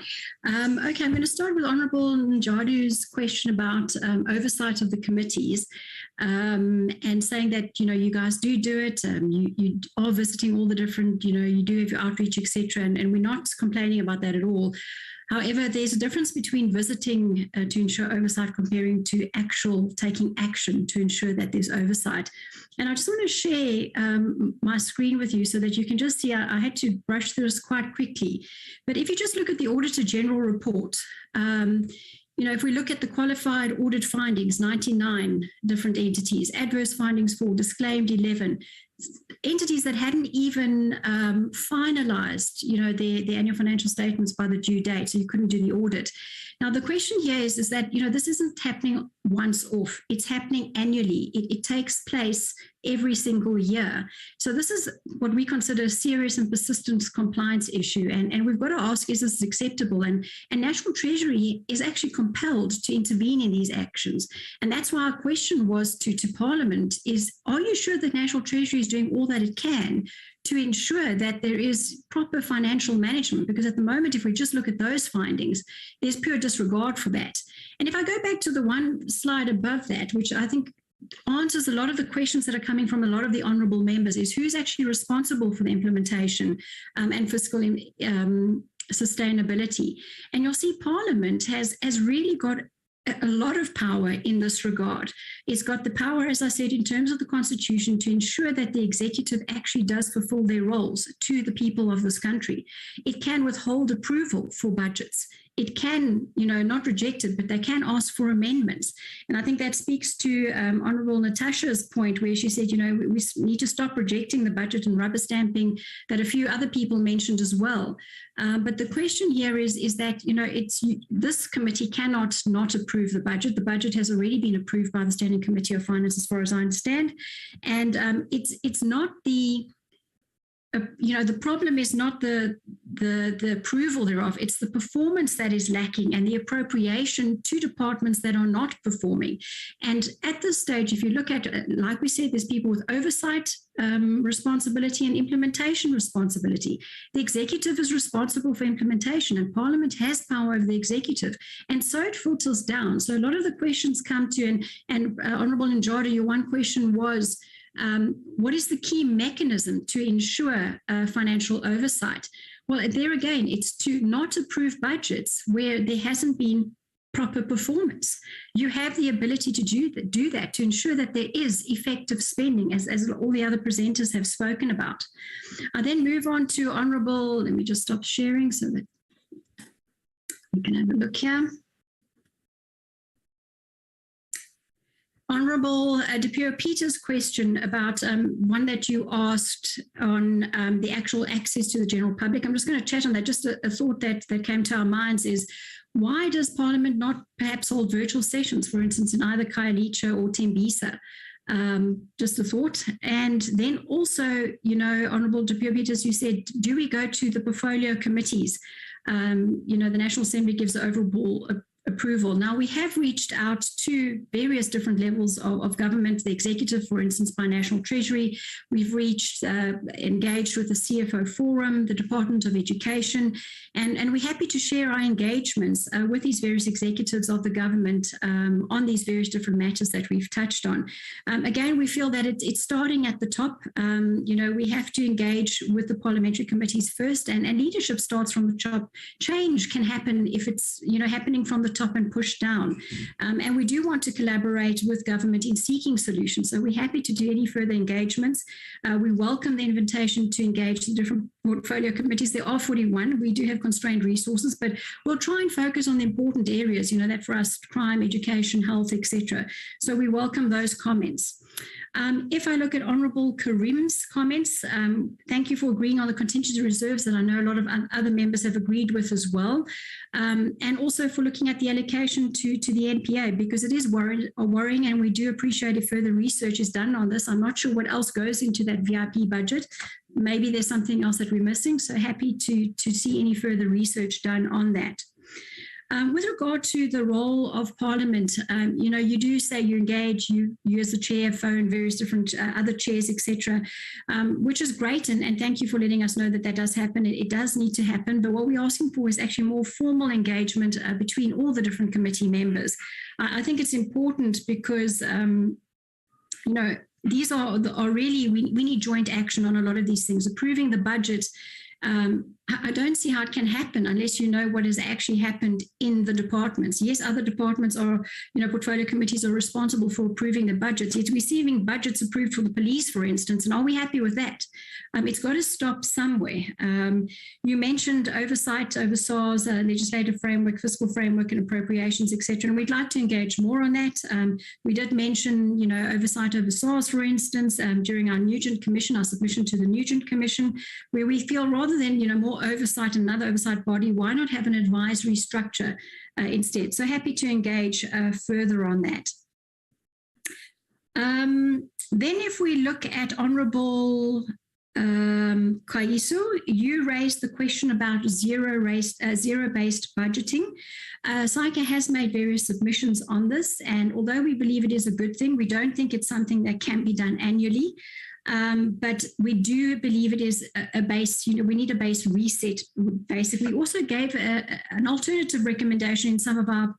Okay, I'm going to start with Honourable Njadu's question about oversight of the committees and saying that, you guys do it, you are visiting all the different, you do have your outreach, etc. And we're not complaining about that at all. However, there's a difference between visiting to ensure oversight comparing to actual taking action to ensure that there's oversight. And I just want to share my screen with you so that you can just see, I had to brush through this quite quickly. But if you just look at the Auditor General report, if we look at the qualified audit findings, 99 different entities, adverse findings 4, disclaimed 11, entities that hadn't even finalized, their annual financial statements by the due date, so you couldn't do the audit. Now, the question here is that, this isn't happening once off. It's happening annually. It takes place every single year. So this is what we consider a serious and persistent compliance issue. And we've got to ask, is this acceptable? And National Treasury is actually compelled to intervene in these actions. And that's why our question was to Parliament is, are you sure that National Treasury is doing all that it can to ensure that there is proper financial management? Because at the moment, if we just look at those findings, there's pure disregard for that. And if I go back to the one slide above that, which I think answers a lot of the questions that are coming from a lot of the honourable members, is who's actually responsible for the implementation and fiscal sustainability. And you'll see Parliament has really got a lot of power in this regard. It's got the power, as I said, in terms of the Constitution, to ensure that the executive actually does fulfill their roles to the people of this country. It can withhold approval for budgets. It can, not reject it, but they can ask for amendments. And I think that speaks to Honourable Natasha's point where she said, we need to stop rejecting the budget and rubber stamping that a few other people mentioned as well. But the question here is that, this committee cannot not approve the budget. The budget has already been approved by the Standing Committee of Finance, as far as I understand. And it's not the problem is not the approval thereof, it's the performance that is lacking and the appropriation to departments that are not performing. And at this stage, if you look at, like we said, there's people with oversight responsibility and implementation responsibility. The executive is responsible for implementation and Parliament has power over the executive. And so it filters down. So a lot of the questions come to, and Honourable Njadu, your one question was, what is the key mechanism to ensure financial oversight? Well, there again, it's to not approve budgets where there hasn't been proper performance. You have the ability to do that to ensure that there is effective spending, as all the other presenters have spoken about. I then move on to Honourable, let me just stop sharing so that you can have a look here. Honourable Dipiro Peters' question about one that you asked on the actual access to the general public. I'm just going to chat on that. Just a thought that came to our minds is, why does Parliament not perhaps hold virtual sessions, for instance, in either Khayelitsha or Tembisa? Just a thought. And then also, Honourable Dipiro Peters, you said, do we go to the portfolio committees? The National Assembly gives the overall approval. Now, we have reached out to various different levels of government, the executive, for instance, by National Treasury. We've engaged with the CFO Forum, the Department of Education, and we're happy to share our engagements with these various executives of the government on these various different matters that we've touched on. Again, we feel that it's starting at the top. We have to engage with the parliamentary committees first, and leadership starts from the top. Change can happen if it's, happening from the top and pushed down. And we do want to collaborate with government in seeking solutions. So we're happy to do any further engagements. We welcome the invitation to engage the different portfolio committees. There are 41. We do have constrained resources, but we'll try and focus on the important areas, that for us, crime, education, health, etc. So we welcome those comments. If I look at Honourable Karim's comments, thank you for agreeing on the contingency reserves that I know a lot of other members have agreed with as well, and also for looking at the allocation to the NPA, because it is worrying, and we do appreciate if further research is done on this. I'm not sure what else goes into that VIP budget. Maybe there's something else that we're missing, so happy to see any further research done on that. With regard to the role of Parliament, you do say you engage, you as the chair, phone various different other chairs, etc., which is great, and thank you for letting us know that that does happen. It does need to happen, but what we're asking for is actually more formal engagement between all the different committee members. I think it's important because, these are really, we need joint action on a lot of these things. Approving the budget, I don't see how it can happen unless you know what has actually happened in the departments. Yes, other departments are, portfolio committees are responsible for approving the budgets. It's receiving budgets approved for the police, for instance, and are we happy with that? It's got to stop somewhere. You mentioned oversight over SARS, legislative framework, fiscal framework, and appropriations, etc. And we'd like to engage more on that. We did mention, oversight over SARS, for instance, during our Nugent Commission, our submission to the Nugent Commission, where we feel rather than, more oversight and another oversight body, why not have an advisory structure instead? So happy to engage further on that. Then if we look at Honourable Kaiso, you raised the question about zero-based budgeting. SAICA has made various submissions on this, and although we believe it is a good thing, we don't think it's something that can be done annually. But we do believe it is a base, we need a base reset, basically. We also gave an alternative recommendation in some of our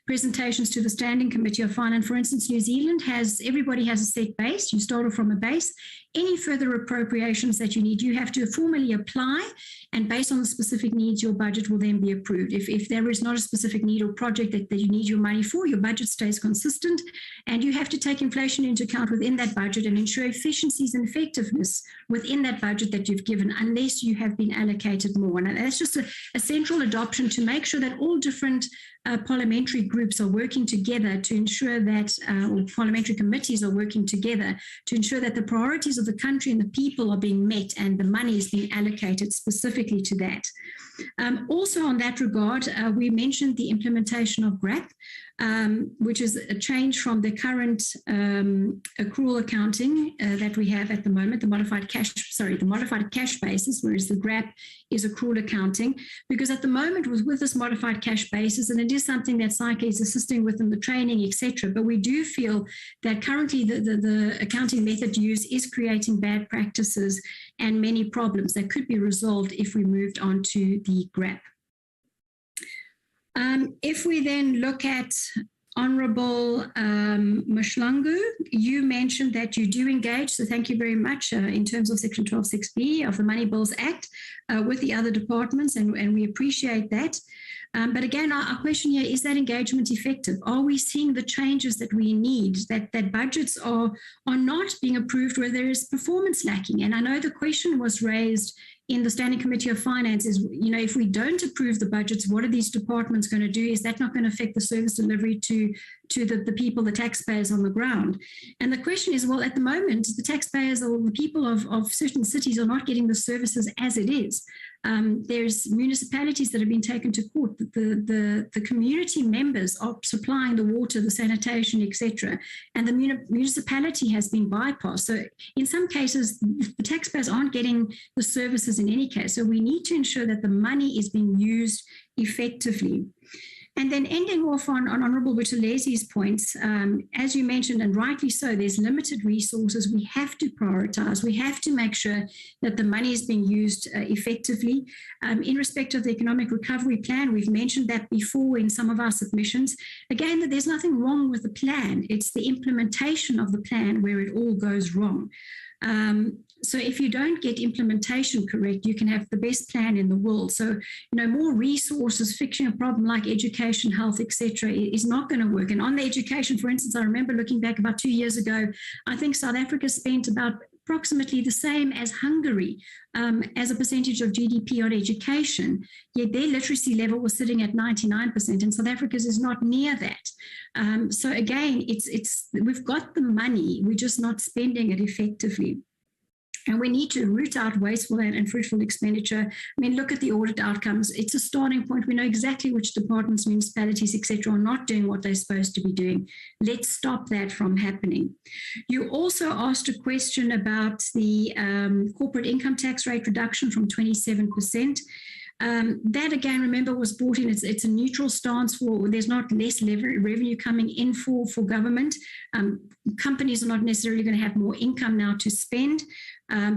presentations to the Standing Committee of Finance. For instance, New Zealand everybody has a set base. You start off from a base. Any further appropriations that you need, you have to formally apply, and based on the specific needs, your budget will then be approved. If there is not a specific need or project that you need your money for, your budget stays consistent, and you have to take inflation into account within that budget and ensure efficiencies and effectiveness within that budget that you've given, unless you have been allocated more. And that's just a central adoption to make sure that all different parliamentary groups are working together to ensure that, or parliamentary committees are working together to ensure that the priorities of the country and the people are being met and the money is being allocated specifically to that. Also on that regard, we mentioned the implementation of GRAP, which is a change from the current accrual accounting that we have at the moment, the modified cash basis, whereas the GRAP is accrual accounting, because at the moment with this modified cash basis, and it is something that SAICA is assisting with in the training, etc., but we do feel that currently the accounting method used is creating bad practices and many problems that could be resolved if we moved on to the GRAP. If we then look at Honourable Mashlangu, you mentioned that you do engage, so thank you very much, in terms of Section 12.6b of the Money Bills Act with the other departments, and we appreciate that. But again, our question here, is that engagement effective? Are we seeing the changes that we need, that budgets are not being approved where there is performance lacking? And I know the question was raised in the Standing Committee of Finance is, if we don't approve the budgets, what are these departments going to do? Is that not going to affect the service delivery to the people, the taxpayers on the ground? And the question is, well, at the moment, the taxpayers or the people of certain cities are not getting the services as it is. There's municipalities that have been taken to court. The community members are supplying the water, the sanitation, etc., and the municipality has been bypassed. So in some cases, the taxpayers aren't getting the services in any case. So we need to ensure that the money is being used effectively. And then ending off on Honourable Buthelezzi's points, as you mentioned, and rightly so, there's limited resources. We have to prioritise. We have to make sure that the money is being used effectively. In respect of the Economic Recovery Plan, we've mentioned that before in some of our submissions. Again, that there's nothing wrong with the plan. It's the implementation of the plan where it all goes wrong. So if you don't get implementation correct, you can have the best plan in the world. So, more resources, fixing a problem like education, health, etc., is not going to work. And on the education, for instance, I remember looking back about 2 years ago, I think South Africa spent about approximately the same as Hungary as a percentage of GDP on education, yet their literacy level was sitting at 99%, and South Africa's is not near that. So again, we've got the money, we're just not spending it effectively. And we need to root out wasteful and fruitful expenditure. I mean, look at the audit outcomes. It's a starting point. We know exactly which departments, municipalities, etc., are not doing what they're supposed to be doing. Let's stop that from happening. You also asked a question about the corporate income tax rate reduction from 27%. That again, remember, was brought in. It's a neutral stance for, there's not less revenue coming in for government. Companies are not necessarily going to have more income now to spend.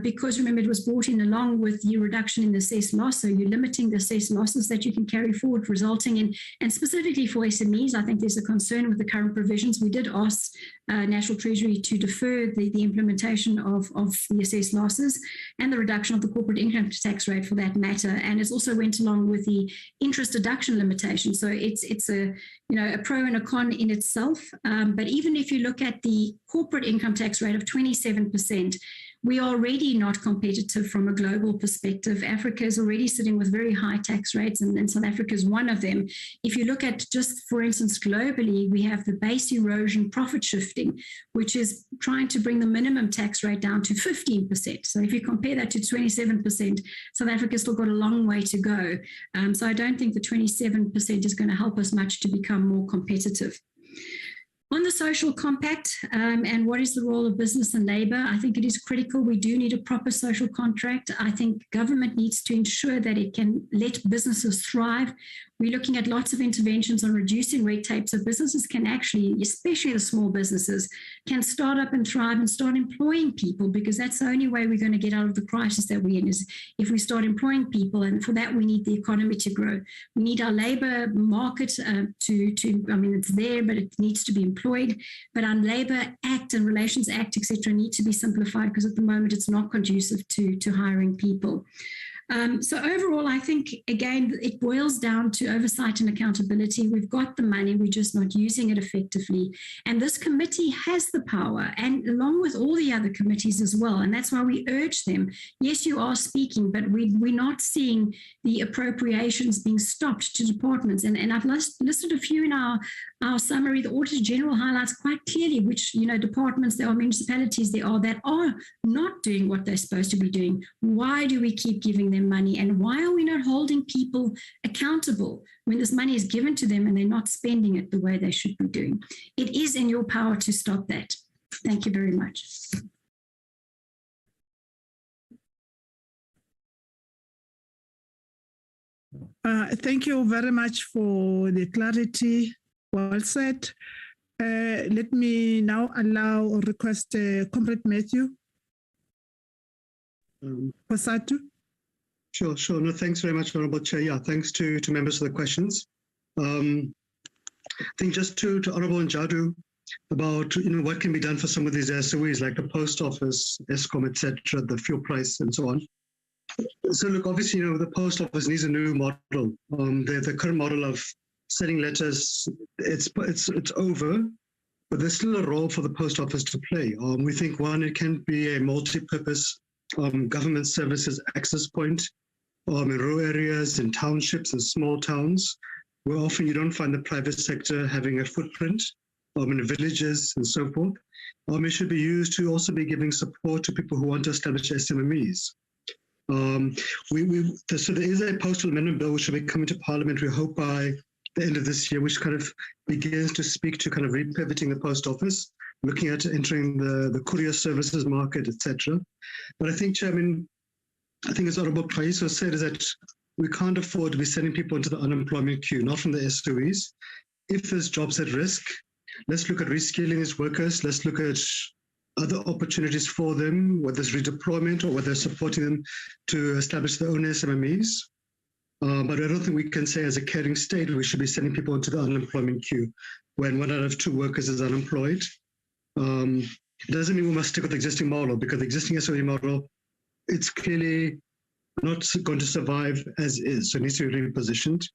Because remember, it was brought in along with the reduction in the assessed loss. So you're limiting the assessed losses that you can carry forward, resulting in, and specifically for SMEs, I think there's a concern with the current provisions. We did ask National Treasury to defer the implementation of the assessed losses and the reduction of the corporate income tax rate for that matter. And it also went along with the interest deduction limitation. So it's a, a pro and a con in itself. But even if you look at the corporate income tax rate of 27%, we are already not competitive from a global perspective. Africa is already sitting with very high tax rates, and South Africa is one of them. If you look at just, for instance, globally, we have the base erosion profit shifting, which is trying to bring the minimum tax rate down to 15%. So if you compare that to 27%, South Africa's still got a long way to go. So I don't think the 27% is going to help us much to become more competitive. On the social compact and what is the role of business and labour, I think it is critical. We do need a proper social contract. I think government needs to ensure that it can let businesses thrive. We're looking at lots of interventions on reducing red tape so businesses can actually, especially the small businesses, can start up and thrive and start employing people, because that's the only way we're going to get out of the crisis that we're in, is if we start employing people. And for that, we need the economy to grow. We need our labour market it's there, but it needs to be employed. But our Labour Act and Relations Act, etc., need to be simplified, because at the moment it's not conducive to hiring people. So overall, I think, again, it boils down to oversight and accountability. We've got the money, we're just not using it effectively. And this committee has the power, and along with all the other committees as well. And that's why we urge them. Yes, you are speaking, but we're not seeing the appropriations being stopped to departments. And I've listed a few in our summary. The Auditor General highlights quite clearly which departments there are, municipalities there are that are not doing what they're supposed to be doing. Why do we keep giving them money, and why are we not holding people accountable when this money is given to them and they're not spending it the way they should be doing? It is in your power to stop that. Thank you very much. Thank you very much for the clarity. Well said. Let me now allow or request Comrade Matthew Pasatu. Sure. No, thanks very much, Honourable Chair. Yeah, thanks to members for the questions. I think just to Honourable Njadu about what can be done for some of these SOEs like the post office, Eskom, etc., the fuel price, and so on. So look, obviously, the post office needs a new model. The current model of sending letters, it's over, but there's still a role for the post office to play. We think, one, it can be a multi-purpose government services access point in rural areas, in townships and small towns, where often you don't find the private sector having a footprint, in villages and so forth. It should be used to also be giving support to people who want to establish SMMEs. So there is a postal amendment bill which will be coming to Parliament, we hope, by the end of this year, which kind of begins to speak to kind of repivoting the post office, looking at entering the courier services market, etc. But I think, Chairman, as Honourable Praiso said, is that we can't afford to be sending people into the unemployment queue, not from the SOEs. If there's jobs at risk, let's look at reskilling these workers. Let's look at other opportunities for them, whether it's redeployment or whether supporting them to establish their own SMMEs. But I don't think we can say as a caring state we should be sending people into the unemployment queue when 1 out of 2 workers is unemployed. It doesn't mean we must stick with the existing model, because the existing SOE model, it's clearly not going to survive as is, so it needs to be repositioned.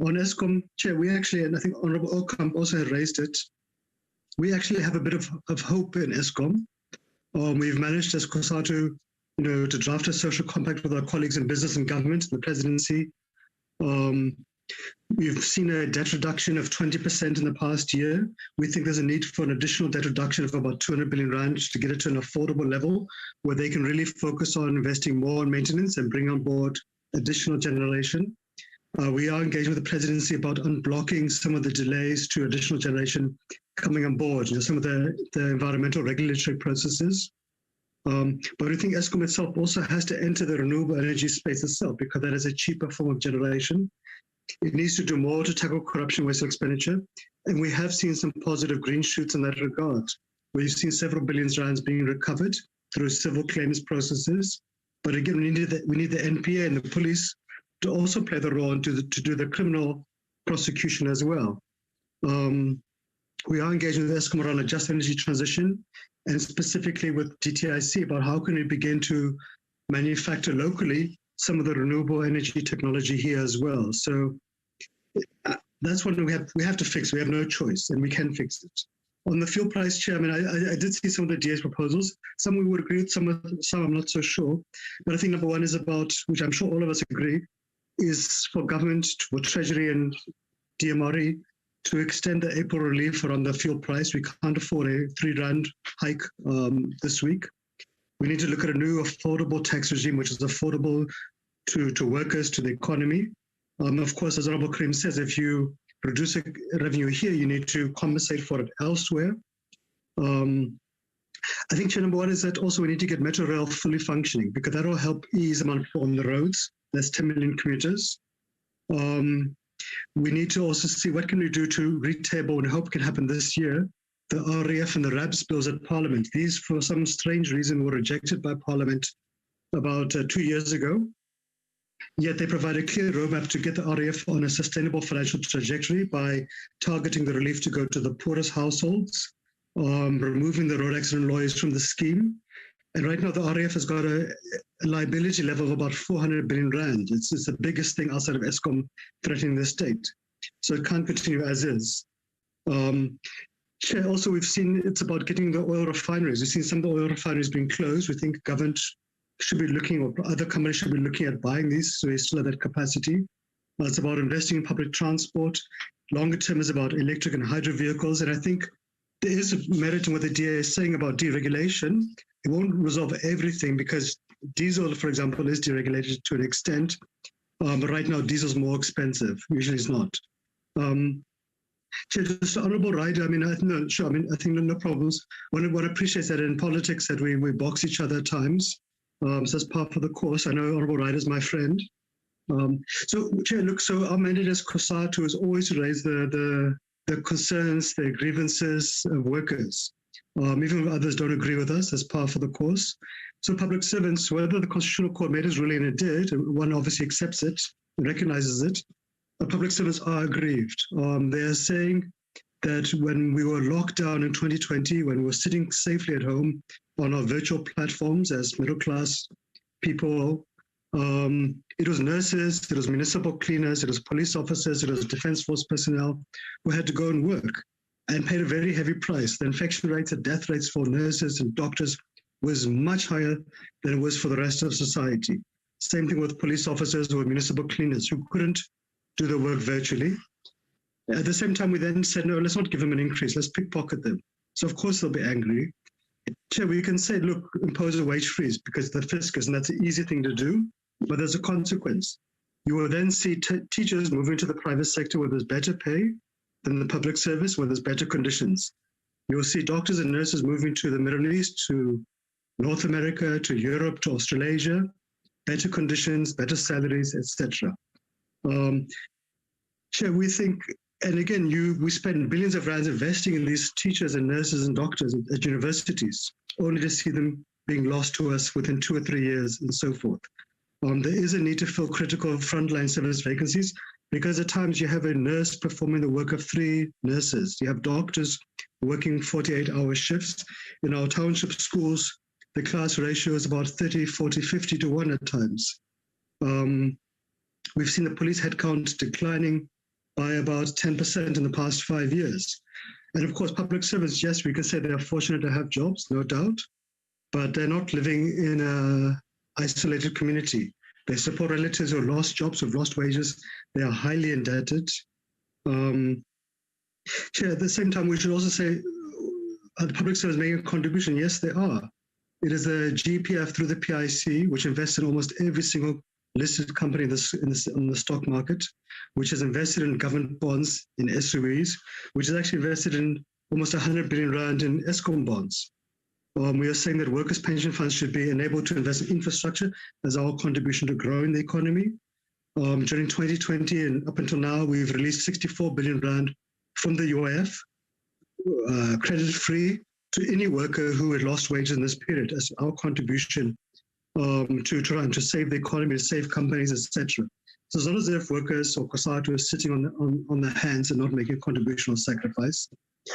On Eskom, Chair, we actually, and I think Honourable Okamp also had raised it, we actually have a bit of hope in Eskom. We've managed as COSATU, to draft a social compact with our colleagues in business and government, the presidency. We've seen a debt reduction of 20% in the past year. We think there's a need for an additional debt reduction of about 200 billion rand to get it to an affordable level where they can really focus on investing more in maintenance and bring on board additional generation. We are engaged with the presidency about unblocking some of the delays to additional generation coming on board, some of the environmental regulatory processes. But I think Eskom itself also has to enter the renewable energy space itself, because that is a cheaper form of generation. It needs to do more to tackle corruption, waste, expenditure. And we have seen some positive green shoots in that regard, where you've seen several billions rands being recovered through civil claims processes. But again, we need the NPA and the police to also play the role and to do the criminal prosecution as well. We are engaging with Eskom around a just energy transition, and specifically with DTIC about how can we begin to manufacture locally some of the renewable energy technology here as well. So that's what we have to fix. We have no choice, and we can fix it. On the fuel price, Chairman, I did see some of the DA's proposals. Some we would agree with, some I'm not so sure. But I think number one is about, which I'm sure all of us agree, is for government, for Treasury and DMRE to extend the April relief around the fuel price. We can't afford a R3 hike this week. We need to look at a new affordable tax regime, which is affordable to workers, to the economy. Of course, as Honorable Karim says, if you reduce revenue here, you need to compensate for it elsewhere. I think number one is that also we need to get Metro Rail fully functioning, because that will help ease amount on the roads. That's 10 million commuters. We need to also see what can we do to retable, and hope can happen this year, the RAF and the RABS bills at Parliament. These, for some strange reason, were rejected by Parliament about 2 years ago. Yet they provide a clear roadmap to get the RAF on a sustainable financial trajectory by targeting the relief to go to the poorest households, removing the road accident lawyers from the scheme. And right now, the RAF has got a liability level of about 400 billion rand. It's the biggest thing outside of Eskom threatening the state. So it can't continue as is. Chair, also, we've seen it's about getting the oil refineries. We've seen some of the oil refineries being closed. We think government should be looking, or other companies should be looking at buying these, so we still have that capacity. It's about investing in public transport. Longer term is about electric and hydro vehicles. And I think there is merit in what the DA is saying about deregulation. It won't resolve everything, because diesel, for example, is deregulated to an extent. But right now, diesel is more expensive. Usually it's not. Chair, just Honourable Ryder, I think no problems. One appreciates that in politics that we box each other at times. So that's part of the course. I know Honourable Ryder is my friend. So, Chair, look, so our mandate as COSATU is always to raise the concerns, the grievances of workers. Even if others don't agree with us, as part of the course. So public servants, whether the Constitutional Court made its ruling, and it did, one obviously accepts it, recognizes it, public servants are aggrieved. They are saying that when we were locked down in 2020, when we were sitting safely at home on our virtual platforms as middle-class people, it was nurses, it was municipal cleaners, it was police officers, it was defense force personnel who had to go and work and paid a very heavy price. The infection rates and death rates for nurses and doctors was much higher than it was for the rest of society. Same thing with police officers or municipal cleaners who couldn't do the work virtually. At the same time, we then said, no, let's not give them an increase, let's pickpocket them. So of course they'll be angry. Chair, we can say, look, impose a wage freeze because the fiscus, and that's an easy thing to do, but there's a consequence. You will then see teachers moving to the private sector where there's better pay than the public service, where there's better conditions. You'll see doctors and nurses moving to the Middle East, to North America, to Europe, to Australasia, better conditions, better salaries, etc. Chair, we think, and again, we spend billions of rands investing in these teachers and nurses and doctors at universities, only to see them being lost to us within 2 or 3 years and so forth. There is a need to fill critical frontline service vacancies, because at times you have a nurse performing the work of 3 nurses. You have doctors working 48-hour shifts. In our township schools, the class ratio is about 30, 40, 50 to 1 at times. We've seen the police headcount declining by about 10% in the past 5 years. And of course, public servants, yes, we can say they're fortunate to have jobs, no doubt, but they're not living in an isolated community. They support relatives who have lost jobs, who have lost wages. They are highly indebted. Chair, at the same time, we should also say, are the public servants making a contribution? Yes, they are. It is the GPF through the PIC, which invests in almost every single listed company on the stock market, which has invested in government bonds, in SUEs, which has actually invested in almost 100 billion rand in Eskom bonds. We are saying that workers' pension funds should be enabled to invest in infrastructure as our contribution to growing the economy. During 2020 and up until now, we've released 64 billion rand from the UIF, credit-free to any worker who had lost wages in this period as our contribution to trying to save the economy, to save companies, etc. So it's not as if workers or COSATU are sitting on their hands and not making a contribution or sacrifice.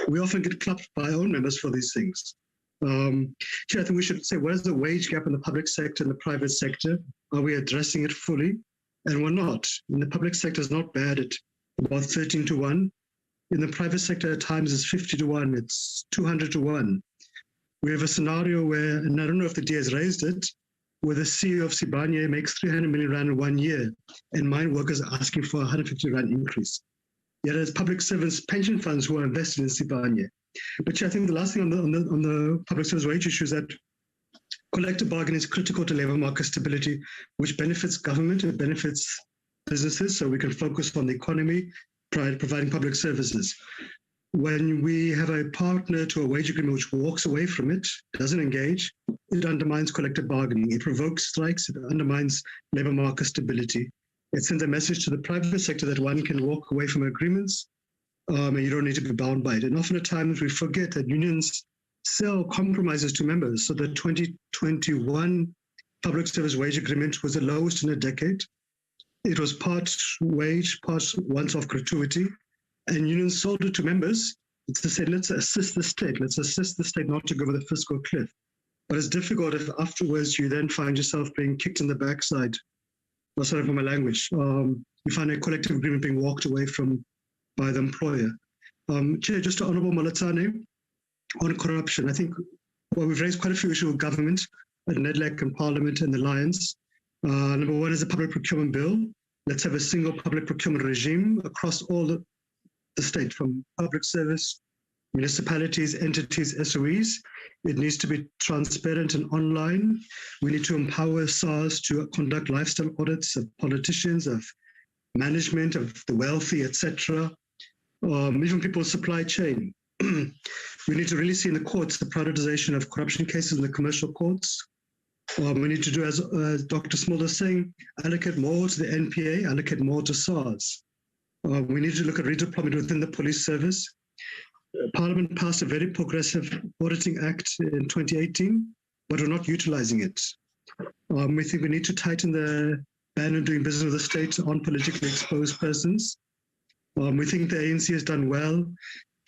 We often get clapped by our own members for these things. Here, I think we should say, what is the wage gap in the public sector and the private sector? Are we addressing it fully? And we're not. In the public sector, it's not bad at about 13 to 1. In the private sector, at times, it's 50 to 1. It's 200 to 1. We have a scenario where, and I don't know if the DA has raised it, where the CEO of Sibanye makes 300 million rand in 1 year, and mine workers are asking for a 150 rand increase. Yet it's public service pension funds who are invested in Sibanye. But I think the last thing on the public service wage issue is that collective bargaining is critical to labour market stability, which benefits government, it benefits businesses, so we can focus on the economy, providing public services. When we have a partner to a wage agreement which walks away from it, doesn't engage, it undermines collective bargaining. It provokes strikes, it undermines labour market stability. It sends a message to the private sector that one can walk away from agreements and you don't need to be bound by it. And often at times we forget that unions sell compromises to members. So the 2021 public service wage agreement was the lowest in a decade. It was part wage, part once-off gratuity, and unions sold it to members to say, let's assist the state not to go over the fiscal cliff. But it's difficult if afterwards you then find yourself being kicked in the backside. Or sorry for my language. You find a collective agreement being walked away from by the employer. Chair, just to Honourable Malatsane, on corruption, I think we've raised quite a few issues with government at NEDLAC and Parliament and the Alliance. Number one is the public procurement bill. Let's have a single public procurement regime across all the state, from public service, municipalities, entities, SOEs. It needs to be transparent and online. We need to empower SARS to conduct lifestyle audits of politicians, of management, of the wealthy, etc. Even people's supply chain. We need to really see in the courts the prioritization of corruption cases in the commercial courts. We need to do, as Dr. Smolder is saying, allocate more to the NPA, allocate more to SARS. We need to look at redeployment within the police service. Parliament passed a very progressive auditing act in 2018, but we're not utilizing it. We think we need to tighten the ban on doing business with the state on politically exposed persons. We think the ANC has done well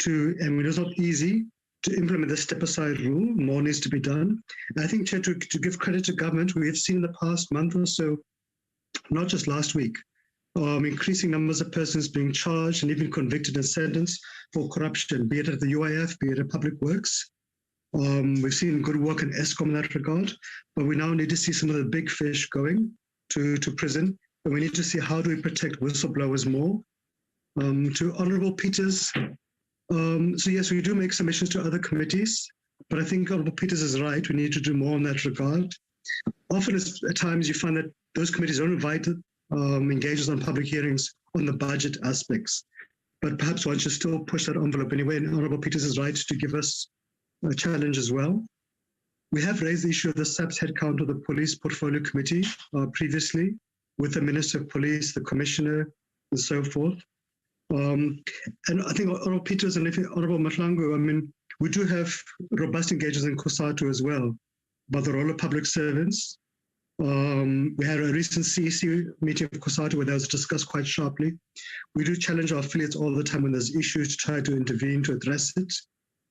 and it's not easy to implement the step-aside rule. More needs to be done. And I think, Chair, to give credit to government, we have seen in the past month or so, not just last week, increasing numbers of persons being charged and even convicted and sentenced for corruption, be it at the UIF, be it at Public Works. We've seen good work in ESCOM in that regard, but we now need to see some of the big fish going to prison, and we need to see how do we protect whistleblowers more. To Honourable Peters, so yes, we do make submissions to other committees, but I think Honourable Peters is right. We need to do more in that regard. Often at times you find that those committees don't invite engagers on public hearings on the budget aspects, but perhaps one should still push that envelope anyway, and Honourable Peters is right to give us a challenge as well. We have raised the issue of the SAPS headcount of the Police Portfolio Committee previously with the Minister of Police, the Commissioner, and so forth. And I think Honourable Peters and Honourable Matlangu, I mean, we do have robust engagements in COSATU as well about the role of public servants. We had a recent CEC meeting of COSATU where that was discussed quite sharply. We do challenge our affiliates all the time when there's issues to try to intervene to address it.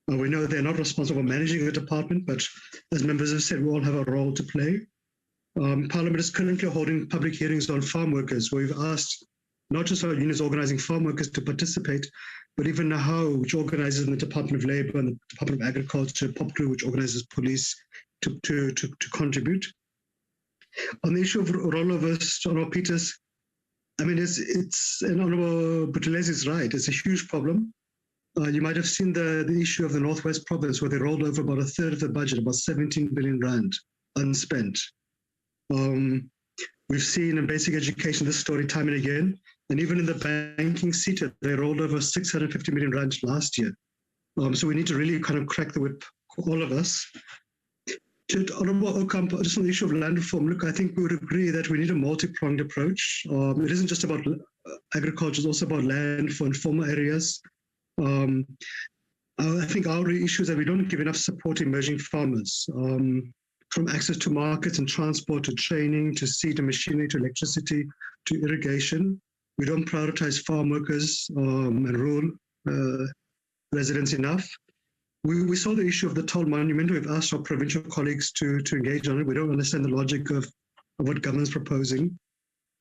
We know they're not responsible for managing the department, but as members have said, we all have a role to play. Parliament is currently holding public hearings on farm workers, where we've asked not just our unions organising farm workers to participate, but even NAHAO, which organises in the Department of Labour, and the Department of Agriculture, POPCRU, which organises police, to contribute. On the issue of rollovers, Honourable Peters, I mean, it's and Honourable Buthelezi is right. It's a huge problem. You might have seen the issue of the Northwest Province, where they rolled over about a third of the budget, about 17 billion rand unspent. We've seen in basic education this story time and again, and even in the banking sector, they rolled over 650 million rand last year. So we need to really kind of crack the whip, all of us. Honourable Ocampo, just on the issue of land reform, look, I think we would agree that we need a multi-pronged approach. It isn't just about agriculture, it's also about land for informal areas. I think our issue is that we don't give enough support to emerging farmers, from access to markets and transport to training to seed and machinery to electricity to irrigation. We don't prioritize farm workers and rural residents enough. We saw the issue of the toll monument. We've asked our provincial colleagues to engage on it. We don't understand the logic of what government's proposing.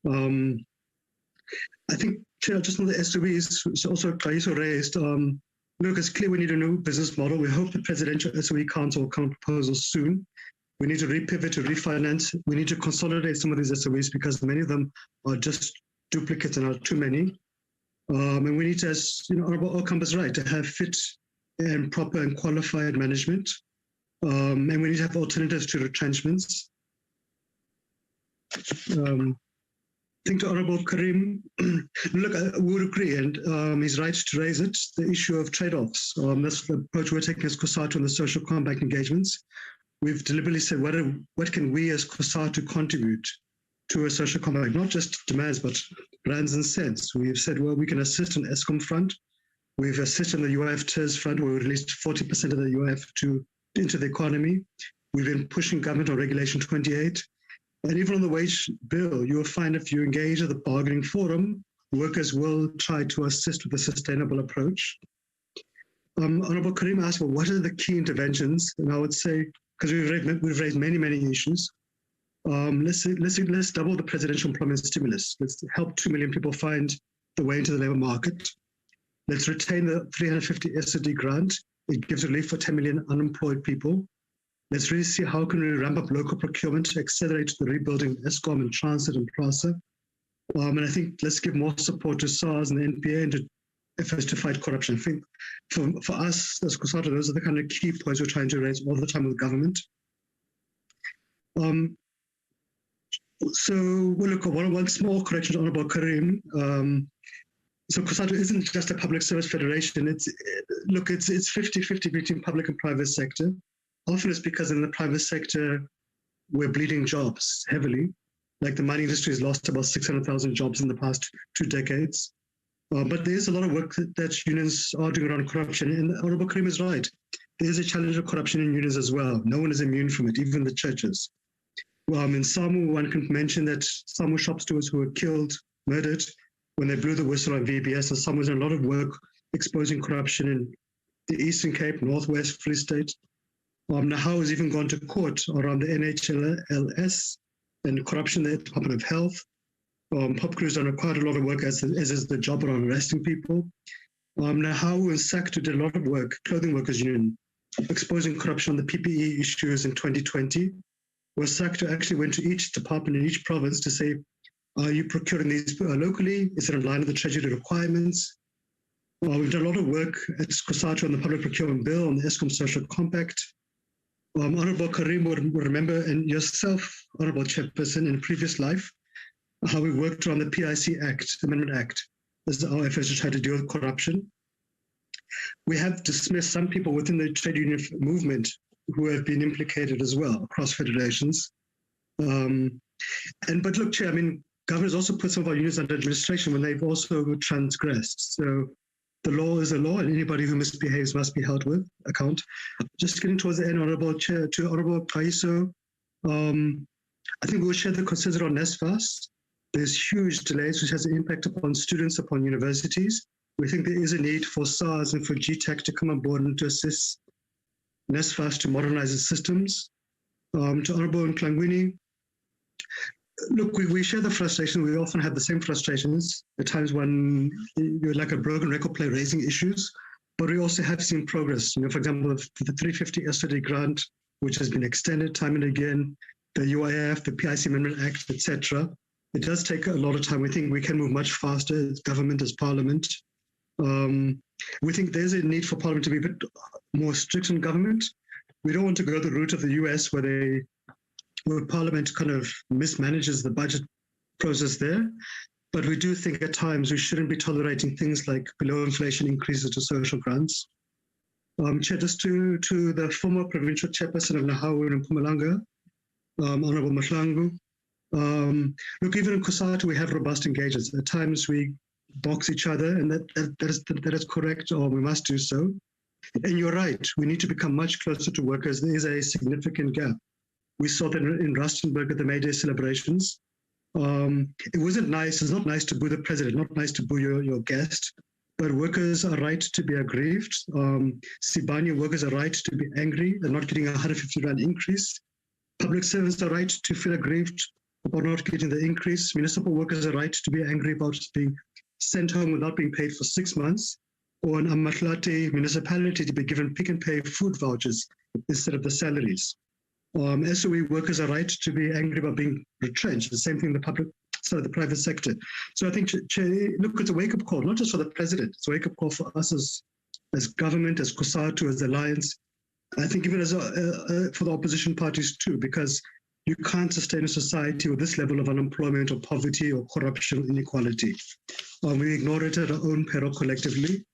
I think, Chair, just on the SOEs, also Kaiso raised, look, it's clear we need a new business model. We hope the Presidential SOE Council will come with proposals soon. We need to repivot, to refinance. We need to consolidate some of these SOEs because many of them are just duplicates and are too many. And we need to, as Honourable Ocampo is right, to have fit and proper and qualified management. And we need to have alternatives to retrenchments. I think to Honourable Karim, look, I would agree, and he's right to raise it, the issue of trade-offs. That's the approach we're taking as COSATU on the social compact engagements. We've deliberately said, what can we as COSATU contribute to a social compact, not just demands, but rands and cents. We've said, well, we can assist on ESCOM front. We've assisted on the UIF TERS front, where we released 40% of the UIF into the economy. We've been pushing government on Regulation 28. And even on the wage bill, you will find if you engage at the bargaining forum, workers will try to assist with a sustainable approach. Honourable Karim asked, well, what are the key interventions? And I would say, because we've raised many issues, let's double the presidential employment stimulus. Let's help 2 million people find the way into the labour market. Let's retain the 350 SOD grant. It gives relief for 10 million unemployed people. Let's really see how can we ramp up local procurement to accelerate the rebuilding of ESCOM and Transit and PRASA. And I think let's give more support to SARS and the NPA and to efforts to fight corruption. I think for us as COSATU, those are the kind of key points we're trying to raise all the time with government. So we'll look at one small correction to Honourable Karim. So COSATU isn't just a public service federation. It's 50-50 between public and private sector. Often it's because in the private sector, we're bleeding jobs heavily. Like the mining industry has lost about 600,000 jobs in the past 2 decades. But there's a lot of work that unions are doing around corruption. And Honourable Karim is right. There's a challenge of corruption in unions as well. No one is immune from it, even the churches. In Samu, one can mention that Samu shop stewards who were killed, murdered, when they blew the whistle on VBS, and Samu was doing a lot of work exposing corruption in the Eastern Cape, Northwest, Free State. Nahau has even gone to court around the NHLS and corruption at the Department of Health. Pop Crew's done quite a lot of work, as is the job around arresting people. Nahau and SACTU did a lot of work, Clothing Workers Union, exposing corruption on the PPE issues in 2020, where SACTU actually went to each department in each province to say, are you procuring these locally? Is it in line with the Treasury requirements? We've done a lot of work at COSATU on the Public Procurement Bill, on the ESCOM Social Compact. Honourable Karim would remember, and yourself, Honourable Chairperson, in a previous life, how we worked on the PIC Act, Amendment Act, as our efforts to try to deal with corruption. We have dismissed some people within the trade union movement who have been implicated as well across federations. But look, Chair, government has also put some of our unions under administration when they've also transgressed. So the law is a law, and anybody who misbehaves must be held with account. Just getting towards the end, Honourable Chair, to Honourable Kaiso, I think we'll share the concerns around NSFAS. There's huge delays, which has an impact upon students, upon universities. We think there is a need for SARS and for GTAC to come on board and to assist NSFAS to modernize its systems. To Honourable Nklangwini, look, we share the frustration. We often have the same frustrations at times when you're like a broken record player raising issues, but we also have seen progress. For example, the 350 SOD grant, which has been extended time and again, the UIF, the PIC Amendment Act, etc. It does take a lot of time. We think we can move much faster as government, as parliament. We think there's a need for parliament to be a bit more strict on government. We don't want to go the route of the US where Parliament kind of mismanages the budget process there. But we do think at times we shouldn't be tolerating things like below inflation increases to social grants. Chair, just to the former provincial chairperson of Nahawu and Mpumalanga, Honorable Mahlangu. Look, even in COSATU, we have robust engagements. At times we box each other, and that is correct, or we must do so. And you're right, we need to become much closer to workers. There is a significant gap. We saw that in Rustenburg at the May Day celebrations. It wasn't nice, it's not nice to boo the president, not nice to boo your guest, but workers are right to be aggrieved. Sibanye workers are right to be angry. They're not getting a 150 Rand increase. Public servants are right to feel aggrieved about not getting the increase. Municipal workers are right to be angry about being sent home without being paid for 6 months, or an Amatlate municipality to be given pick and pay food vouchers instead of the salaries. SOE workers are right to be angry about being retrenched. The same thing in the private sector. So I think, look, it's a wake-up call, not just for the president. It's a wake-up call for us as government, as COSATU, as alliance. I think even as for the opposition parties too, because you can't sustain a society with this level of unemployment or poverty or corruption or inequality. We ignore it at our own peril collectively.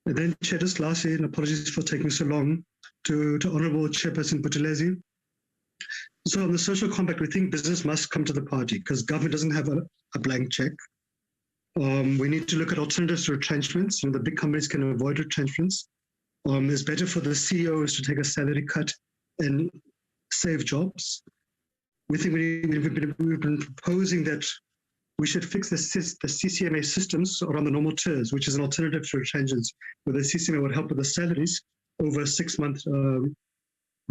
And then, Chair, just lastly, and apologies for taking so long, to Honourable Chairperson Buthelezi. So on the social compact, we think business must come to the party because government doesn't have a blank check. We need to look at alternatives to retrenchments. The big companies can avoid retrenchments. It's better for the CEOs to take a salary cut and save jobs. We think we've been proposing that we should fix the CCMA systems around the normal tiers, which is an alternative to retrenchments, where the CCMA would help with the salaries over a 6-month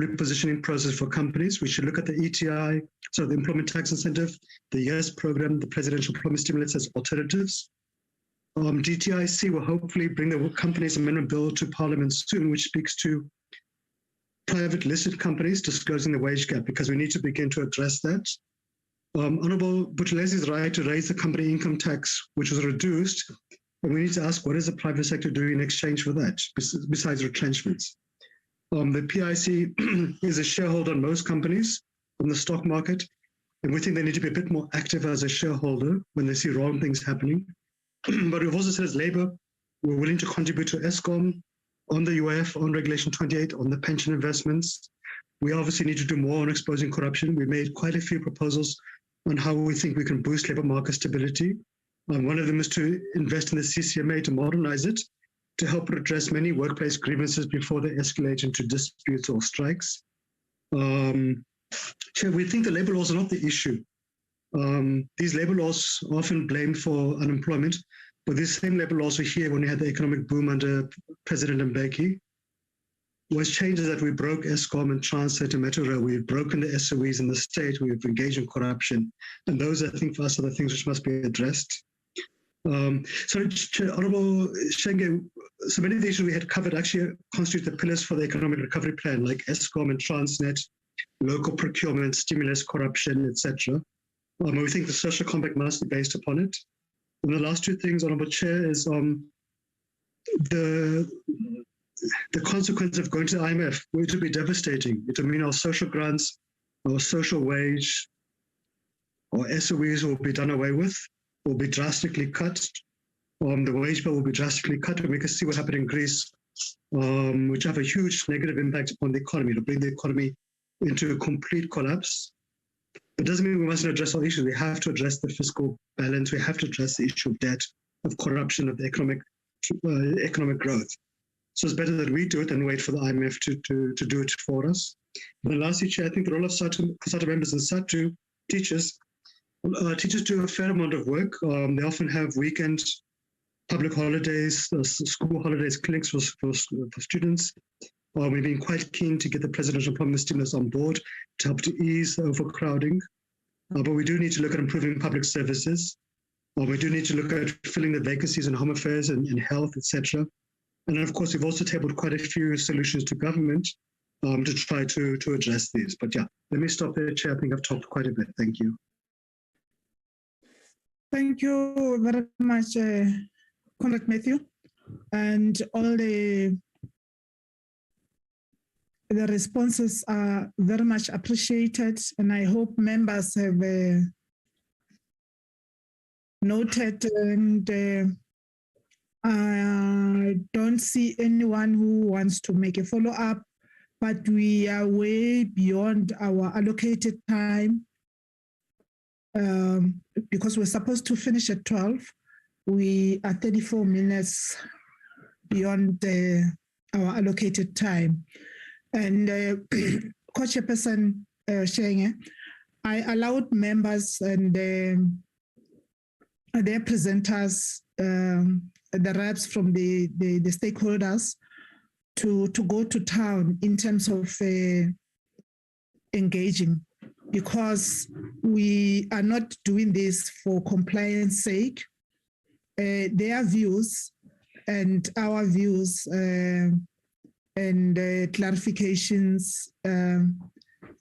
repositioning process for companies. We should look at the ETI, so the Employment Tax Incentive, the YES program, the Presidential Employment Stimulus as alternatives. DTIC will hopefully bring the Companies Amendment Bill to Parliament soon, which speaks to private listed companies disclosing the wage gap, because we need to begin to address that. Honourable Buthelezi is right to raise the company income tax, which was reduced, and we need to ask, what is the private sector doing in exchange for that, besides retrenchments? The PIC is a shareholder in most companies on the stock market, and we think they need to be a bit more active as a shareholder when they see wrong things happening. But we've also said as Labour, we're willing to contribute to ESCOM, on the UIF, on Regulation 28, on the pension investments. We obviously need to do more on exposing corruption. We made quite a few proposals on how we think we can boost labour market stability. One of them is to invest in the CCMA to modernize it, to help address many workplace grievances before they escalate into disputes or strikes. Chair, we think the labour laws are not the issue. These labour laws are often blamed for unemployment, but these same labour laws were here when we had the economic boom under President Mbeki. What's changed is that we broke ESCOM and Transnet and Metro Rail. We've broken the SOEs in the state. We've engaged in corruption. And those, I think, for us are the things which must be addressed. So, Honourable Shenge, so many of the issues we had covered actually constitute the pillars for the economic recovery plan, like ESCOM and Transnet, local procurement, stimulus, corruption, etc. We think the social compact must be based upon it. And the last two things, Honourable Chair, is the consequence of going to the IMF, which would be devastating. It would mean our social grants, our social wage, our SOEs will be done away with, will be drastically cut. The wage bill will be drastically cut, and we can see what happened in Greece, which have a huge negative impact upon the economy, to bring the economy into a complete collapse. It doesn't mean we mustn't address all issues. We have to address the fiscal balance. We have to address the issue of debt, of corruption, of the economic growth. So it's better that we do it than wait for the IMF to do it for us. And lastly, Chair, I think the role of COSATU members and SATU teachers do a fair amount of work. They often have weekend public holidays, school holidays, clinics for students. We've been quite keen to get the Presidential Employment Stimulus on board to help to ease overcrowding. But we do need to look at improving public services. We do need to look at filling the vacancies in home affairs and health, etc. And of course, we've also tabled quite a few solutions to government to try to address these. But yeah, let me stop there, Chair. I think I've talked quite a bit. Thank you. Thank you very much, Comrade Matthew, and all the responses are very much appreciated, and I hope members have noted and I don't see anyone who wants to make a follow-up, but we are way beyond our allocated time because we're supposed to finish at 12. We are 34 minutes beyond our allocated time. And Co-Chairperson Shenge, I allowed members and their presenters, the reps from the stakeholders to go to town in terms of engaging, because we are not doing this for compliance sake. Their views and our views and clarifications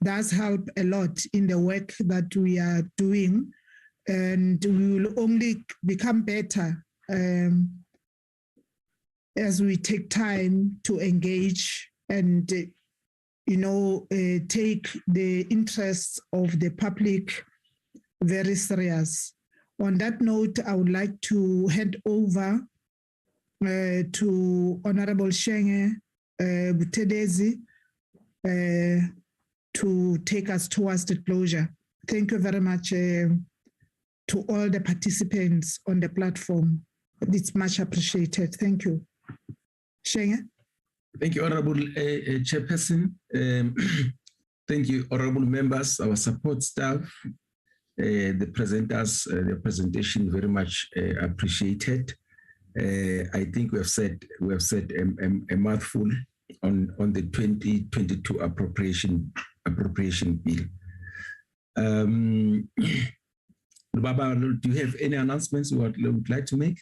does help a lot in the work that we are doing, and we will only become better as we take time to engage and take the interests of the public very serious. On that note, I would like to hand over to Honorable Shenge Buthelezi to take us towards the closure. Thank you very much to all the participants on the platform. It's much appreciated. Thank you. Shenge. Thank you, Honorable Chairperson. Thank you, honorable members, our support staff, the presenters, their presentation very much appreciated. I think we have said a mouthful on the 2022 appropriation bill. Baba, do you have any announcements you would like to make?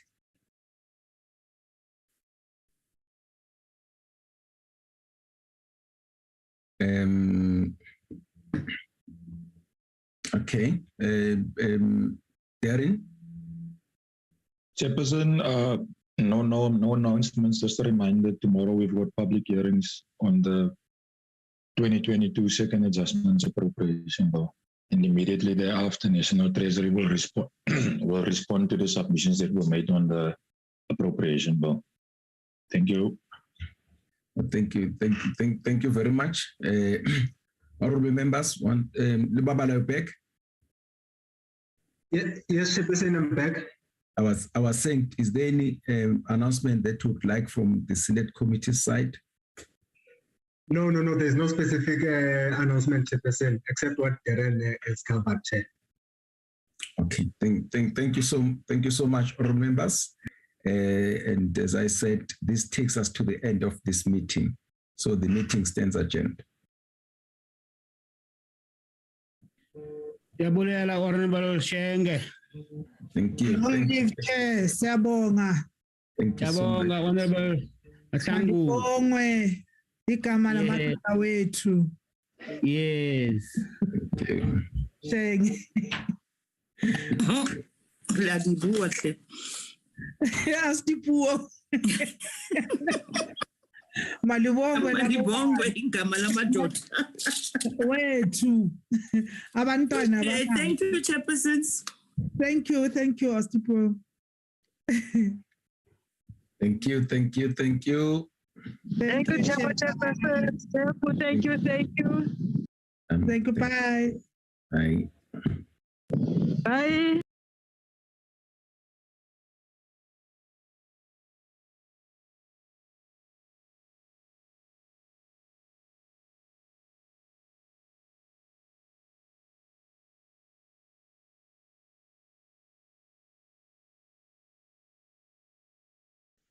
Okay. Darren? Chairperson, no announcements. Just a reminder, tomorrow we've got public hearings on the 2022 second adjustments appropriation bill. And immediately thereafter, National Treasury will respond to the submissions that were made on the appropriation bill. Thank you. Thank you very much. Honorable members, Baba back. Yes, Chairperson, I'm back. I was saying, is there any announcement that you would like from the Select Committee side? No, there's no specific announcement, Chairperson, except what Darren has covered, Chair. Okay, thank you so much, honorable members. And as I said, this takes us to the end of this meeting. So the meeting stands adjourned. Honorable Shenge. Thank you. Thank you so much. Honorable Asangu. Igama lamatata wethu. Yes. Shenge. Gladibuwa hle. Asipuo. Malibongwe igama lamadoda. Wethu. Abantwana. Thank you, Chairpersons. Thank you, Asipuo. Thank you. Thank you, Chairperson. Thank you. Thank you, bye. Bye. Bye.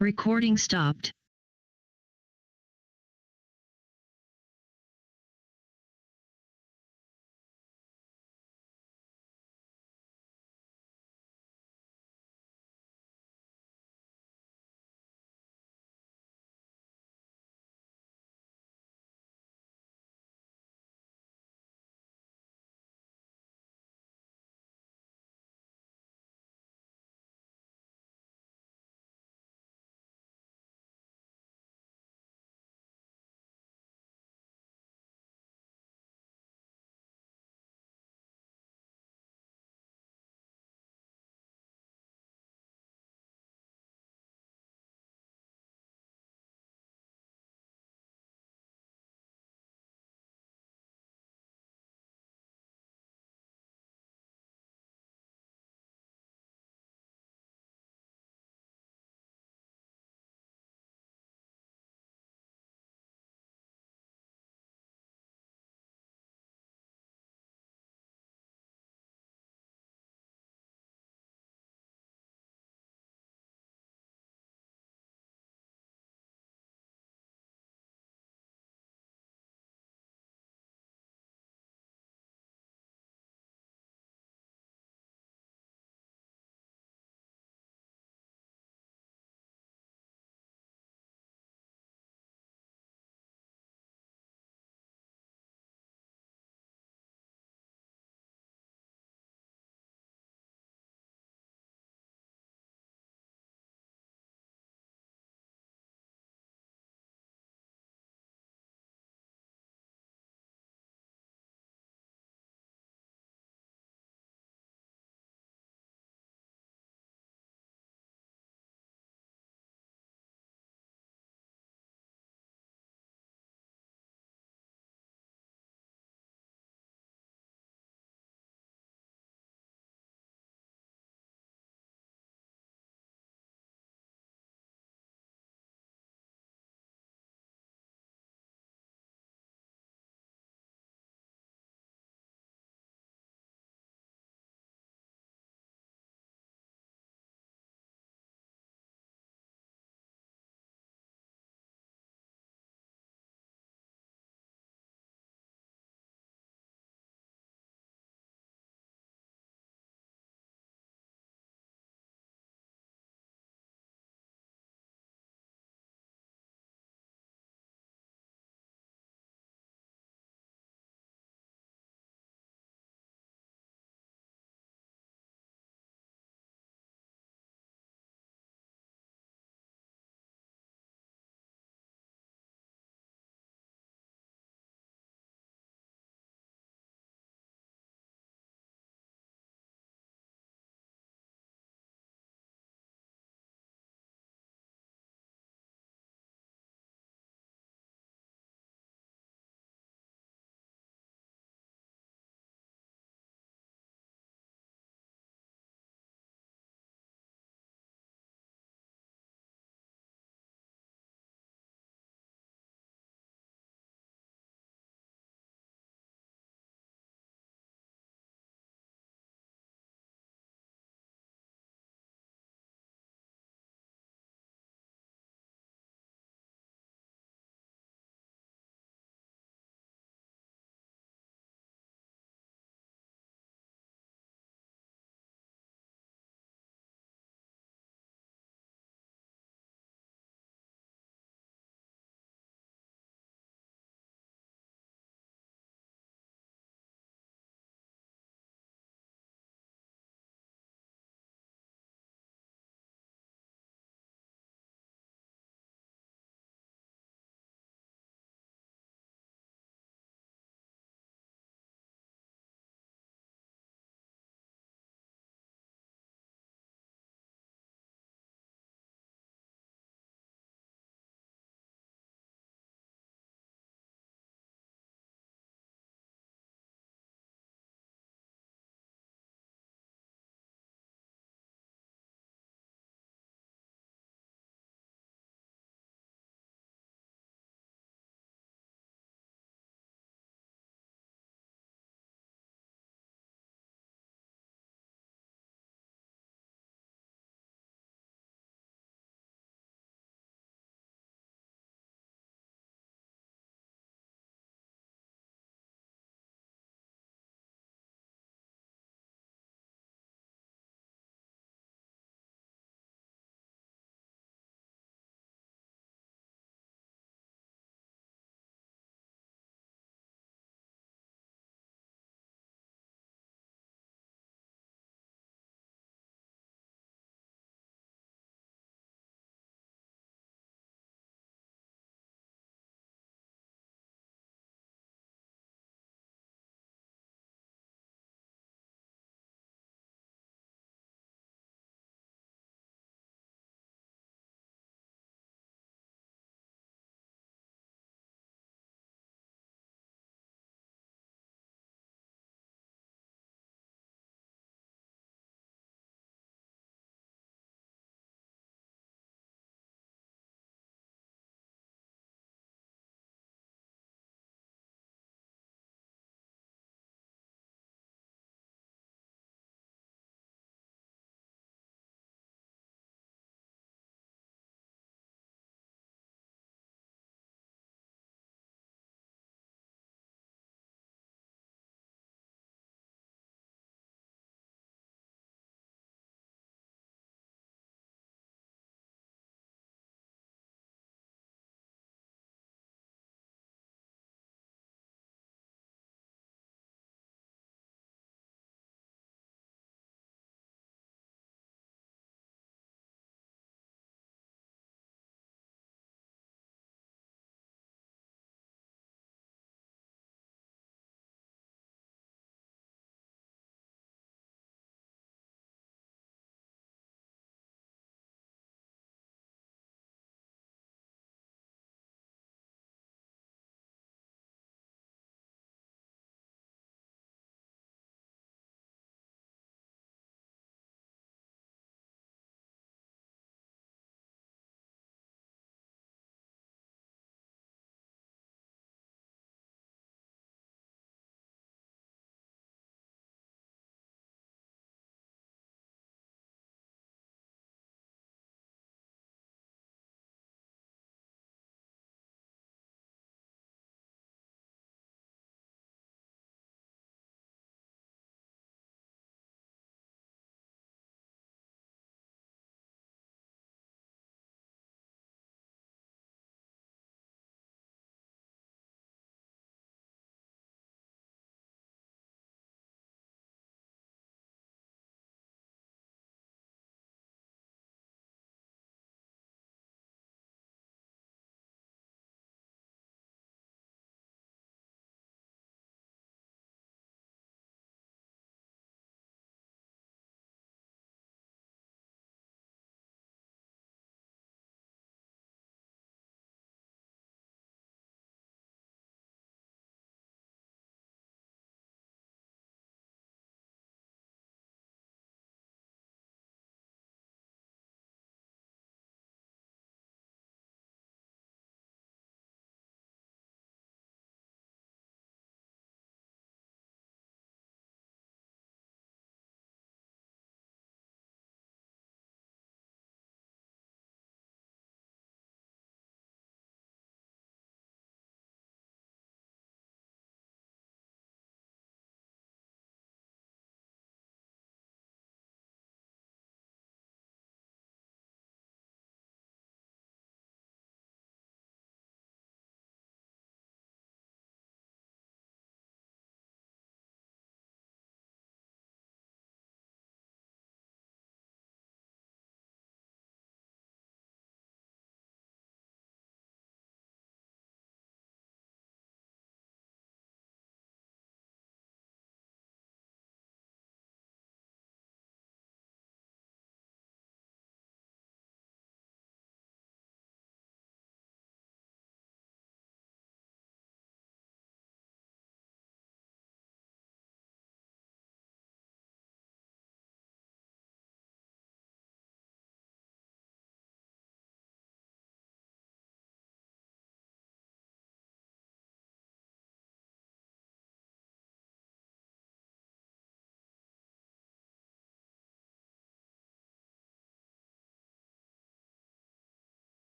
Recording stopped.